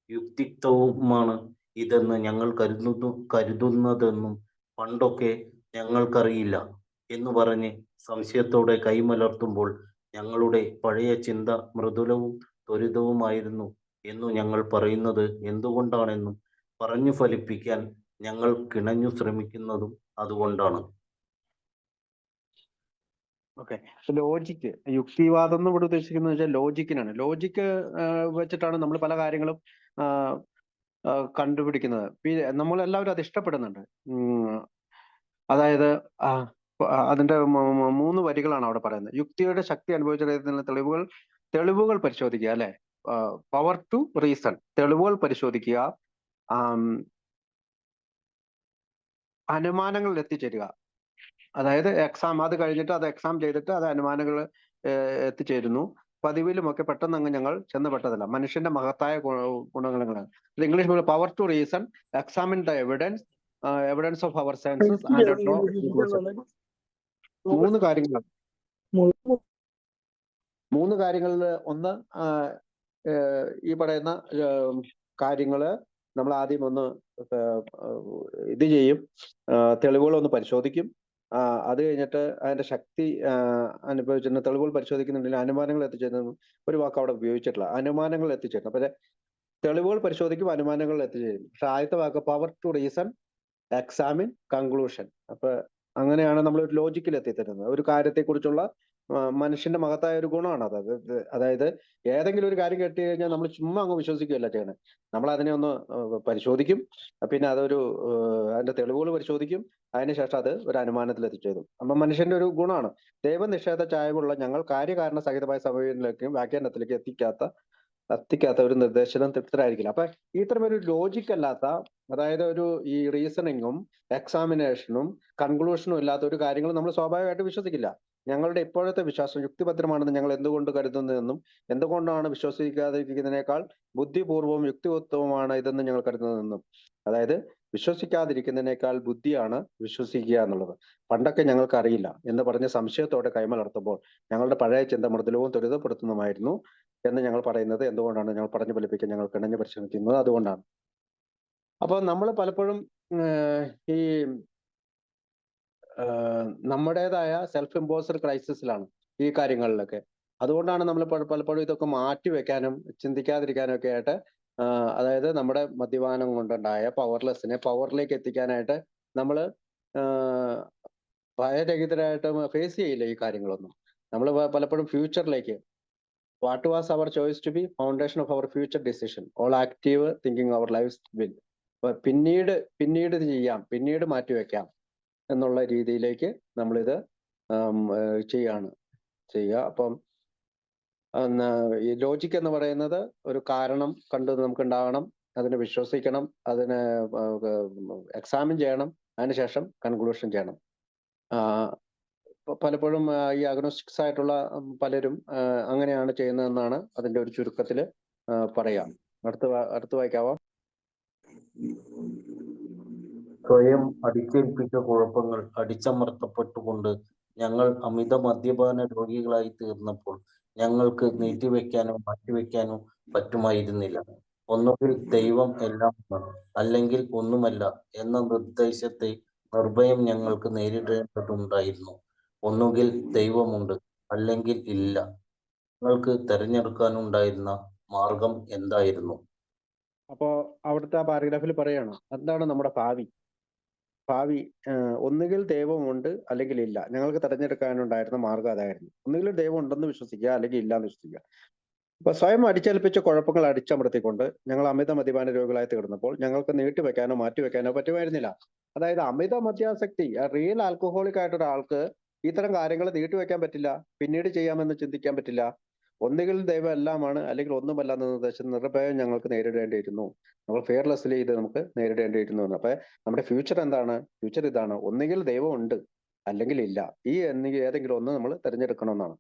യുക്തിത്വവുമാണ് ഇതെന്ന് ഞങ്ങൾ കരുതുന്നതെന്നും പണ്ടൊക്കെ ഞങ്ങൾക്കറിയില്ല എന്ന് പറഞ്ഞ് സംശയത്തോടെ കൈമലർത്തുമ്പോൾ ഞങ്ങളുടെ പഴയ ചിന്ത മൃദുലവും ത്വരിതവുമായിരുന്നു എന്നു ഞങ്ങൾ പറയുന്നത് എന്തുകൊണ്ടാണെന്നും പറഞ്ഞു ഫലിപ്പിക്കാൻ ഞങ്ങൾ കിണഞ്ഞു ശ്രമിക്കുന്നതും അതുകൊണ്ടാണ്. ഓക്കെ. ലോജിക്ക്, യുക്തിവാദം എന്ന് ഇവിടെ ഉദ്ദേശിക്കുന്നത് വെച്ചാൽ ലോജിക്കിനാണ്. ലോജിക്ക് വെച്ചിട്ടാണ് നമ്മൾ പല കാര്യങ്ങളും കണ്ടുപിടിക്കുന്നത്. നമ്മളെല്ലാവരും അത് ഇഷ്ടപ്പെടുന്നുണ്ട്. അതായത് അതിന്റെ 3 വരികളാണ് അവിടെ പറയുന്നത്. യുക്തിയുടെ ശക്തി അനുഭവിച്ചറിയുന്ന തെളിവുകൾ പരിശോധിക്കുക, അല്ലെ? പവർ ടു റീസൺ, തെളിവുകൾ പരിശോധിക്കുക, അനുമാനങ്ങളിൽ എത്തിച്ചേരുക. അതായത് അത് കഴിഞ്ഞിട്ട് അത് എക്സാം ചെയ്തിട്ട് അത് അനുമാനങ്ങൾ എത്തിച്ചേരുന്നു. പതിവിലുമൊക്കെ പെട്ടെന്ന് അങ്ങ് ഞങ്ങൾ ചെന്നപ്പെട്ടതല്ല. മനുഷ്യന്റെ മഹത്തായ ഗുണങ്ങളാണ്. English power to reason, examine the evidence of our senses and draw conclusion. 3 കാര്യങ്ങളാണ്. 3 കാര്യങ്ങളിൽ ഒന്ന് ഈ പറയുന്ന കാര്യങ്ങള് നമ്മൾ ആദ്യം ഒന്ന് ഇത് ചെയ്യും, തെളിവുകളൊന്ന് പരിശോധിക്കും. അത് കഴിഞ്ഞിട്ട് അതിന്റെ ശക്തി അനുഭവിച്ചിരുന്ന തെളിവുകൾ പരിശോധിക്കുന്നുണ്ടെങ്കിൽ അനുമാനങ്ങൾ എത്തിച്ചേരുന്നു. ഒരു വാക്ക് അവിടെ ഉപയോഗിച്ചിട്ടില്ല, അനുമാനങ്ങൾ എത്തിച്ചേരുന്നു. അപ്പൊ തെളിവുകൾ പരിശോധിക്കും, അനുമാനങ്ങൾ എത്തിച്ചേരും. പക്ഷെ ആദ്യത്തെ വാക്ക് power to reason, examine, conclusion. അപ്പൊ അങ്ങനെയാണ് നമ്മൾ ഒരു ലോജിക്കിൽ എത്തിത്തരുന്നത്. ഒരു കാര്യത്തെക്കുറിച്ചുള്ള മനുഷ്യന്റെ മഹത്തായ ഒരു ഗുണമാണ് അത്. അതായത് ഏതെങ്കിലും ഒരു കാര്യം കേട്ട് കഴിഞ്ഞാൽ നമ്മൾ ചുമ്മാ അങ്ങ് വിശ്വസിക്കുകയല്ല ചെയ്യണേ. നമ്മൾ അതിനെ ഒന്ന് പരിശോധിക്കും, പിന്നെ അതൊരു അതിന്റെ തെളിവുകൾ പരിശോധിക്കും, അതിനുശേഷം അത് ഒരു അനുമാനത്തിൽ എത്തിച്ചേരും. അപ്പൊ മനുഷ്യന്റെ ഒരു ഗുണമാണ്. ദൈവനിഷേധ ചായ്വുള്ള ഞങ്ങൾ കാര്യകാരണ സഹിതമായ സമീപനത്തിലേക്കും വ്യാഖ്യാനത്തിലേക്ക് എത്തിക്കാത്ത ഒരു നിർദ്ദേശനം തൃപ്തരായിരിക്കില്ല. അപ്പൊ ഇത്തരം ഒരു ലോജിക് അല്ലാത്ത, അതായത് ഈ റീസണിങ്ങും എക്സാമിനേഷനും കൺക്ലൂഷനും ഇല്ലാത്ത ഒരു കാര്യങ്ങളും നമ്മൾ സ്വാഭാവികമായിട്ട് വിശ്വസിക്കില്ല. ഞങ്ങളുടെ ഇപ്പോഴത്തെ വിശ്വാസം യുക്തിഭദ്രമാണെന്ന് ഞങ്ങൾ എന്തുകൊണ്ട് കരുതുന്നതെന്നും എന്തുകൊണ്ടാണ് വിശ്വസിക്കാതിരിക്കുന്നതിനേക്കാൾ ബുദ്ധിപൂർവവും യുക്തിയുക്തവുമാണ് ഇതെന്ന് ഞങ്ങൾ കരുതുന്നതെന്നും. അതായത് വിശ്വസിക്കാതിരിക്കുന്നതിനേക്കാൾ ബുദ്ധിയാണ് വിശ്വസിക്കുക എന്നുള്ളത്. പണ്ടൊക്കെ ഞങ്ങൾക്ക് അറിയില്ല എന്ന് പറഞ്ഞ് സംശയത്തോടെ കൈമലർത്തുമ്പോൾ ഞങ്ങളുടെ പഴയ ചിന്ത മൃദുലവും ത്വരിതപ്പെടുത്തുന്നതുമായിരുന്നു എന്ന് ഞങ്ങൾ പറയുന്നത് എന്തുകൊണ്ടാണ്? ഞങ്ങൾ പറഞ്ഞു ഫലിപ്പിക്കാൻ ഞങ്ങൾ കിണഞ്ഞു പരിശ്രമിക്കുന്നത് അതുകൊണ്ടാണ്. അപ്പൊ നമ്മൾ പലപ്പോഴും ഈ നമ്മുടേതായ സെൽഫ് ഇമ്പോസർ ക്രൈസിസിലാണ് ഈ കാര്യങ്ങളിലൊക്കെ. അതുകൊണ്ടാണ് നമ്മൾ പലപ്പോഴും ഇതൊക്കെ മാറ്റി വെക്കാനും ചിന്തിക്കാതിരിക്കാനും ഒക്കെ ആയിട്ട്, അതായത് നമ്മുടെ മദ്യപാനം കൊണ്ടുണ്ടായ പവർലെസ്സിനെ പവറിലേക്ക് എത്തിക്കാനായിട്ട് നമ്മൾ ഭയരഹിതരായിട്ട് ഫേസ് ചെയ്യില്ല ഈ കാര്യങ്ങളൊന്നും. നമ്മൾ പലപ്പോഴും ഫ്യൂച്ചറിലേക്ക്, what was our choice to be foundation of our future decision, all active thinking our life will. പിന്നീട് ഇത് ചെയ്യാം, പിന്നീട് മാറ്റിവെക്കാം എന്നുള്ള രീതിയിലേക്ക് നമ്മളിത് ചെയ്യുക. അപ്പം ഈ ലോജിക് എന്ന് പറയുന്നത് ഒരു കാരണം കണ്ട് നമുക്ക് ഉണ്ടാകണം, അതിനെ വിശ്വസിക്കണം, അതിനെ എക്സാമിൻ ചെയ്യണം, അതിനുശേഷം കൺക്ലൂഷൻ ചെയ്യണം. പലപ്പോഴും ഈ അഗ്നോസ്റ്റിക്സ് ആയിട്ടുള്ള പലരും അങ്ങനെയാണ് ചെയ്യുന്നതെന്നാണ് അതിന്റെ ഒരു ചുരുക്കത്തിൽ പറയാം. അടുത്ത് വായിക്കാവോ? സ്വയം അടിച്ചേൽപ്പിച്ച കുഴപ്പങ്ങൾ അടിച്ചമർത്തപ്പെട്ടുകൊണ്ട് ഞങ്ങൾ അമിത മദ്യപാന രോഗികളായി തീർന്നപ്പോൾ ഞങ്ങൾക്ക് നീട്ടിവെക്കാനോ മാറ്റിവെക്കാനോ പറ്റുമായിരുന്നില്ല. ഒന്നുകിൽ ദൈവം എല്ലാമാണ്, അല്ലെങ്കിൽ ഒന്നുമല്ല എന്ന നിർദ്ദേശത്തെ നിർഭയം ഞങ്ങൾക്ക് നേരിടേണ്ടതുണ്ടായിരുന്നു. ഒന്നുകിൽ ദൈവമുണ്ട്, അല്ലെങ്കിൽ ഇല്ല. ഞങ്ങൾക്ക് തെരഞ്ഞെടുക്കാനുണ്ടായിരുന്ന മാർഗം എന്തായിരുന്നു? അപ്പോ അവിടുത്തെ ആ പാരഗ്രാഫിൽ പറയാണ്, എന്താണ് നമ്മുടെ ഭാവി? ഒന്നുകിൽ ദൈവമുണ്ട്, അല്ലെങ്കിൽ ഇല്ല. ഞങ്ങൾക്ക് തെരഞ്ഞെടുക്കാനുണ്ടായിരുന്ന മാർഗം അതായിരുന്നു. ഒന്നുകിൽ ദൈവം ഉണ്ടെന്ന് വിശ്വസിക്കുക, അല്ലെങ്കിൽ ഇല്ല എന്ന് വിശ്വസിക്കുക. അപ്പൊ സ്വയം അടിച്ചേൽപ്പിച്ച കുഴപ്പങ്ങൾ അടിച്ചമർത്തിക്കൊണ്ട് ഞങ്ങൾ അമിത മദ്യപാന രോഗികളായി തീർന്നപ്പോൾ ഞങ്ങൾക്ക് നീട്ടിവെക്കാനോ മാറ്റിവെക്കാനോ പറ്റുമായിരുന്നില്ല. അതായത് അമിത മദ്യാസക്തി, റിയൽ ആൽക്കഹോളിക് ആയിട്ട് ഒരാൾക്ക് ഇത്തരം കാര്യങ്ങൾ നീട്ടിവെക്കാൻ പറ്റില്ല, പിന്നീട് ചെയ്യാമെന്ന് ചിന്തിക്കാൻ പറ്റില്ല. ഒന്നുകിൽ ദൈവം എല്ലാമാണ്, അല്ലെങ്കിൽ ഒന്നുമല്ല എന്ന നിർദ്ദേശം നിർഭയം ഞങ്ങൾക്ക് നേരിടേണ്ടിയിരുന്നു. നമ്മൾ ഫെയർലെസ്ലി ഇത് നമുക്ക് നേരിടേണ്ടിയിരുന്നു എന്ന്. അപ്പൊ നമ്മുടെ ഫ്യൂച്ചർ എന്താണ്? ഫ്യൂച്ചർ ഇതാണ്: ഒന്നുകിൽ ദൈവം ഉണ്ട്, അല്ലെങ്കിൽ ഇല്ല. ഈ ഏതെങ്കിലും ഒന്ന് നമ്മൾ തിരഞ്ഞെടുക്കണമെന്നാണ്.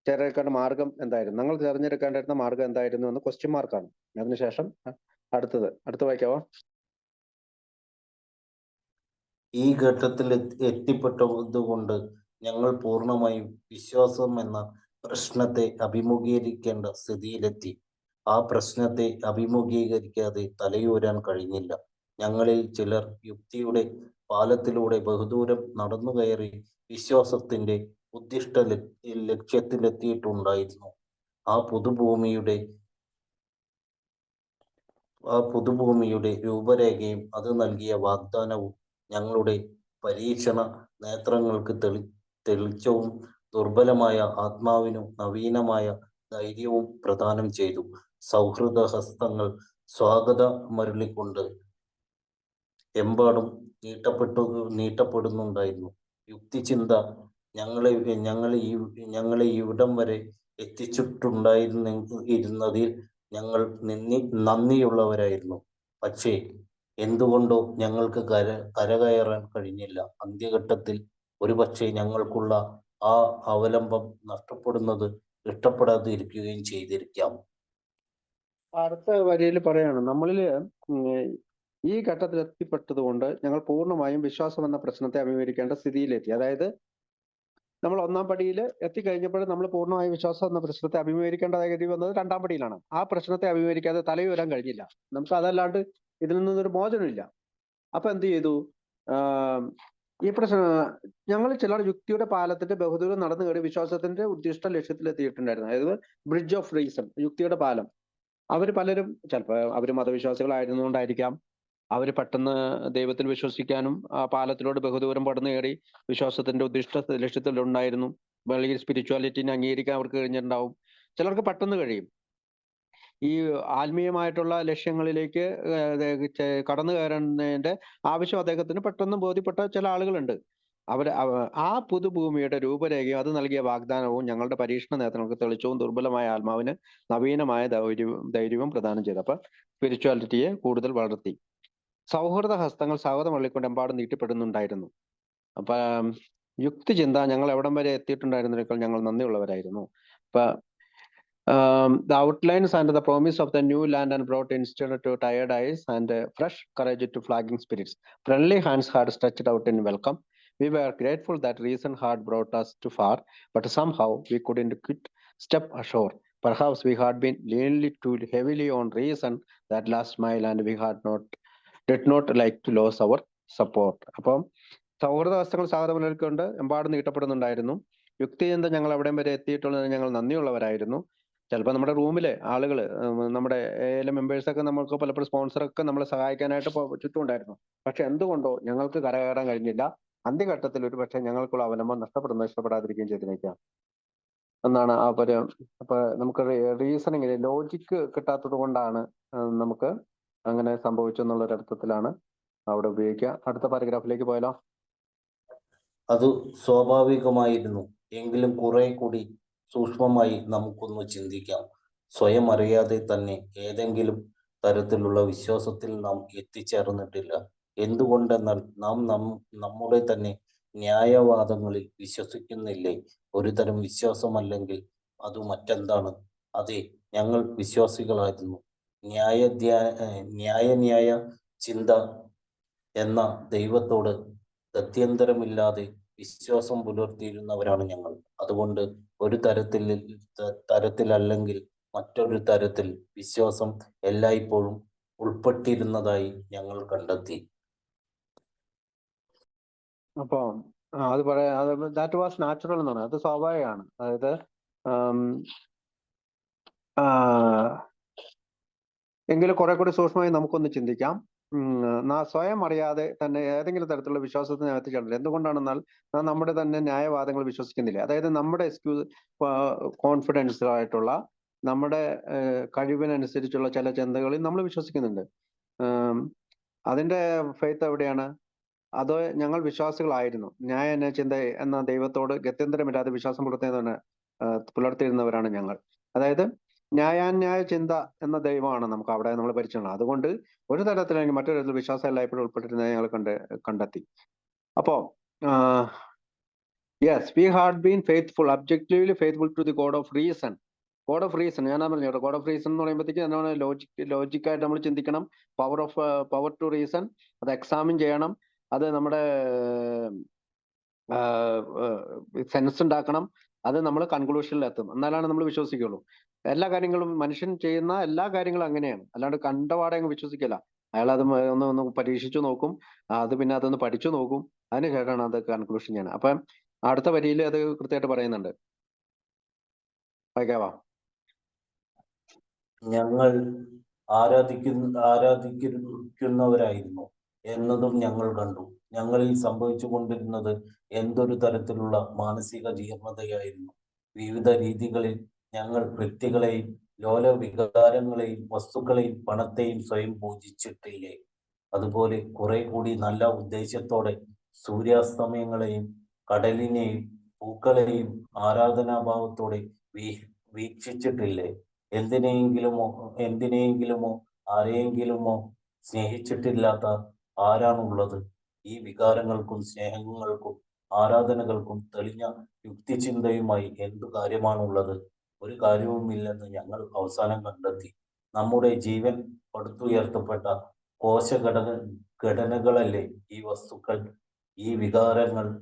തിരഞ്ഞെടുക്കേണ്ട മാർഗം എന്തായിരുന്നു? ഞങ്ങൾ തിരഞ്ഞെടുക്കേണ്ടിരുന്ന മാർഗം എന്തായിരുന്നു എന്ന് ക്വസ്റ്റ്യൻ മാർക്കാണ്. അതിനുശേഷം അടുത്ത വായിക്കാവോ? ഈ ഘട്ടത്തിൽ എത്തിപ്പെട്ടതുകൊണ്ട് ഞങ്ങൾ പൂർണ്ണമായും വിശ്വാസം എന്ന പ്രശ്നത്തെ അഭിമുഖീകരിക്കേണ്ട സ്ഥിതിയിലെത്തി. ആ പ്രശ്നത്തെ അഭിമുഖീകരിക്കാതെ തലയൂരാൻ കഴിഞ്ഞില്ല. ഞങ്ങളിൽ ചിലർ യുക്തിയുടെ പാലത്തിലൂടെ ബഹുദൂരം നടന്നു കയറി വിശ്വാസത്തിന്റെ ഉദ്ദിഷ്ട ലക്ഷ്യത്തിലെത്തിയിട്ടുണ്ടായിരുന്നു. ആ പുതുഭൂമിയുടെ രൂപരേഖയും അത് നൽകിയ വാഗ്ദാനവും ഞങ്ങളുടെ പരീക്ഷണ നേത്രങ്ങൾക്ക് തെളിച്ചവും ദുർബലമായ ആത്മാവിനു നവീനമായ ധൈര്യവും പ്രദാനം ചെയ്തു. സൗഹൃദ ഹസ്തങ്ങൾ സ്വാഗതമരുളിക്കൊണ്ട് എമ്പാടും നീട്ടപ്പെടുന്നുണ്ടായിരുന്നു. യുക്തിചിന്ത ഞങ്ങളെ ഇവിടം വരെ എത്തിച്ചിട്ടുണ്ടായിരുന്നതിൽ ഞങ്ങൾ നന്ദിയുള്ളവരായിരുന്നു. പക്ഷേ എന്തുകൊണ്ടോ ഞങ്ങൾക്ക് കരകയറാൻ കഴിഞ്ഞില്ല. അന്ത്യഘട്ടത്തിൽ ഒരുപക്ഷെ ഞങ്ങൾക്കുള്ള ആ അവലംബം നഷ്ടപ്പെടുന്നത് ഇഷ്ടപ്പെടാതിരിക്കുകയും ചെയ്തിരിക്കാം. അടുത്ത വരിയിൽ പറയാണ്, നമ്മളില് ഈ ഘട്ടത്തിൽ എത്തിപ്പെട്ടത് കൊണ്ട് ഞങ്ങൾ പൂർണ്ണമായും വിശ്വാസം എന്ന പ്രശ്നത്തെ അഭിമുഖീകരിക്കേണ്ട സ്ഥിതിയിലെത്തി. അതായത് നമ്മൾ ഒന്നാം പടിയിൽ എത്തിക്കഴിഞ്ഞപ്പോൾ നമ്മൾ പൂർണ്ണമായും വിശ്വാസം എന്ന പ്രശ്നത്തെ അഭിമുഖീകരിക്കേണ്ടതായി ഗതി വന്നത് രണ്ടാം പടിയിലാണ്. ആ പ്രശ്നത്തെ അഭിമുഖീകരിക്കാതെ തലയുയരാൻ കഴിഞ്ഞില്ല. നമുക്ക് അതല്ലാണ്ട് ഇതിൽ നിന്നൊരു മോചനമില്ല. അപ്പൊ എന്ത് ചെയ്തു? ഈ പ്രശ്നം ഞങ്ങൾ ചിലർ യുക്തിയുടെ പാലത്തിന്റെ ബഹുദൂരം നടന്നു കയറി വിശ്വാസത്തിന്റെ ഉദ്ദിഷ്ട ലക്ഷ്യത്തിലെത്തിയിട്ടുണ്ടായിരുന്നു. അതായത് ബ്രിഡ്ജ് ഓഫ് റീസൺ, യുക്തിയുടെ പാലം. അവർ പലരും ചിലപ്പോൾ അവർ മതവിശ്വാസികളായിരുന്നുകൊണ്ടായിരിക്കാം. അവർ പെട്ടെന്ന് ദൈവത്തിൽ വിശ്വസിക്കാനും ആ പാലത്തിലൂടെ ബഹുദൂരം പടന്നു കയറി വിശ്വാസത്തിന്റെ ഉദ്ദിഷ്ട ലക്ഷ്യത്തിലുണ്ടായിരുന്നു. അല്ലെങ്കിൽ സ്പിരിച്വാലിറ്റിനെ അംഗീകരിക്കാൻ അവർക്ക് കഴിഞ്ഞിട്ടുണ്ടാവും. ചിലർക്ക് പെട്ടെന്ന് കഴിയും. ഈ ആത്മീയമായിട്ടുള്ള ലക്ഷ്യങ്ങളിലേക്ക് കടന്നു കയറുന്നതിന്റെ ആവശ്യം അദ്ദേഹത്തിന് പെട്ടെന്ന് ബോധ്യപ്പെട്ട ചില ആളുകളുണ്ട്. ആ പുതുഭൂമിയുടെ രൂപരേഖയും അത് നൽകിയ വാഗ്ദാനവും ഞങ്ങളുടെ പരീക്ഷണ നേത്രങ്ങൾക്ക് തെളിച്ചവും ദുർബലമായ ആത്മാവിന് നവീനമായ ധൈര്യവും പ്രദാനം ചെയ്തു. അപ്പൊ സ്പിരിച്വാലിറ്റിയെ കൂടുതൽ വളർത്തി. സൗഹൃദ ഹസ്തങ്ങൾ സ്വാഗതം വള്ളിക്കൊണ്ട് എമ്പാടും നീട്ടിപ്പെടുന്നുണ്ടായിരുന്നു. അപ്പൊ യുക്തിചിന്ത ഞങ്ങൾ എവിടം വരെ എത്തിയിട്ടുണ്ടായിരുന്നതിനേക്കാൾ ഞങ്ങൾ നന്ദിയുള്ളവരായിരുന്നു. അപ്പൊ the outlines and the promise of the new land and brought instead to tired eyes and fresh courage to flagging spirits. Friendly hands had stretched out in welcome. We were grateful that reason had brought us too far, but somehow we couldn't quit step ashore. Perhaps we had been leaned too heavily on reason that last mile, and we did not like to lose our support. അപ്പം സൗഹൃദ വസ്തുക്കൾ സ്വാഗതമുള്ളവർക്ക് എമ്പാടും നീട്ടപ്പെടുന്നുണ്ടായിരുന്നു. യുക്തിചിന്ത ഞങ്ങൾ എവിടെയും വരെ എത്തിയിട്ടുള്ളതിന് ഞങ്ങൾ നന്ദിയുള്ളവരായിരുന്നു. ചിലപ്പോൾ നമ്മുടെ റൂമിലെ ആളുകൾ, നമ്മുടെ മെമ്പേഴ്സൊക്കെ നമുക്ക് പലപ്പോഴും സ്പോൺസറൊക്കെ നമ്മളെ സഹായിക്കാനായിട്ട് ചുറ്റും ഉണ്ടായിരുന്നു. പക്ഷെ എന്തുകൊണ്ടോ ഞങ്ങൾക്ക് കരകയറാൻ കഴിഞ്ഞില്ല. അന്ത്യഘട്ടത്തിൽ ഒരു പക്ഷേ ഞങ്ങൾക്കുള്ള അവലംബം ഇഷ്ടപ്പെടാതിരിക്കുകയും ചെയ്തിരിക്കാം എന്നാണ് ആ അപ്പൊ നമുക്ക് റീസണിങ്, ലോജിക്ക് കിട്ടാത്തത് കൊണ്ടാണ് നമുക്ക് അങ്ങനെ സംഭവിച്ചു എന്നുള്ള ഒരർത്ഥത്തിലാണ് അവിടെ ഉപയോഗിക്കുക. അടുത്ത പാരഗ്രാഫിലേക്ക് പോയാലോ? അത് സ്വാഭാവികമായിരുന്നു. എങ്കിലും കുറെ കൂടി സൂക്ഷ്മമായി നമുക്കൊന്ന് ചിന്തിക്കാം. സ്വയം അറിയാതെ തന്നെ ഏതെങ്കിലും തരത്തിലുള്ള വിശ്വാസത്തിൽ നാം എത്തിച്ചേർന്നിട്ടില്ല. എന്തുകൊണ്ടെന്നാൽ നാം നമ്മുടെ തന്നെ ന്യായവാദങ്ങളിൽ വിശ്വസിക്കുന്നില്ലേ? ഒരു തരം വിശ്വാസമല്ലെങ്കിൽ അത് മറ്റെന്താണ്? അതെ, ഞങ്ങൾ വിശ്വാസികളായിരുന്നു. ന്യായ ചിന്ത എന്ന ദൈവത്തോട് ഗത്യന്തരമില്ലാതെ വിശ്വാസം പുലർത്തിയിരുന്നവരാണ് ഞങ്ങൾ. അതുകൊണ്ട് ഒരു തരത്തിലല്ലെങ്കിൽ മറ്റൊരു തരത്തിൽ വിശ്വാസം എല്ലായ്പ്പോഴും ഉൾപ്പെട്ടിരുന്നതായി ഞങ്ങൾ കണ്ടെത്തി. അപ്പൊ അത് ദാറ്റ് വാസ് നാച്ചുറൽ എന്നാണ്. അത് സ്വാഭാവികമാണ്. അതായത് എങ്കിലും കുറെ കൂടി സൂക്ഷ്മമായി നമുക്കൊന്ന് ചിന്തിക്കാം. സ്വയം അറിയാതെ തന്നെ ഏതെങ്കിലും തരത്തിലുള്ള വിശ്വാസത്തിന് എത്തിച്ചേർന്നില്ല. എന്തുകൊണ്ടാണെന്നാൽ നമ്മുടെ തന്നെ ന്യായവാദങ്ങൾ വിശ്വസിക്കുന്നില്ല. അതായത് നമ്മുടെ കോൺഫിഡൻസ് ആയിട്ടുള്ള നമ്മുടെ കഴിവിനനുസരിച്ചുള്ള ചില ചിന്തകളിൽ നമ്മൾ വിശ്വസിക്കുന്നുണ്ട്. അതിന്റെ ഫെയ്ത്ത് എവിടെയാണ്? അത് ഞങ്ങൾ വിശ്വാസികളായിരുന്നു. ന്യായ ചിന്ത എന്ന ദൈവത്തോട് ഗത്യന്തരമില്ലാതെ വിശ്വാസം പുലർത്തുന്നതാണ് പുലർത്തിയിരുന്നവരാണ് ഞങ്ങൾ. അതായത് ന്യായാന്യായ ചിന്ത എന്ന ദൈവമാണ് നമുക്ക് അവിടെ നമ്മൾ പരിചയമുള്ളത്. അതുകൊണ്ട് ഒരു തരത്തിലെങ്കിൽ മറ്റൊരു തരത്തിൽ വിശ്വാസം എല്ലായ്പ്പോഴും ഉൾപ്പെട്ടിരുന്നത് ഞങ്ങൾ കണ്ടെത്തി. അപ്പോ yes, we had been faithful, objectively faithful to the God of reason. God of reason ഞാൻ പറഞ്ഞു കേട്ടോ. ഗോഡ് ഓഫ് റീസൺ എന്ന് പറയുമ്പോഴത്തേക്ക് എന്താണ് ലോജിക്കായിട്ട് നമ്മൾ ചിന്തിക്കണം. പവർ ടു റീസൺ, അത് എക്സാമിൻ ചെയ്യണം. അത് നമ്മുടെ സെൻസ് ഉണ്ടാക്കണം. അത് നമ്മൾ കൺക്ലൂഷനിലെത്തും. എന്നാലാണ് നമ്മൾ വിശ്വസിക്കുള്ളൂ. എല്ലാ കാര്യങ്ങളും മനുഷ്യൻ ചെയ്യുന്ന എല്ലാ കാര്യങ്ങളും അങ്ങനെയാണ്. അല്ലാണ്ട് കണ്ടപാടെ അങ്ങ് വിശ്വസിക്കില്ല. അയാൾ അത് ഒന്ന് പരീക്ഷിച്ചു നോക്കും. അത് പിന്നെ അതൊന്ന് പഠിച്ചു നോക്കും. അതിനുശേഷമാണ് അത് കൺക്ലൂഷൻ ചെയ്യണം. അപ്പം അടുത്ത വരിയിൽ അത് കൃത്യമായിട്ട് പറയുന്നുണ്ട്. വായിക്കാവാ. ഞങ്ങൾ ആരാധിക്കുന്നവരായിരുന്നു എന്നതും ഞങ്ങൾ കണ്ടു. ഞങ്ങളിൽ സംഭവിച്ചു കൊണ്ടിരുന്നത് എന്തൊരു തരത്തിലുള്ള മാനസിക ജീർണതയായിരുന്നു. വിവിധ രീതികളിൽ ഞങ്ങൾ വ്യക്തികളെയും ലോല വികാരങ്ങളെയും വസ്തുക്കളെയും പണത്തെയും സ്വയം പൂജിച്ചിട്ടില്ലേ? അതുപോലെ കുറെ കൂടി നല്ല ഉദ്ദേശത്തോടെ സൂര്യാസ്തമയങ്ങളെയും കടലിനെയും പൂക്കളെയും ആരാധനാഭാവത്തോടെ വീക്ഷിച്ചിട്ടില്ലേ? എന്തിനെയെങ്കിലുമോ ആരെയെങ്കിലുമോ സ്നേഹിച്ചിട്ടില്ലാത്ത ആരാണുള്ളത്? ഈ വികാരങ്ങൾക്കും സ്നേഹങ്ങൾക്കും ആരാധനകൾക്കും തെളിഞ്ഞ യുക്തിചിന്തയുമായി എന്തു കാര്യമാണുള്ളത്? ഒരു കാര്യവുമില്ലെന്ന് ഞങ്ങൾ അവസാനം കണ്ടെത്തി. നമ്മുടെ ജീവൻ പടുത്തുയർത്തപ്പെട്ട ഘടനകളല്ലേ ഈ വസ്തുക്കൾ? ഈ വികാരങ്ങൾ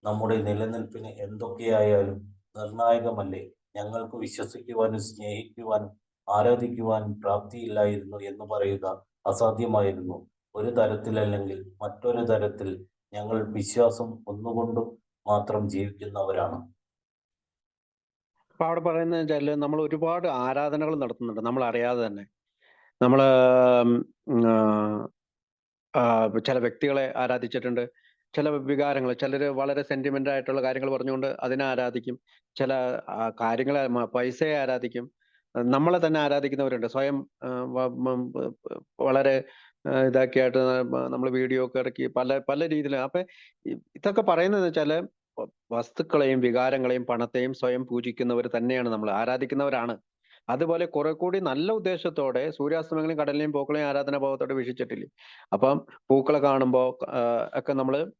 നമ്മുടെ നിലനിൽപ്പിന് എന്തൊക്കെയായാലും നിർണായകമല്ലേ? ഞങ്ങൾക്ക് വിശ്വസിക്കുവാനും സ്നേഹിക്കുവാനും ആരാധിക്കുവാനും പ്രാപ്തിയില്ലായിരുന്നു എന്ന് പറയുക അസാധ്യമായിരുന്നു. ഒരു തരത്തിലല്ലെങ്കിൽ മറ്റൊരു തരത്തിൽ ഞങ്ങൾ വിശ്വാസം ഒന്നുകൊണ്ടും മാത്രം ജീവിക്കുന്നവരാണ്. അപ്പൊ അവിടെ പറയുന്നത് വെച്ചാല് നമ്മൾ ഒരുപാട് ആരാധനകൾ നടത്തുന്നുണ്ട് നമ്മൾ അറിയാതെ തന്നെ. നമ്മള് ചില വ്യക്തികളെ ആരാധിച്ചിട്ടുണ്ട്. ചില വികാരങ്ങൾ, ചിലർ വളരെ സെന്റിമെന്റ് ആയിട്ടുള്ള കാര്യങ്ങൾ പറഞ്ഞുകൊണ്ട് അതിനെ ആരാധിക്കും. ചില കാര്യങ്ങളെ പൈസയെ ആരാധിക്കും. നമ്മളെ തന്നെ ആരാധിക്കുന്നവരുണ്ട്. സ്വയം വളരെ ഇതാക്കിയായിട്ട് നമ്മൾ വീഡിയോ ഒക്കെ ഇറക്കി പല പല രീതിയിൽ. അപ്പൊ ഇതൊക്കെ പറയുന്നത് വെച്ചാല് വസ്തുക്കളെയും വികാരങ്ങളെയും പണത്തെയും സ്വയം പൂജിക്കുന്നവർ തന്നെയാണ്, നമ്മൾ ആരാധിക്കുന്നവരാണ്. അതുപോലെ കുറെ കൂടി നല്ല ഉദ്ദേശത്തോടെ സൂര്യാസ്തമയങ്ങളെയും കടലിനെയും പൂക്കളെയും ആരാധനാഭാവത്തോടെ വീക്ഷിച്ചിട്ടില്ലേ? അപ്പം പൂക്കളെ കാണുമ്പോൾ ഒക്കെ നമ്മള്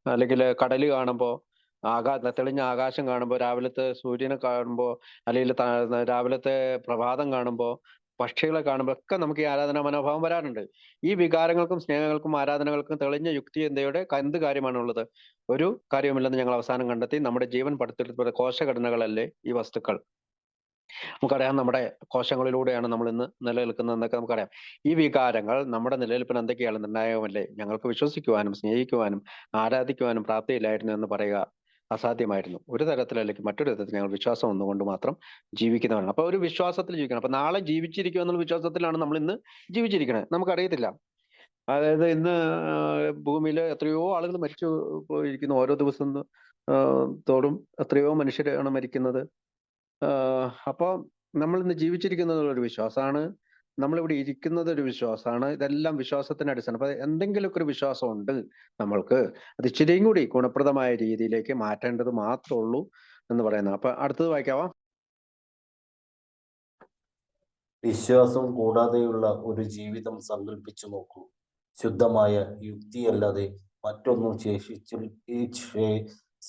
അല്ലെങ്കിൽ കടല് കാണുമ്പോൾ, തെളിഞ്ഞ ആകാശം കാണുമ്പോൾ, രാവിലത്തെ സൂര്യനെ കാണുമ്പോൾ, അല്ലെങ്കിൽ രാവിലത്തെ പ്രഭാതം കാണുമ്പോൾ, പക്ഷികളെ കാണുമ്പോൾ ഒക്കെ നമുക്ക് ഈ ആരാധനാ മനോഭാവം വരാറുണ്ട്. ഈ വികാരങ്ങൾക്കും സ്നേഹങ്ങൾക്കും ആരാധനകൾക്കും തെളിഞ്ഞ യുക്തിചിന്തയുടെ എന്ത് കാര്യമാണുള്ളത്? ഒരു കാര്യവുമില്ലെന്ന് ഞങ്ങൾ അവസാനം കണ്ടെത്തി. നമ്മുടെ ജീവൻ പടുത്തെടുത്ത കോശഘടനകളല്ലേ ഈ വസ്തുക്കൾ. നമുക്കറിയാം നമ്മുടെ കോശങ്ങളിലൂടെയാണ് നമ്മൾ ഇന്ന് നിലനിൽക്കുന്നതെന്നൊക്കെ നമുക്കറിയാം. ഈ വികാരങ്ങൾ നമ്മുടെ നിലനിൽപ്പിന് എന്തൊക്കെയാണ് നിർണായകമല്ലേ? ഞങ്ങൾക്ക് വിശ്വസിക്കുവാനും സ്നേഹിക്കുവാനും ആരാധിക്കുവാനും പ്രാപ്തിയില്ലായിരുന്നു എന്ന് പറയുക അസാധ്യമായിരുന്നു. ഒരു തരത്തിലല്ലെങ്കിൽ മറ്റൊരു തരത്തിൽ ഞങ്ങൾ വിശ്വാസം ഒന്നുകൊണ്ട് മാത്രം ജീവിക്കുന്നവരാണ്. അപ്പൊ ഒരു വിശ്വാസത്തിൽ ജീവിക്കണം. അപ്പൊ നാളെ ജീവിച്ചിരിക്കും എന്നുള്ള വിശ്വാസത്തിലാണ് നമ്മൾ ഇന്ന് ജീവിച്ചിരിക്കുന്നത്. നമുക്കറിയത്തില്ല. അതായത് ഇന്ന് ഭൂമിയിൽ എത്രയോ ആളുകൾ മരിച്ചു പോയിരിക്കുന്നു. ഓരോ ദിവസം തോറും എത്രയോ മനുഷ്യരാണ് മരിക്കുന്നത്. അപ്പോൾ നമ്മൾ ഇന്ന് ജീവിച്ചിരിക്കുന്നത് ഒരു വിശ്വാസമാണ്. നമ്മളിവിടെ ഇരിക്കുന്നത് ഒരു വിശ്വാസമാണ്. ഇതെല്ലാം വിശ്വാസത്തിന്റെ അടിസ്ഥാനം. അപ്പൊ എന്തെങ്കിലുമൊക്കെ ഒരു വിശ്വാസം ഉണ്ട് നമ്മൾക്ക്. അത് ഇച്ചിരിയും കൂടി ഗുണപ്രദമായ രീതിയിലേക്ക് മാറ്റേണ്ടത് മാത്രമേ ഉള്ളൂ എന്ന് പറയുന്നത്. അപ്പൊ അടുത്തത് വായിക്കാവാ. വിശ്വാസം കൂടാതെയുള്ള ഒരു ജീവിതം സങ്കല്പിച്ചു നോക്കൂ. ശുദ്ധമായ യുക്തിയല്ലാതെ മറ്റൊന്നും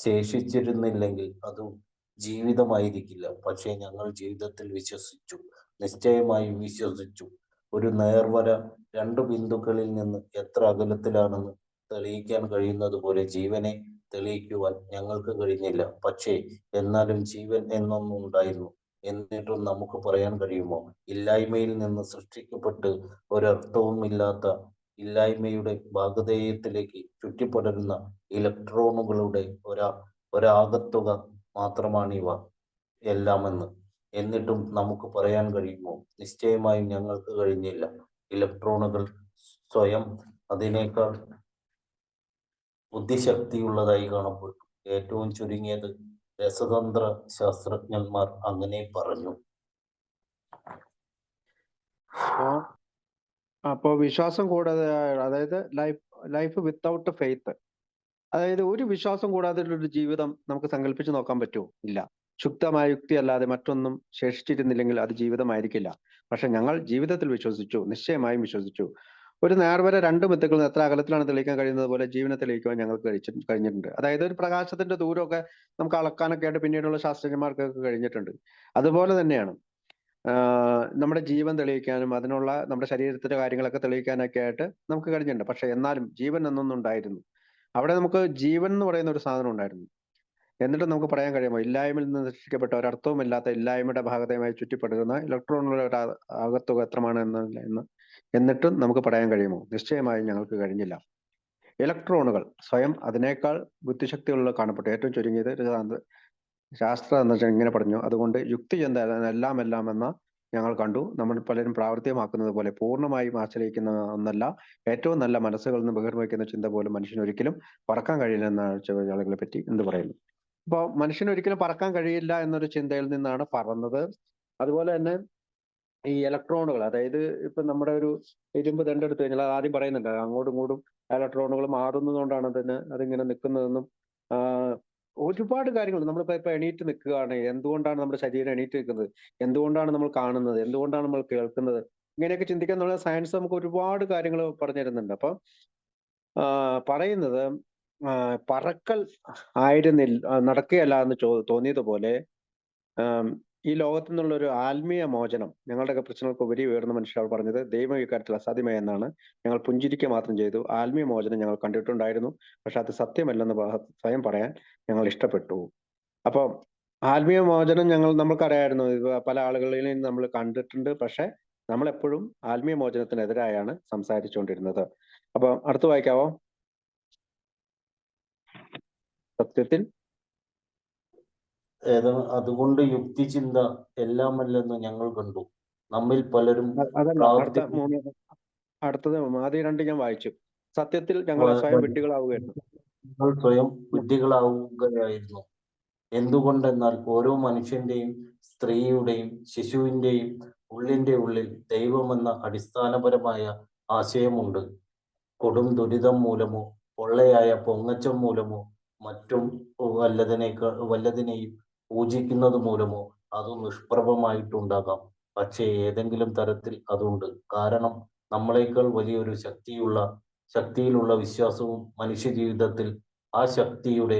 ശേഷിച്ചിരുന്നില്ലെങ്കിൽ അതും ജീവിതമായിരിക്കില്ല. പക്ഷേ ഞങ്ങൾ ജീവിതത്തിൽ വിശ്വസിച്ചു, നിശ്ചയമായും വിശ്വസിച്ചു. ഒരു നേർവര രണ്ടു ബിന്ദുക്കളിൽ നിന്ന് എത്ര അകലത്തിലാണെന്ന് തെളിയിക്കാൻ കഴിയുന്നത് പോലെ ജീവനെ തെളിയിക്കുവാൻ ഞങ്ങൾക്ക് കഴിഞ്ഞില്ല. പക്ഷേ എന്നാലും ജീവൻ എന്നൊന്നും ഉണ്ടായിരുന്നു. എന്നിട്ടും നമുക്ക് പറയാൻ കഴിയുമോ, ഇല്ലായ്മയിൽ നിന്ന് സൃഷ്ടിക്കപ്പെട്ട് ഒരർത്ഥവുമില്ലാത്ത ഇല്ലായ്മയുടെ ഭാഗധേയത്തിലേക്ക് ചുറ്റിപ്പടരുന്ന ഇലക്ട്രോണുകളുടെ ഒരാകത്തുക മാത്രമാണിവ എല്ലാമെന്ന്? എന്നിട്ടും നമുക്ക് പറയാൻ കഴിയുമോ? നിശ്ചയമായും ഞങ്ങൾക്ക് കഴിഞ്ഞില്ല. ഇലക്ട്രോണുകൾ സ്വയം അതിനേക്കാൾ ബുദ്ധിശക്തിയുള്ളതായി കാണപ്പെട്ടു. ഏറ്റവും ചുരുങ്ങിയത് രസതന്ത്ര ശാസ്ത്രജ്ഞന്മാർ അങ്ങനെ പറഞ്ഞു. അപ്പോ വിശ്വാസം കൂടാതെ, അതായത് ലൈഫ് വിത്തൗട്ട് ഫെയ്ത്ത്, അതായത് ഒരു വിശ്വാസം കൂടാതെ ഒരു ജീവിതം നമുക്ക് സങ്കല്പിച്ച് നോക്കാൻ പറ്റുമോ? ഇല്ല. ശുദ്ധമായ യുക്തി അല്ലാതെ മറ്റൊന്നും ശേഷിച്ചിരുന്നില്ലെങ്കിൽ അത് ജീവിതമായിരിക്കില്ല. പക്ഷെ ഞങ്ങൾ ജീവിതത്തിൽ വിശ്വസിച്ചു, നിശ്ചയമായും വിശ്വസിച്ചു. ഒരു നേർവര രണ്ട് മിത്തുകൾ എത്ര അകലത്തിലാണ് തെളിയിക്കാൻ കഴിയുന്നത് പോലെ ജീവനെ തെളിയിക്കുവാൻ ഞങ്ങൾക്ക് കഴിഞ്ഞിട്ടുണ്ട്. അതായത് ഒരു പ്രകാശത്തിന്റെ ദൂരമൊക്കെ നമുക്ക് അളക്കാനൊക്കെ ആയിട്ട് പിന്നീടുള്ള ശാസ്ത്രജ്ഞന്മാർക്കൊക്കെ കഴിഞ്ഞിട്ടുണ്ട്. അതുപോലെ തന്നെയാണ് നമ്മുടെ ജീവൻ തെളിയിക്കാനും അതിനുള്ള നമ്മുടെ ശരീരത്തിന്റെ കാര്യങ്ങളൊക്കെ തെളിയിക്കാനൊക്കെ ആയിട്ട് നമുക്ക് കഴിഞ്ഞിട്ടുണ്ട്. പക്ഷെ എന്നാലും ജീവൻ എന്നൊന്നുണ്ടായിരുന്നു. അവിടെ നമുക്ക് ജീവൻ എന്ന് പറയുന്ന ഒരു സാധനം ഉണ്ടായിരുന്നു. എന്നിട്ട് നമുക്ക് പറയാൻ കഴിയുമോ ഇല്ലായ്മയിൽ നിന്ന് സൃഷ്ടിക്കപ്പെട്ട ഒരർത്ഥവുമില്ലാത്ത ഇല്ലായ്മയുടെ ഭാഗതയുമായി ചുറ്റിപ്പടരുന്ന ഇലക്ട്രോണുകളുടെ ഒരു ആകത്തുക എത്രമാണ് എന്നിട്ടും നമുക്ക് പറയാൻ കഴിയുമോ? നിശ്ചയമായും ഞങ്ങൾക്ക് കഴിഞ്ഞില്ല. ഇലക്ട്രോണുകൾ സ്വയം അതിനേക്കാൾ ബുദ്ധിശക്തിയുള്ള കാണപ്പെട്ടു. ഏറ്റവും ചുരുങ്ങിയത് ഒരു ശാസ്ത്രം എന്ന് വെച്ചാൽ ഇങ്ങനെ പറഞ്ഞു. അതുകൊണ്ട് യുക്തി എന്താണ് എല്ലാം എന്ന ഞങ്ങൾ കണ്ടു. നമ്മൾ പലരും പ്രാവർത്തികമാക്കുന്നത് പോലെ പൂർണ്ണമായും ആശ്രയിക്കുന്ന ഒന്നല്ല. ഏറ്റവും നല്ല മനസ്സുകളിൽ നിന്ന് ബഹിർവയ്ക്കുന്ന ചിന്ത പോലും മനുഷ്യന് ഒരിക്കലും പറക്കാൻ കഴിയില്ല എന്ന ആളുകളെ പറ്റി എന്ത് പറയുന്നു? അപ്പോൾ മനുഷ്യന് ഒരിക്കലും പറക്കാൻ കഴിയില്ല എന്നൊരു ചിന്തയിൽ നിന്നാണ് പറന്നത്. അതുപോലെ തന്നെ ഈ ഇലക്ട്രോണുകൾ, അതായത് ഇപ്പൊ നമ്മുടെ ഒരു ഇരുമ്പ് ദണ്ടെടുത്തു കഴിഞ്ഞാൽ അത് ആദ്യം പറയുന്നുണ്ട് അങ്ങോട്ടും ഇങ്ങോട്ടും ഇലക്ട്രോണുകൾ മാറുന്നതുകൊണ്ടാണ് അതിങ്ങനെ നിൽക്കുന്നതെന്നും ഒരുപാട് കാര്യങ്ങൾ. നമ്മളിപ്പോ എണീറ്റ് നിൽക്കുകയാണ്, എന്തുകൊണ്ടാണ് നമ്മുടെ ശരീരം എണീറ്റ് നിൽക്കുന്നത്, എന്തുകൊണ്ടാണ് നമ്മൾ കാണുന്നത്, എന്തുകൊണ്ടാണ് നമ്മൾ കേൾക്കുന്നത്, ഇങ്ങനെയൊക്കെ ചിന്തിക്കാൻ നമ്മൾ സയൻസ് നമുക്ക് ഒരുപാട് കാര്യങ്ങൾ പറഞ്ഞു തരുന്നുണ്ട്. അപ്പൊ പറയുന്നത് പറക്കൽ നടക്കുകയല്ല എന്ന് തോന്നിയതുപോലെ ഈ ലോകത്തു നിന്നുള്ള ഒരു ആത്മീയ മോചനം ഞങ്ങളുടെയൊക്കെ പ്രശ്നങ്ങൾക്ക് ഉപരി ഉയർന്ന മനുഷ്യർ പറഞ്ഞത് ദൈവം ഇക്കാര്യത്തിൽ അസാധ്യമായി എന്നാണ്. ഞങ്ങൾ പുഞ്ചിരിക്കുക മാത്രം ചെയ്തു. ആത്മീയ മോചനം ഞങ്ങൾ കണ്ടിട്ടുണ്ടായിരുന്നു, പക്ഷെ അത് സത്യമല്ലെന്ന് സ്വയം പറയാൻ ഞങ്ങൾ ഇഷ്ടപ്പെട്ടു. അപ്പൊ ആത്മീയ മോചനം നമ്മൾക്കറിയായിരുന്നു, പല ആളുകളിലും നമ്മൾ കണ്ടിട്ടുണ്ട്. പക്ഷെ നമ്മൾ എപ്പോഴും ആത്മീയ മോചനത്തിനെതിരായാണ് സംസാരിച്ചുകൊണ്ടിരുന്നത്. അപ്പൊ അടുത്ത് വായിക്കാവോ? സത്യത്തിൽ അതുകൊണ്ട് യുക്തിചിന്ത എല്ലാമല്ലെന്ന് ഞങ്ങൾ കണ്ടു. നമ്മിൽ പലരും അതല്ല, അടുത്തത് ആദ്യ രണ്ട് ഞാൻ വായിച്ചു. സത്യത്തിൽ ഞങ്ങൾ സ്വയം വിഡ്ഢികളാവുകയായിരുന്നു. സ്വയം വിഡ്ഢികളാവുകയായിരുന്നു. എന്തുകൊണ്ടെന്നാൽ ഓരോ മനുഷ്യന്റെയും സ്ത്രീയുടെയും ശിശുവിന്റെയും ഉള്ളിന്റെ ഉള്ളിൽ ദൈവമെന്ന അടിസ്ഥാനപരമായ ആശയമുണ്ട്. കൊടും ദുരിതം മൂലമോ പൊള്ളയായ പൊങ്ങച്ചം മൂലമോ മറ്റും വല്ലതിനെയും പൂജിക്കുന്നത് മൂലമോ അത് നിഷ്പ്രഭമായിട്ടുണ്ടാകാം. പക്ഷേ ഏതെങ്കിലും തരത്തിൽ അതുണ്ട്. കാരണം നമ്മളെക്കാൾ വലിയൊരു ശക്തിയിലുള്ള വിശ്വാസവും മനുഷ്യ ജീവിതത്തിൽ ആ ശക്തിയുടെ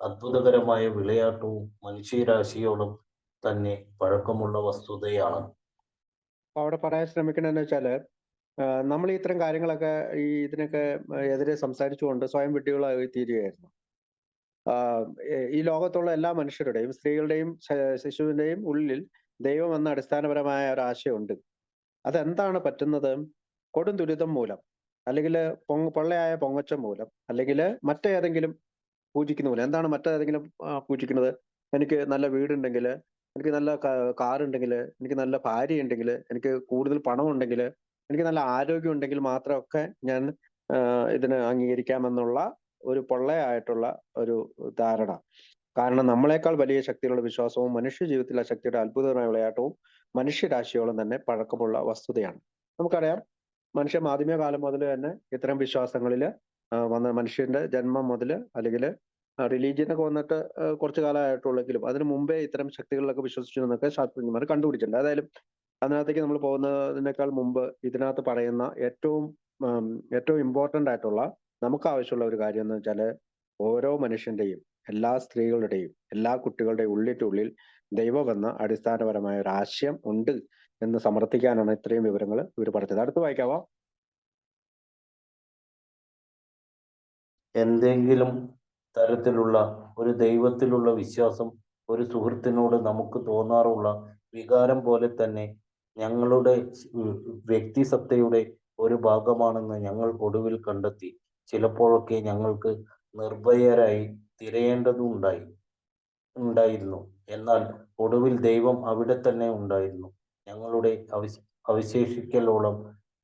അത്ഭുതകരമായ വിളയാട്ടവും മനുഷ്യരാശിയോളം തന്നെ പഴക്കമുള്ള വസ്തുതയാണ്. അവിടെ പറയാൻ ശ്രമിക്കണെന്ന് വെച്ചാല് നമ്മൾ ഇത്തരം കാര്യങ്ങളൊക്കെ ഇതിനൊക്കെ എതിരെ സംസാരിച്ചുകൊണ്ട് സ്വയം വിഡ്ഢികളായി തീരുകയായിരുന്നു. ഈ ലോകത്തുള്ള എല്ലാ മനുഷ്യരുടെയും സ്ത്രീകളുടെയും ശിശുവിന്റെയും ഉള്ളിൽ ദൈവം എന്ന അടിസ്ഥാനപരമായ ഒരു ആശയമുണ്ട്. അതെന്താണ് പറ്റുന്നത്? കൊടും ദുരിതം മൂലം, അല്ലെങ്കിൽ പൊള്ളയായ പൊങ്ങച്ചം മൂലം, അല്ലെങ്കിൽ മറ്റേതെങ്കിലും പൂജിക്കുന്ന മൂലം. എന്താണ് മറ്റേതെങ്കിലും പൂജിക്കുന്നത്? എനിക്ക് നല്ല വീടുണ്ടെങ്കിൽ, എനിക്ക് നല്ല കാർ ഉണ്ടെങ്കിൽ, എനിക്ക് നല്ല ഭാര്യ ഉണ്ടെങ്കിൽ, എനിക്ക് കൂടുതൽ പണം ഉണ്ടെങ്കിൽ, എനിക്ക് നല്ല ആരോഗ്യം ഉണ്ടെങ്കിൽ മാത്രമൊക്കെ ഞാൻ ഇതിന് അംഗീകരിക്കാമെന്നുള്ള ഒരു പൊള്ളയായിട്ടുള്ള ഒരു ധാരണ. കാരണം നമ്മളെക്കാൾ വലിയ ശക്തിയുള്ള വിശ്വാസവും മനുഷ്യ ജീവിതത്തിലെ ശക്തിയുടെ അത്ഭുതമായ വിളയാട്ടവും മനുഷ്യരാശിയോളം തന്നെ പഴക്കമുള്ള വസ്തുതയാണ്. നമുക്കറിയാം, ആദ്യമേ കാലം മുതൽ തന്നെ ഇത്തരം വിശ്വാസങ്ങളിൽ വന്ന മനുഷ്യന്റെ ജന്മം മുതൽ, അല്ലെങ്കിൽ റിലീജിയനൊക്കെ വന്നിട്ട് കുറച്ചു കാലമായിട്ടുള്ളെങ്കിലും അതിനു മുമ്പേ ഇത്തരം ശക്തികളിലൊക്കെ വിശ്വസിച്ചു എന്നൊക്കെ ശാസ്ത്രജ്ഞന്മാർ കണ്ടുപിടിച്ചിട്ടുണ്ട്. ഏതായാലും അതിനകത്തേക്ക് നമ്മൾ പോകുന്നതിനേക്കാൾ മുമ്പ് ഇതിനകത്ത് പറയുന്ന ഏറ്റവും ഇമ്പോർട്ടന്റ് ആയിട്ടുള്ള നമുക്ക് ആവശ്യമുള്ള ഒരു കാര്യം എന്ന് വെച്ചാൽ ഓരോ മനുഷ്യന്റെയും, എല്ലാ സ്ത്രീകളുടെയും, എല്ലാ കുട്ടികളുടെയും ഉള്ളിൽ ദൈവം എന്ന അടിസ്ഥാനപരമായ ഒരു ആശയം ഉണ്ട് എന്ന് സമർത്ഥിക്കാനാണ് ഇത്രയും വിവരങ്ങൾ ഇവർ പറഞ്ഞത്. അടുത്ത് വായിക്കാവോ? എന്തെങ്കിലും തരത്തിലുള്ള ഒരു ദൈവത്തിലുള്ള വിശ്വാസം ഒരു സുഹൃത്തിനോട് നമുക്ക് തോന്നാറുള്ള വികാരം പോലെ തന്നെ ഞങ്ങളുടെ വ്യക്തിസത്തയുടെ ഒരു ഭാഗമാണെന്ന് ഞങ്ങൾ ഒടുവിൽ കണ്ടെത്തി. ചിലപ്പോഴൊക്കെ ഞങ്ങൾക്ക് നിർഭയരായി ഉണ്ടായിരുന്നു. എന്നാൽ ഒടുവിൽ ദൈവം അവിടെ തന്നെ ഉണ്ടായിരുന്നു. ഞങ്ങളുടെ അവശേഷിക്കലോളം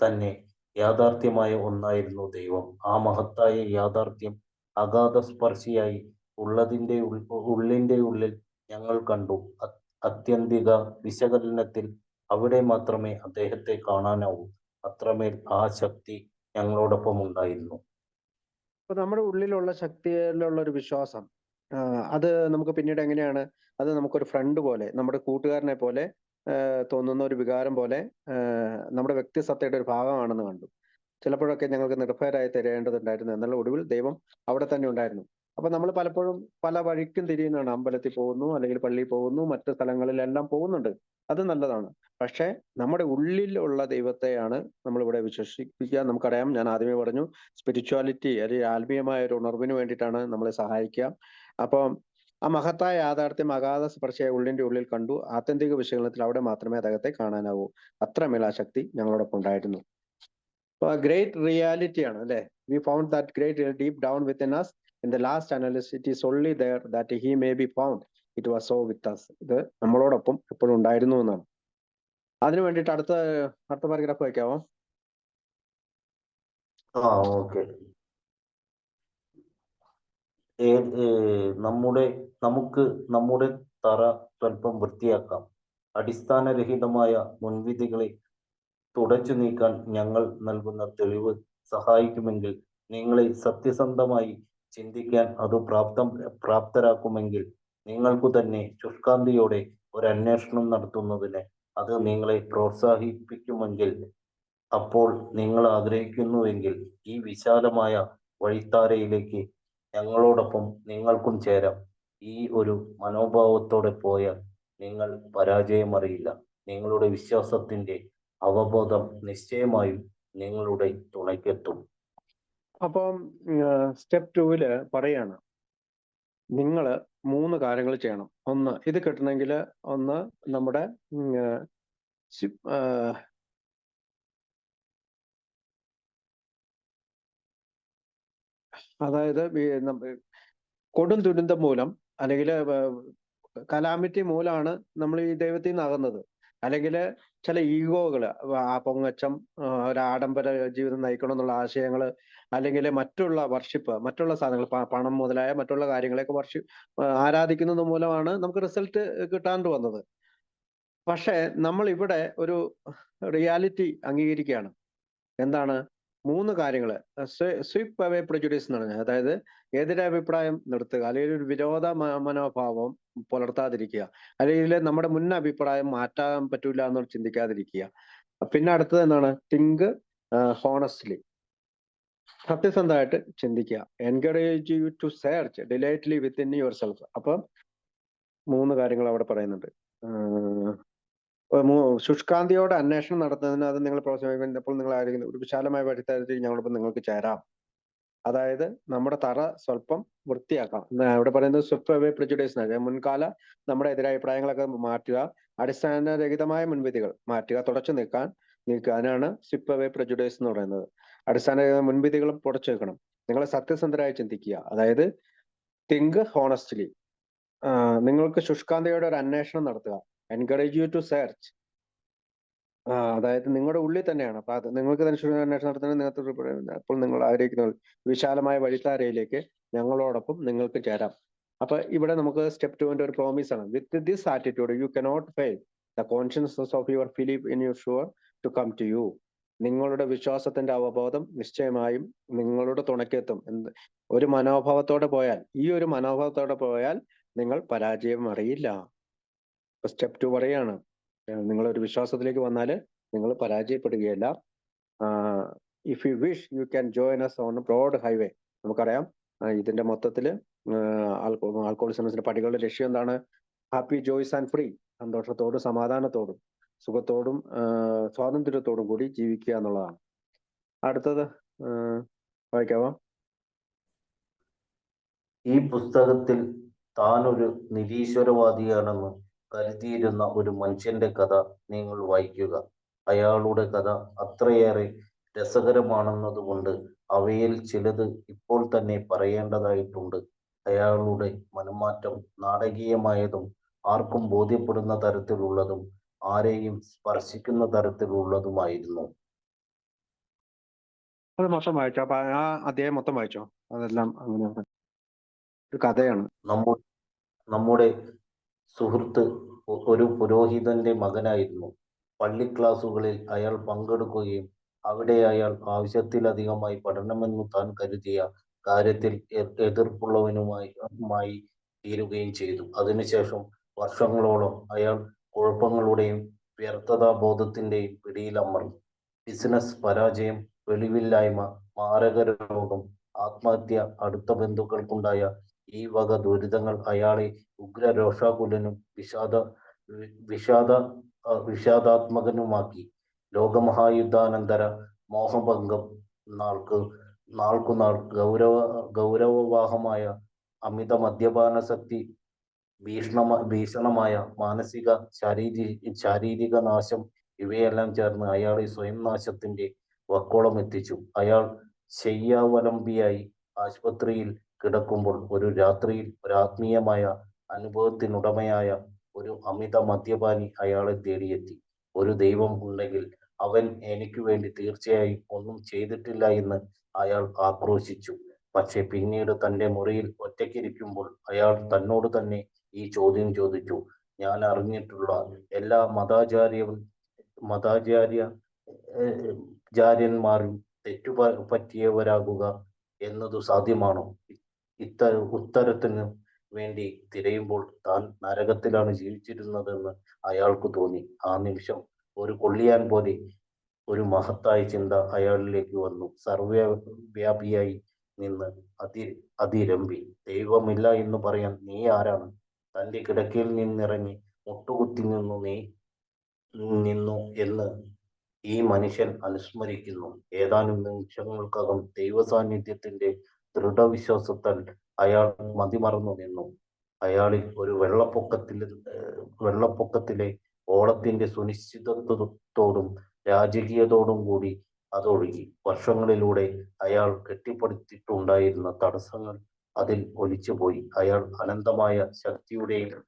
തന്നെ യാഥാർത്ഥ്യമായ ഒന്നായിരുന്നു ദൈവം. ആ മഹത്തായ യാഥാർത്ഥ്യം അഗാധസ്പർശിയായി ഉള്ളിന്റെ ഉള്ളിൽ ഞങ്ങൾ കണ്ടു. അത്യന്തിക വിശകലനത്തിൽ അവിടെ മാത്രമേ അദ്ദേഹത്തെ കാണാനാവൂ. അത്രമേൽ ആ ശക്തി ഞങ്ങളോടൊപ്പം ഉണ്ടായിരുന്നു. അപ്പൊ നമ്മുടെ ഉള്ളിലുള്ള ശക്തിയിലുള്ള ഒരു വിശ്വാസം, അത് നമുക്ക് പിന്നീട് എങ്ങനെയാണ്, അത് നമുക്കൊരു ഫ്രണ്ട് പോലെ, നമ്മുടെ കൂട്ടുകാരനെ പോലെ തോന്നുന്ന ഒരു വികാരം പോലെ നമ്മുടെ വ്യക്തിസത്തയുടെ ഒരു ഭാഗമാണെന്ന് കണ്ടു. ചിലപ്പോഴൊക്കെ ഞങ്ങൾക്ക് നിർഭയരായി തിരയേണ്ടതുണ്ടായിരുന്നു, എന്നുള്ള ഒടുവിൽ ദൈവം അവിടെ തന്നെ ഉണ്ടായിരുന്നു. അപ്പൊ നമ്മൾ പലപ്പോഴും പല വഴിക്കും തിരിയുന്നതാണ്. അമ്പലത്തിൽ പോകുന്നു, അല്ലെങ്കിൽ പള്ളിയിൽ പോകുന്നു, മറ്റു സ്ഥലങ്ങളിലെല്ലാം പോകുന്നുണ്ട്. അത് നല്ലതാണ്. പക്ഷേ നമ്മുടെ ഉള്ളിലുള്ള ദൈവത്തെയാണ് നമ്മളിവിടെ വിശ്വസിപ്പിക്കുക. നമുക്കറിയാം, ഞാൻ ആദ്യമേ പറഞ്ഞു, സ്പിരിച്വാലിറ്റി അല്ലെങ്കിൽ ആത്മീയമായ ഒരു ഉണർവിന് വേണ്ടിയിട്ടാണ് നമ്മളെ സഹായിക്കുക. അപ്പം ആ മഹത്തായ യാഥാർത്ഥ്യം അഗാധ സ്പർശയെ ഉള്ളിന്റെ ഉള്ളിൽ കണ്ടു. ആത്യന്തിക വിശകലനത്തിൽ അവിടെ മാത്രമേ അദ്ദേഹത്തെ കാണാനാവൂ. അത്രമേൽ ആ ശക്തി ഞങ്ങളോടൊപ്പം ഉണ്ടായിരുന്നു. ഗ്രേറ്റ് റിയാലിറ്റി ആണ് അല്ലെ. V found that great deep down within us. In the last analysis it is only there that he may be found. It was so with us. ഇത് നമ്മളോടൊപ്പം എപ്പോഴും ഉണ്ടായിരുന്നു എന്നാണ്. അതിനു വേണ്ടിയിട്ട് അടുത്ത പാരഗ്രാഫ് വായിക്കാവോ? ഓക്കെ. നമുക്ക് നമ്മുടെ തറ സ്വല്പം വൃത്തിയാക്കാം. അടിസ്ഥാനരഹിതമായ മുൻവിധികളെ തുടച്ചു നീക്കാൻ ഞങ്ങൾ നൽകുന്ന തെളിവ് സഹായിക്കുമെങ്കിൽ, നിങ്ങളെ സത്യസന്ധമായി ചിന്തിക്കാൻ അത് പ്രാപ്തരാക്കുമെങ്കിൽ, നിങ്ങൾക്കു തന്നെ ശുഷ്കാന്തിയോടെ ഒരു അന്വേഷണം നടത്തുന്നതിന് അത് നിങ്ങളെ പ്രോത്സാഹിപ്പിക്കുമെങ്കിൽ, അപ്പോൾ നിങ്ങൾ ആഗ്രഹിക്കുന്നുവെങ്കിൽ ഈ വിശാലമായ വഴിത്താരയിലേക്ക് ഞങ്ങളോടൊപ്പം നിങ്ങൾക്കും ചേരാം. ഈ ഒരു മനോഭാവത്തോടെ പോയാൽ നിങ്ങൾ പരാജയമറിയില്ല. നിങ്ങളുടെ വിശ്വാസത്തിന്റെ അവബോധം നിശ്ചയമായും നിങ്ങളുടെ തുണയ്ക്കെത്തും. അപ്പം സ്റ്റെപ്പ് 2 പറയാണ്, നിങ്ങൾ 3 കാര്യങ്ങൾ ചെയ്യണം. ഒന്ന്, ഇത് കിട്ടണമെങ്കിൽ ഒന്ന് നമ്മുടെ അതായത് കൊടും ദുരന്തം മൂലം അല്ലെങ്കിൽ കലാമിറ്റി മൂലമാണ് നമ്മൾ ഈ ദൈവത്തിൽ നിന്ന് അകന്നത്. അല്ലെങ്കിൽ ചില ഈഗോകള്, ആ പൊങ്ങച്ചം, ഒരു ആഡംബര ജീവിതം നയിക്കണം എന്നുള്ള ആശയങ്ങള്, അല്ലെങ്കിൽ മറ്റുള്ള വർഷിപ്പ്, മറ്റുള്ള സാധനങ്ങൾ, പണം മുതലായ മറ്റുള്ള കാര്യങ്ങളെയൊക്കെ ആരാധിക്കുന്നത് മൂലമാണ് നമുക്ക് റിസൾട്ട് കിട്ടാണ്ട് വന്നത്. പക്ഷേ നമ്മൾ ഇവിടെ ഒരു റിയാലിറ്റി അംഗീകരിക്കുകയാണ്. എന്താണ്? 3 കാര്യങ്ങൾ. സ്വീപ്പ് അവേ പ്രിജുഡീസ് എന്ന് പറഞ്ഞാൽ, അതായത് എതിരഭിപ്രായം നിർത്തുക, അല്ലെങ്കിൽ ഒരു വിരോധ മനോഭാവം പുലർത്താതിരിക്കുക, അല്ലെങ്കിൽ നമ്മുടെ മുൻ അഭിപ്രായം മാറ്റാൻ പറ്റൂല എന്ന് ചിന്തിക്കാതിരിക്കുക. പിന്നെ അടുത്തത് എന്താണ്? തിങ്ക് ഹോണസ്റ്റ്ലി, സത്യസന്ധമായിട്ട് ചിന്തിക്കുക. Encourage you to search delightly within yourself. അപ്പം 3 കാര്യങ്ങൾ അവിടെ പറയുന്നുണ്ട്. ശുഷ്കാന്തിയോടെ അന്വേഷണം നടത്തുന്നതിന് അത് നിങ്ങൾ പ്രോത്സാഹിപ്പിക്കുമ്പോൾ നിങ്ങൾ ആയിരിക്കും ഒരു വിശാലമായ വഴിത്താരത്തിൽ ഞങ്ങളോടൊപ്പം നിങ്ങൾക്ക് ചേരാം. അതായത് നമ്മുടെ തറ സ്വല്പം വൃത്തിയാക്കാം. ഇവിടെ പറയുന്നത് സ്വിപ്പ് അവേ പ്രിജുഡൈസ്, മുൻകാല നമ്മുടെ എതിരഭിപ്രായങ്ങളൊക്കെ മാറ്റുക, അടിസ്ഥാനരഹിതമായ മുൻവിധികൾ മാറ്റുക, തുടച്ചു നീക്കാനാണ് സ്വിപ്പ് അവേ പ്രിജുഡൈസ് എന്ന് പറയുന്നത്. അടിസ്ഥാന മുൻവിധികളും തുടച്ചു വെക്കണം. നിങ്ങൾ സത്യസന്ധരായി ചിന്തിക്കുക, അതായത് തിങ്ക് ഹോണസ്റ്റ്ലി. നിങ്ങൾക്ക് ശുഷ്കാന്തിയോടെ ഒരു അന്വേഷണം നടത്തുക. എൻകറേജ് യു ടു സെർച്ച്, അതായത് നിങ്ങളുടെ ഉള്ളിൽ തന്നെയാണ്. അപ്പൊ അത് നിങ്ങൾക്ക് തന്നെ അന്വേഷണം നടത്തുന്നത് നിങ്ങൾക്ക് അപ്പോൾ നിങ്ങൾ ആഗ്രഹിക്കുന്ന വിശാലമായ വഴിത്താരയിലേക്ക് ഞങ്ങളോടൊപ്പം നിങ്ങൾക്ക് ചേരാം. അപ്പൊ ഇവിടെ നമുക്ക് സ്റ്റെപ്പ് 2 ഒരു പ്രോമിസ് ആണ്. With this attitude you cannot fail the consciousness of your belief in your sure to come to you. നിങ്ങളുടെ വിശ്വാസത്തിന്റെ അവബോധം നിശ്ചയമായും നിങ്ങളുടെ തുണയ്ക്കെത്തും. ഒരു മനോഭാവത്തോടെ പോയാൽ, ഈ ഒരു മനോഭാവത്തോടെ പോയാൽ നിങ്ങൾ പരാജയം അറിയില്ല. സ്റ്റെപ്പ് 2 പറയാണ്, നിങ്ങൾ ഒരു വിശ്വാസത്തിലേക്ക് വന്നാൽ നിങ്ങൾ പരാജയപ്പെടുകയല്ല. If you wish you can join us on broad highway. നമുക്കറിയാം, ഇതിന്റെ മൊത്തത്തില് ആൽക്കോളിസത്തിന്റെ പടികളുടെ ലക്ഷ്യം എന്താണ്? Happy, joys and free. സന്തോഷത്തോടും സമാധാനത്തോടും സുഖത്തോടും സ്വാതന്ത്ര്യത്തോടും കൂടി ജീവിക്കുക എന്നുള്ളതാണ്. അടുത്തത് വായിക്കാവോ? ഈ പുസ്തകത്തിൽ താനൊരു നിരീശ്വരവാദിയാണെന്ന് കരുതിയിരുന്ന ഒരു മനുഷ്യന്റെ കഥ നിങ്ങൾ വായിക്കുക. അയാളുടെ കഥ അത്രയേറെ രസകരമാണെന്നതുകൊണ്ട് അവയിൽ ചിലത് ഇപ്പോൾ തന്നെ പറയേണ്ടതായിട്ടുണ്ട്. അയാളുടെ മനംമാറ്റം നാടകീയമായതും ആർക്കും ബോധ്യപ്പെടുന്ന തരത്തിലുള്ളതും ആരെയും സ്പർശിക്കുന്ന തരത്തിലുള്ളതുമായിരുന്നു. അത് മൊത്തം വായിച്ചോ? അപ്പൊ ആ അധ്യായം മൊത്തം വായിച്ചോ? അതെല്ലാം അങ്ങനെ ഒരു കഥയാണ്. നമ്മുടെ സുഹൃത്ത് ഒരു പുരോഹിതന്റെ മകനായിരുന്നു. പള്ളി ക്ലാസുകളിൽ അയാൾ പങ്കെടുക്കുകയും അവിടെ അയാൾ ആവശ്യത്തിലധികമായി പഠനമെന്ന് താൻ കരുതിയ കാര്യത്തിൽ എതിർപ്പുള്ളവനുമായി തീരുകയും ചെയ്തു. അതിനുശേഷം വർഷങ്ങളോളം അയാൾ കുഴപ്പങ്ങളുടെയും വ്യർത്ഥതാബോധത്തിന്റെയും പിടിയിലമർന്നു. ബിസിനസ് പരാജയം, വെളിവില്ലായ്മ, മാരകരോഗം, ആത്മഹത്യ, അടുത്ത ബന്ധുക്കൾക്കുണ്ടായ ഈ വക ദുരിതങ്ങൾ അയാളെ ഉഗ്രരോഷാകുലനും വിഷാദ വിഷാദാത്മകനുമാക്കി. ലോകമഹായുദ്ധാനന്തര മോഹഭംഗം, നാൾക്കുനാൾ ഗൗരവവാഹമായ അമിത മദ്യപാനാസക്തി, ഭീഷണമായ മാനസിക ശാരീരിക നാശം, ഇവയെല്ലാം ചേർന്ന് അയാളെ സ്വയം നാശത്തിന്റെ വക്കോളം എത്തിച്ചു. അയാൾ ശയ്യാവലംബിയായി ആശുപത്രിയിൽ കിടക്കുമ്പോൾ ഒരു രാത്രിയിൽ ഒരാത്മീയമായ അനുഭവത്തിനുടമയായ ഒരു അമിത മദ്യപാനി അയാളെ തേടിയെത്തി. ഒരു ദൈവം ഉണ്ടെങ്കിൽ അവൻ എനിക്ക് വേണ്ടി തീർച്ചയായും ഒന്നും ചെയ്തിട്ടില്ല എന്ന് അയാൾ ആക്രോശിച്ചു. പക്ഷെ പിന്നീട് തന്റെ മുറിയിൽ ഒറ്റയ്ക്കിരിക്കുമ്പോൾ അയാൾ തന്നോട് തന്നെ ഈ ചോദ്യം ചോദിച്ചു: ഞാൻ അറിഞ്ഞിട്ടുള്ള എല്ലാ മതാചാര്യന്മാരും തെറ്റുപറ്റിയവരാകുക എന്നതു സാധ്യമാണോ? ഉത്തരത്തിനു വേണ്ടി തിരയുമ്പോൾ താൻ നരകത്തിലാണ് ജീവിച്ചിരുന്നതെന്ന് അയാൾക്ക് തോന്നി. ആ നിമിഷം ഒരു കൊള്ളിയാൻ പോലെ ഒരു മഹത്തായ ചിന്ത അയാളിലേക്ക് വന്നു. സർവ്വവ്യാപിയായി നിന്ന് അതിരമ്പി: ദൈവമില്ല എന്ന് പറയാൻ നീ ആരാണ്? തന്റെ കിടക്കയിൽ നിന്നിറങ്ങി മുട്ടുകുത്തി നിന്നു എന്ന് ഈ മനുഷ്യൻ അനുസ്മരിക്കുന്നു. ഏതാനും നിമിഷങ്ങൾക്കകം ദൈവസാന്നിധ്യത്തിന്റെ ദൃഢവിശ്വാസത്താൽ അയാൾ മതിമറന്നു നിന്നു. അയാളിൽ ഒരു വെള്ളപ്പൊക്കത്തിലെ ഓളത്തിന്റെ സുനിശ്ചിതത്വത്തോടും രാജകീയതയോടും കൂടി അതൊഴുകി. വർഷങ്ങളിലൂടെ അയാൾ കെട്ടിപ്പടുത്തിട്ടുണ്ടായിരുന്ന തടസ്സങ്ങൾ അതിൽ ഒലിച്ചുപോയി. അയാൾ അനന്തമായ ശക്തിയുടെയും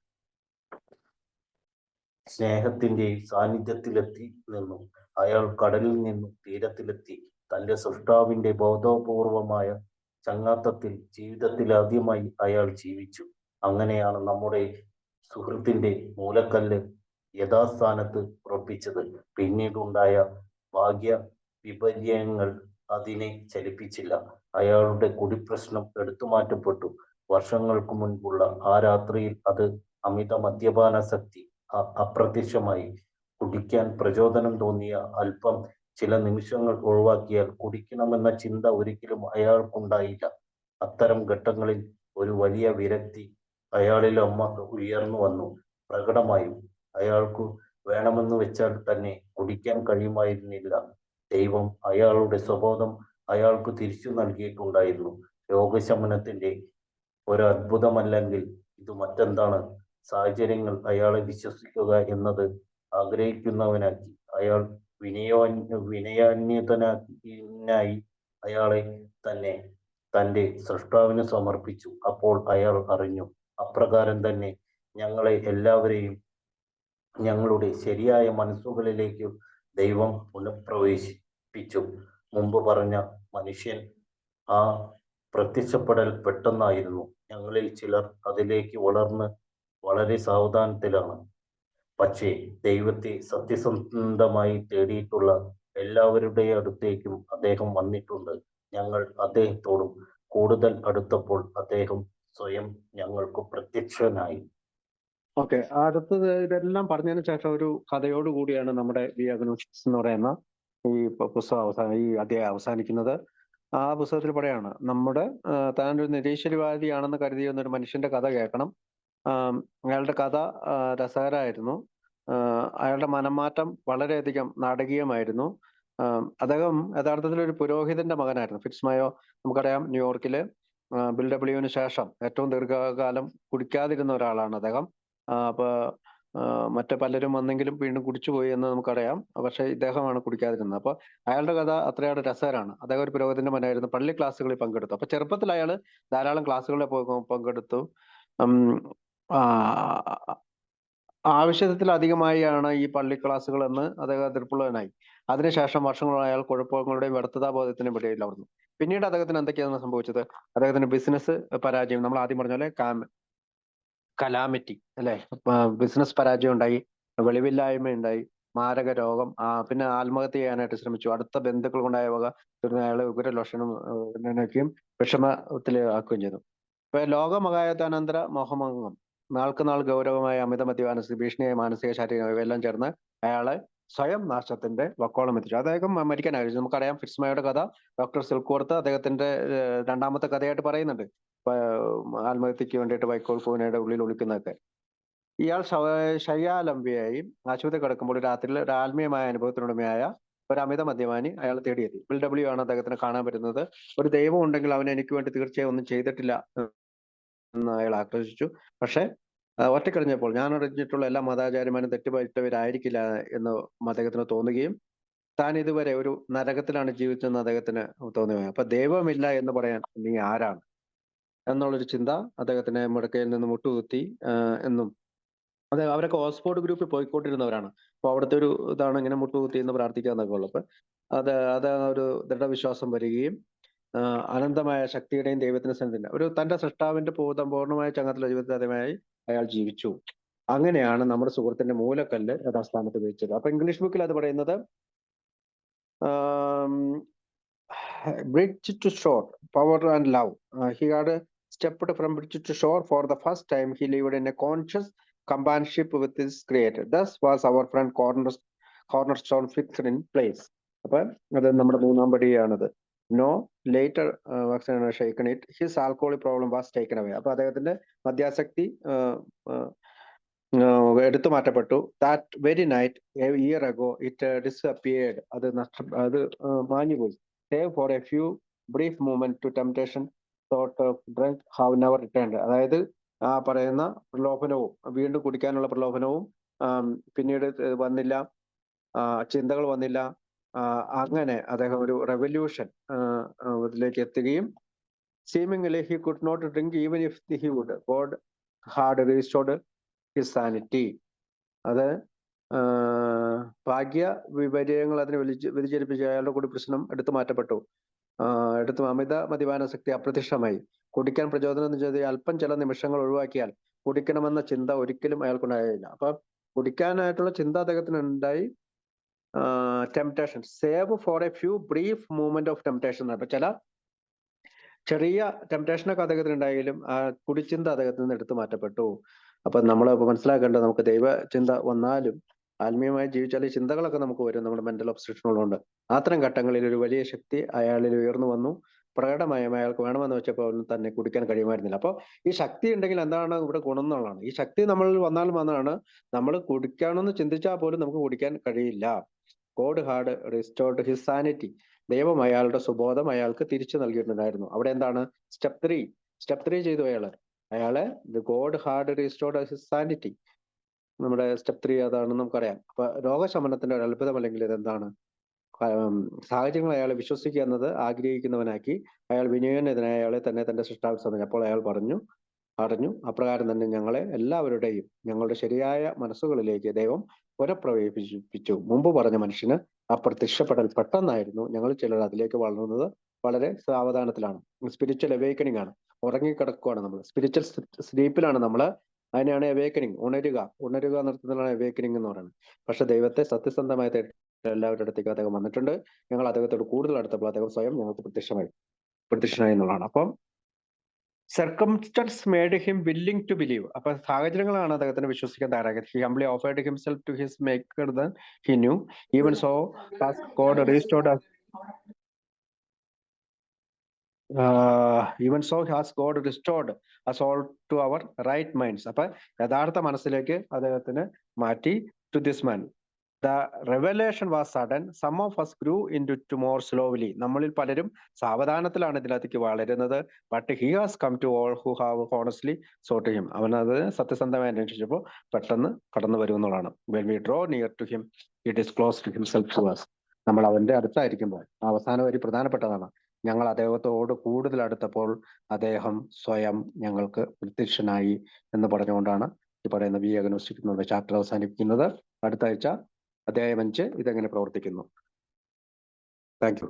സ്നേഹത്തിന്റെയും സാന്നിധ്യത്തിലെത്തി നിന്നു. അയാൾ കടലിൽ നിന്നും തീരത്തിലെത്തി. തന്റെ സൃഷ്ടാവിന്റെ ബോധപൂർവമായ ചങ്ങാത്തത്തിൽ ജീവിതത്തിൽ ആദ്യമായി അയാൾ ജീവിച്ചു. അങ്ങനെയാണ് നമ്മുടെ സുഹൃത്തിന്റെ മൂലക്കല്ല് യഥാസ്ഥാനത്ത് ഉറപ്പിച്ചത്. പിന്നീടുണ്ടായ ഭാഗ്യ വിപര്യങ്ങൾ അതിനെ ചലിപ്പിച്ചില്ല. അയാളുടെ കുടിപ്രശ്നം എടുത്തുമാറ്റപ്പെട്ടു. വർഷങ്ങൾക്ക് മുൻപുള്ള ആ രാത്രിയിൽ അത് അമിത മദ്യപാനാസക്തി അപ്രത്യക്ഷമായി. കുടിക്കാൻ പ്രചോദനം തോന്നിയ അല്പം ചില നിമിഷങ്ങൾ ഒഴിവാക്കിയാൽ കുടിക്കണമെന്ന ചിന്ത ഒരിക്കലും അയാൾക്കുണ്ടായില്ല. അത്തരം ഘട്ടങ്ങളിൽ ഒരു വലിയ വിരക്തി അയാളിൽ ഉയർന്നു വന്നു. പ്രകടമായും അയാൾക്കു വേണമെന്ന് വെച്ചാൽ തന്നെ കുടിക്കാൻ കഴിയുമായിരുന്നില്ല. ദൈവം അയാളുടെ സ്വബോധം അയാൾക്ക് തിരിച്ചു നൽകിയിട്ടുണ്ടായിരുന്നു. രോഗശമനത്തിന്റെ ഒരത്ഭുതമല്ലെങ്കിൽ ഇത് മറ്റെന്താണ്? സാഹചര്യങ്ങൾ അയാളെ വിശ്വസിക്കുക എന്നത് ആഗ്രഹിക്കുന്നവനാക്കി. അയാൾ വിനയാന്വിതനായി അയാളെ തന്നെ തന്റെ സൃഷ്ടാവിന് സമർപ്പിച്ചു. അപ്പോൾ അയാൾ അറിഞ്ഞു, അപ്രകാരം തന്നെ ഞങ്ങളെ എല്ലാവരെയും ഞങ്ങളുടെ ശരിയായ മനസ്സുകളിലേക്ക് ദൈവം പുനഃപ്രവേശിപ്പിച്ചു. മുമ്പ് പറഞ്ഞ മനുഷ്യൻ ആ പ്രത്യക്ഷപ്പെടൽ പെട്ടെന്നായിരുന്നു. ഞങ്ങളിൽ ചിലർ അതിലേക്ക് വളർന്ന് വളരെ സാവധാനത്തിലാണ്. പക്ഷേ ദൈവത്തെ സത്യസന്ധമായി തേടിയിട്ടുള്ള എല്ലാവരുടെ അടുത്തേക്കും അദ്ദേഹം വന്നിട്ടുണ്ട്. ഞങ്ങൾ അദ്ദേഹത്തോടും കൂടുതൽ അടുത്തപ്പോൾ അദ്ദേഹം സ്വയം ഞങ്ങൾക്ക് പ്രത്യക്ഷനായി. ഓക്കെ, അടുത്തത് ഇതെല്ലാം പറഞ്ഞതിന് ശേഷം ഒരു കഥയോട് കൂടിയാണ് നമ്മുടെ ദി അഗ്നോസ്റ്റിക്സ് എന്ന് പറയുന്ന ഈ പുസ്തകം ഈ അധ്യായം അവസാനിക്കുന്നത്. ആ പുസ്തകത്തിൽ പറയാണ്, നമ്മുടെ താൻ ഒരു നിരീശ്വരവാദിയാണെന്ന് കരുതിയിരുന്ന ഒരു മനുഷ്യന്റെ കഥ കേൾക്കണം. അയാളുടെ കഥ രസകരമായിരുന്നു. അയാളുടെ മനംമാറ്റം വളരെയധികം നാടകീയമായിരുന്നു. അദ്ദേഹം യഥാർത്ഥത്തിൽ ഒരു പുരോഹിതന്റെ മകനായിരുന്നു. ഫിറ്റ്സ്മയോ നമുക്കറിയാം, ന്യൂയോർക്കില് ബിൽ ഡബ്ല്യുവിന് ശേഷം ഏറ്റവും ദീർഘകാലം കുടിക്കാതിരുന്ന ഒരാളാണ് അദ്ദേഹം. അപ്പൊ മറ്റു പലരും വന്നെങ്കിലും വീണ്ടും കുടിച്ചുപോയി എന്ന് നമുക്കറിയാം. പക്ഷെ ഇദ്ദേഹമാണ് കുടിക്കാതിരുന്നത്. അപ്പൊ അയാളുടെ കഥ അത്രയേറെ രസകരമാണ്. അദ്ദേഹം ഒരു പുരോഹിതന്റെ മകനായിരുന്നു. പള്ളി ക്ലാസ്സുകളിൽ പങ്കെടുത്തു. അപ്പൊ ചെറുപ്പത്തിൽ അയാൾ ധാരാളം ക്ലാസ്സുകളിൽ പങ്കെടുത്തു. ആവശ്യത്തിലധികമായാണ് ഈ പള്ളി ക്ലാസ്സുകൾ എന്ന് അദ്ദേഹം എതിർപ്പുള്ളവനായി. അതിനുശേഷം വർഷങ്ങളോളം അയാൾ കുഴപ്പങ്ങളുടെയും വ്യർത്ഥതാബോധത്തിനും ഇടയിലായിരുന്നു. പിന്നീട് അദ്ദേഹത്തിന് എന്തൊക്കെയാണ് സംഭവിച്ചത്? അദ്ദേഹത്തിന് ബിസിനസ് പരാജയം, നമ്മൾ ആദ്യം പറഞ്ഞ പോലെ കലാമിറ്റി അല്ലെ, ബിസിനസ് പരാജയം ഉണ്ടായി, വെളിവില്ലായ്മ ഉണ്ടായി, മാരക രോഗം, പിന്നെ ആത്മഹത്യ ചെയ്യാനായിട്ട് ശ്രമിച്ചു. അടുത്ത ബന്ധുക്കൾ കൊണ്ടായ വക അയാളെ ഉഗ്രലക്ഷണമൊക്കെയും വിഷമത്തിലാക്കുകയും ചെയ്തു. ഇപ്പൊ ലോകമഹായുദ്ധാനന്തര മോഹഭംഗം, നാൾക്ക് നാൾ ഗൗരവമായ അമിത മദ്യപാന ഭീഷണിയായ മാനസിക ശാരീരിക ഇവയെല്ലാം ചേർന്ന് അയാളെ സ്വയം നാശത്തിന്റെ വക്കോളം എത്തിച്ചു. അദ്ദേഹം മരിക്കാൻ ആഗ്രഹിച്ചു. നമുക്കറിയാം ഫിറ്റ്സ്മയുടെ കഥ ഡോക്ടർ സിൽക്വർത്ത് അദ്ദേഹത്തിന്റെ രണ്ടാമത്തെ കഥയായിട്ട് പറയുന്നുണ്ട്. ആത്മഹത്യക്ക് വേണ്ടിയിട്ട് വൈക്കോൽ കൂനയുടെ ഉള്ളിൽ ഒളിക്കുന്നതൊക്കെ. ഇയാൾ ശയ്യാലംബിയായി ആശുപത്രി കിടക്കുമ്പോൾ രാത്രിയിൽ ഒരു ആത്മീയമായ അനുഭവത്തിനുടമയായ ഒരു അമിത മദ്യപാനി അയാൾ തേടിയെത്തി. ബിൽ ഡബ്ല്യു ആണ് അദ്ദേഹത്തിന് കാണാൻ പറ്റുന്നത്. ഒരു ദൈവം ഉണ്ടെങ്കിൽ അവൻ എനിക്ക് വേണ്ടി തീർച്ചയായും ഒന്നും ചെയ്തിട്ടില്ല എന്ന് അയാൾ ആക്രോശിച്ചു. പക്ഷെ ഒറ്റക്കറിഞ്ഞപ്പോൾ ഞാൻ അറിഞ്ഞിട്ടുള്ള എല്ലാ മതാചാര്യന്മാരും തെറ്റുപറ്റവരായിരിക്കില്ല എന്ന് അദ്ദേഹത്തിന് തോന്നുകയും താൻ ഇതുവരെ ഒരു നരകത്തിലാണ് ജീവിച്ചതെന്ന് അദ്ദേഹത്തിന് തോന്നുകയും, അപ്പൊ ദൈവമില്ല എന്ന് പറയാൻ നീ ആരാണ് എന്നുള്ളൊരു ചിന്ത അദ്ദേഹത്തിന് മുടക്കയിൽ നിന്ന് മുട്ടുകുത്തി എന്നും അതെ, അവരൊക്കെ ഓക്സ്ഫോർഡ് ഗ്രൂപ്പിൽ പോയിക്കൊണ്ടിരുന്നവരാണ്. അപ്പൊ അവിടുത്തെ ഒരു ഇതാണ് ഇങ്ങനെ മുട്ടുകുത്തി എന്ന് പ്രാർത്ഥിക്കാന്നൊക്കെ ഉള്ളു. അപ്പൊ അത് ഒരു ദൃഢവിശ്വാസം വരികയും അനന്തമായ ശക്തിയുടെയും ദൈവത്തിന്റെ സന്നിധിന്റെ ഒരു തന്റെ സൃഷ്ടാവിന്റെ പൂർണ്ണമായ ചങ്ങത്തിൽ ജീവിതമായി അയാൾ ജീവിച്ചു. അങ്ങനെയാണ് നമ്മുടെ സുഹൃത്തിന്റെ മൂലക്കല്ല് യഥാസ്ഥാനത്ത് വെച്ചത്. അപ്പൊ ഇംഗ്ലീഷ് ബുക്കിൽ അത് പറയുന്നത് bridge to shore, power and love. He had stepped from bridge to shore for the first time. He lived in a conscious companionship with his creator. Thus was our friend cornerstone fixed in place. അപ്പൊ അത് നമ്മുടെ മൂന്നാം പടിയാണത്. No later shaken it, his alcoholic problem was taken away. അപ്പൊ അദ്ദേഹത്തിന്റെ മദ്യാസക്തി എടുത്തു മാറ്റപ്പെട്ടു. That very night a year ago it disappeared. അത് മാഞ്ഞുപോയി. Save for a few brief movement to temptation thought of drunk have never returned. അതായത് ആ പറയുന്ന പ്രലോഭനവും വീണ്ടും കുടിക്കാനുള്ള പ്രലോഭനവും പിന്നീട് വന്നില്ല, ചിന്തകൾ വന്നില്ല. അങ്ങനെ അദ്ദേഹം ഒരു റെവല്യൂഷൻ ഇതിലേക്ക് എത്തുകയും seemingly he could not drink even if he would. God had restored his sanity. അത് ഭാഗ്യ വിപര്യങ്ങൾ അതിനെ വ്യതിചലിപ്പിച്ച് അയാളുടെ കൂടി പ്രശ്നം എടുത്തു മാറ്റപ്പെട്ടു. അമിത മദ്യപാനാസക്തി അപ്രത്യക്ഷമായി. കുടിക്കാൻ പ്രചോദനം ചെയ്ത് അല്പം ചില നിമിഷങ്ങൾ ഒഴിവാക്കിയാൽ കുടിക്കണമെന്ന ചിന്ത ഒരിക്കലും അയാൾക്കുണ്ടായില്ല. അപ്പൊ കുടിക്കാനായിട്ടുള്ള ചിന്ത അദ്ദേഹത്തിന് ഉണ്ടായി. Temptation, save for a few brief movement of temptation. അപ്പൊ ചില ചെറിയ ടെംപ്ടേഷനൊക്കെ അദ്ദേഹത്തിന് ഉണ്ടായെങ്കിലും ആ കുടിച്ചിന്ത അദ്ദേഹത്തിൽ നിന്ന് എടുത്തു മാറ്റപ്പെട്ടു. അപ്പൊ നമ്മൾ മനസ്സിലാക്കേണ്ടത്, നമുക്ക് ദൈവചിന്ത വന്നാലും ആത്മീയമായി ജീവിച്ചാൽ ഈ ചിന്തകളൊക്കെ നമുക്ക് വരും, നമ്മുടെ മെന്റൽ ഒബ്സ്ട്രക്ഷനുള്ളതുകൊണ്ട്. അത്തരം ഘട്ടങ്ങളിൽ ഒരു വലിയ ശക്തി അയാളിൽ ഉയർന്നു വന്നു. പ്രകടമായും അയാൾക്ക് വേണമെന്ന് വെച്ചപ്പോൾ തന്നെ കുടിക്കാൻ കഴിയുമായിരുന്നില്ല. അപ്പോൾ ഈ ശക്തി ഉണ്ടെങ്കിൽ എന്താണ് ഇവിടെ ഗുണം എന്നുള്ളതാണ്. ഈ ശക്തി നമ്മളിൽ വന്നാണ് നമ്മൾ കുടിക്കണമെന്ന് ചിന്തിച്ചാൽ പോലും നമുക്ക് കുടിക്കാൻ കഴിയില്ല. God had restored his sanity. ദൈവം അയാളുടെ സുബോധം അയാൾക്ക് തിരിച്ചു നൽകിയിട്ടുണ്ടായിരുന്നു. അവിടെ എന്താണ് സ്റ്റെപ്പ് ത്രീ ചെയ്തു അയാളെ God had restored his sanity. നമ്മുടെ സ്റ്റെപ്പ് 3 അതാണെന്ന് നമുക്കറിയാം. അപ്പൊ രോഗശമനത്തിന്റെ ഒരു അത്ഭുതം അല്ലെങ്കിൽ ഇതെന്താണ്? സാഹചര്യങ്ങൾ അയാളെ വിശ്വസിക്കുക എന്നത് ആഗ്രഹിക്കുന്നവനാക്കി അയാൾ വിനയനെതിനായ അയാളെ തന്നെ തന്റെ സൃഷ്ടാവിൽ സമയം. അപ്പോൾ അയാൾ അറിഞ്ഞു അപ്രകാരം തന്നെ ഞങ്ങളെ എല്ലാവരുടെയും ഞങ്ങളുടെ ശരിയായ മനസ്സുകളിലേക്ക് ദൈവം പുനഃപ്രവേശിപ്പിച്ചു. മുമ്പ് പറഞ്ഞ മനുഷ്യന് ആ പ്രത്യക്ഷപ്പെടൽ പെട്ടെന്നായിരുന്നു. ഞങ്ങൾ ചിലർ അതിലേക്ക് വളർന്നത് വളരെ സാവധാനത്തിലാണ്. സ്പിരിച്വൽ അവേക്കനിങ് ആണ്. ഉറങ്ങിക്കിടക്കുകയാണ് നമ്മൾ, സ്പിരിച്വൽ സ്ലീപ്പിലാണ് നമ്മൾ. അതിനെയാണ് അവേക്കനിങ്, ഉണരുക നിർത്തുന്നതാണ് അവേക്കനിങ് എന്ന് പറയുന്നത്. പക്ഷെ ദൈവത്തെ സത്യസന്ധമായ എല്ലാവരുടെ അടുത്തേക്ക് അദ്ദേഹം വന്നിട്ടുണ്ട്. ഞങ്ങൾ അദ്ദേഹത്തോട് കൂടുതൽ അടുത്തപ്പോൾ അദ്ദേഹം സ്വയം ഞങ്ങൾക്ക് പ്രത്യക്ഷനായി എന്നുള്ളതാണ്. അപ്പം circumstance made him willing to believe. അപ്പൊ സാഹചര്യങ്ങളാണ് അദ്ദേഹത്തിന് വിശ്വസിക്കാൻ തയ്യാറാക്കിയത്. He humbly offered himself to his maker than he knew. Even so has God restored us all to our right minds. അപ്പൊ യഥാർത്ഥ മനസ്സിലേക്ക് അദ്ദേഹത്തിന് മാറ്റി. To this man the revelation was sudden. Some of us grew into it more slowly. നമ്മളിൽ പലരും സാവധാനത്തിലാണ് ഇതിനകത്തേക്ക് വളരുന്നത്. But he has come to all who have honestly sought him. അവനത് സത്യസന്ധമായി അന്വേഷിച്ചപ്പോൾ പെട്ടെന്ന് കടന്നു വരും എന്നുള്ളതാണ്. When we draw near to him, he disclosed himself to us. നമ്മൾ അവന്റെ അടുത്തായിരിക്കുമ്പോൾ അവസാന വരി പ്രധാനപ്പെട്ടതാണ്. ഞങ്ങൾ അദ്ദേഹത്തോട് കൂടുതൽ അടുത്തപ്പോൾ അദ്ദേഹം സ്വയം ഞങ്ങൾക്ക് പ്രത്യക്ഷനായി എന്ന് പറഞ്ഞുകൊണ്ടാണ് ഈ പറയുന്ന ബി അഗ്നോസ്റ്റിക് എന്നുള്ള ചാപ്റ്റർ അവസാനിപ്പിക്കുന്നത്. അടുത്ത ആഴ്ച അധ്യായം 5 ഇതെങ്ങനെ പ്രവർത്തിക്കുന്നു. Thank you.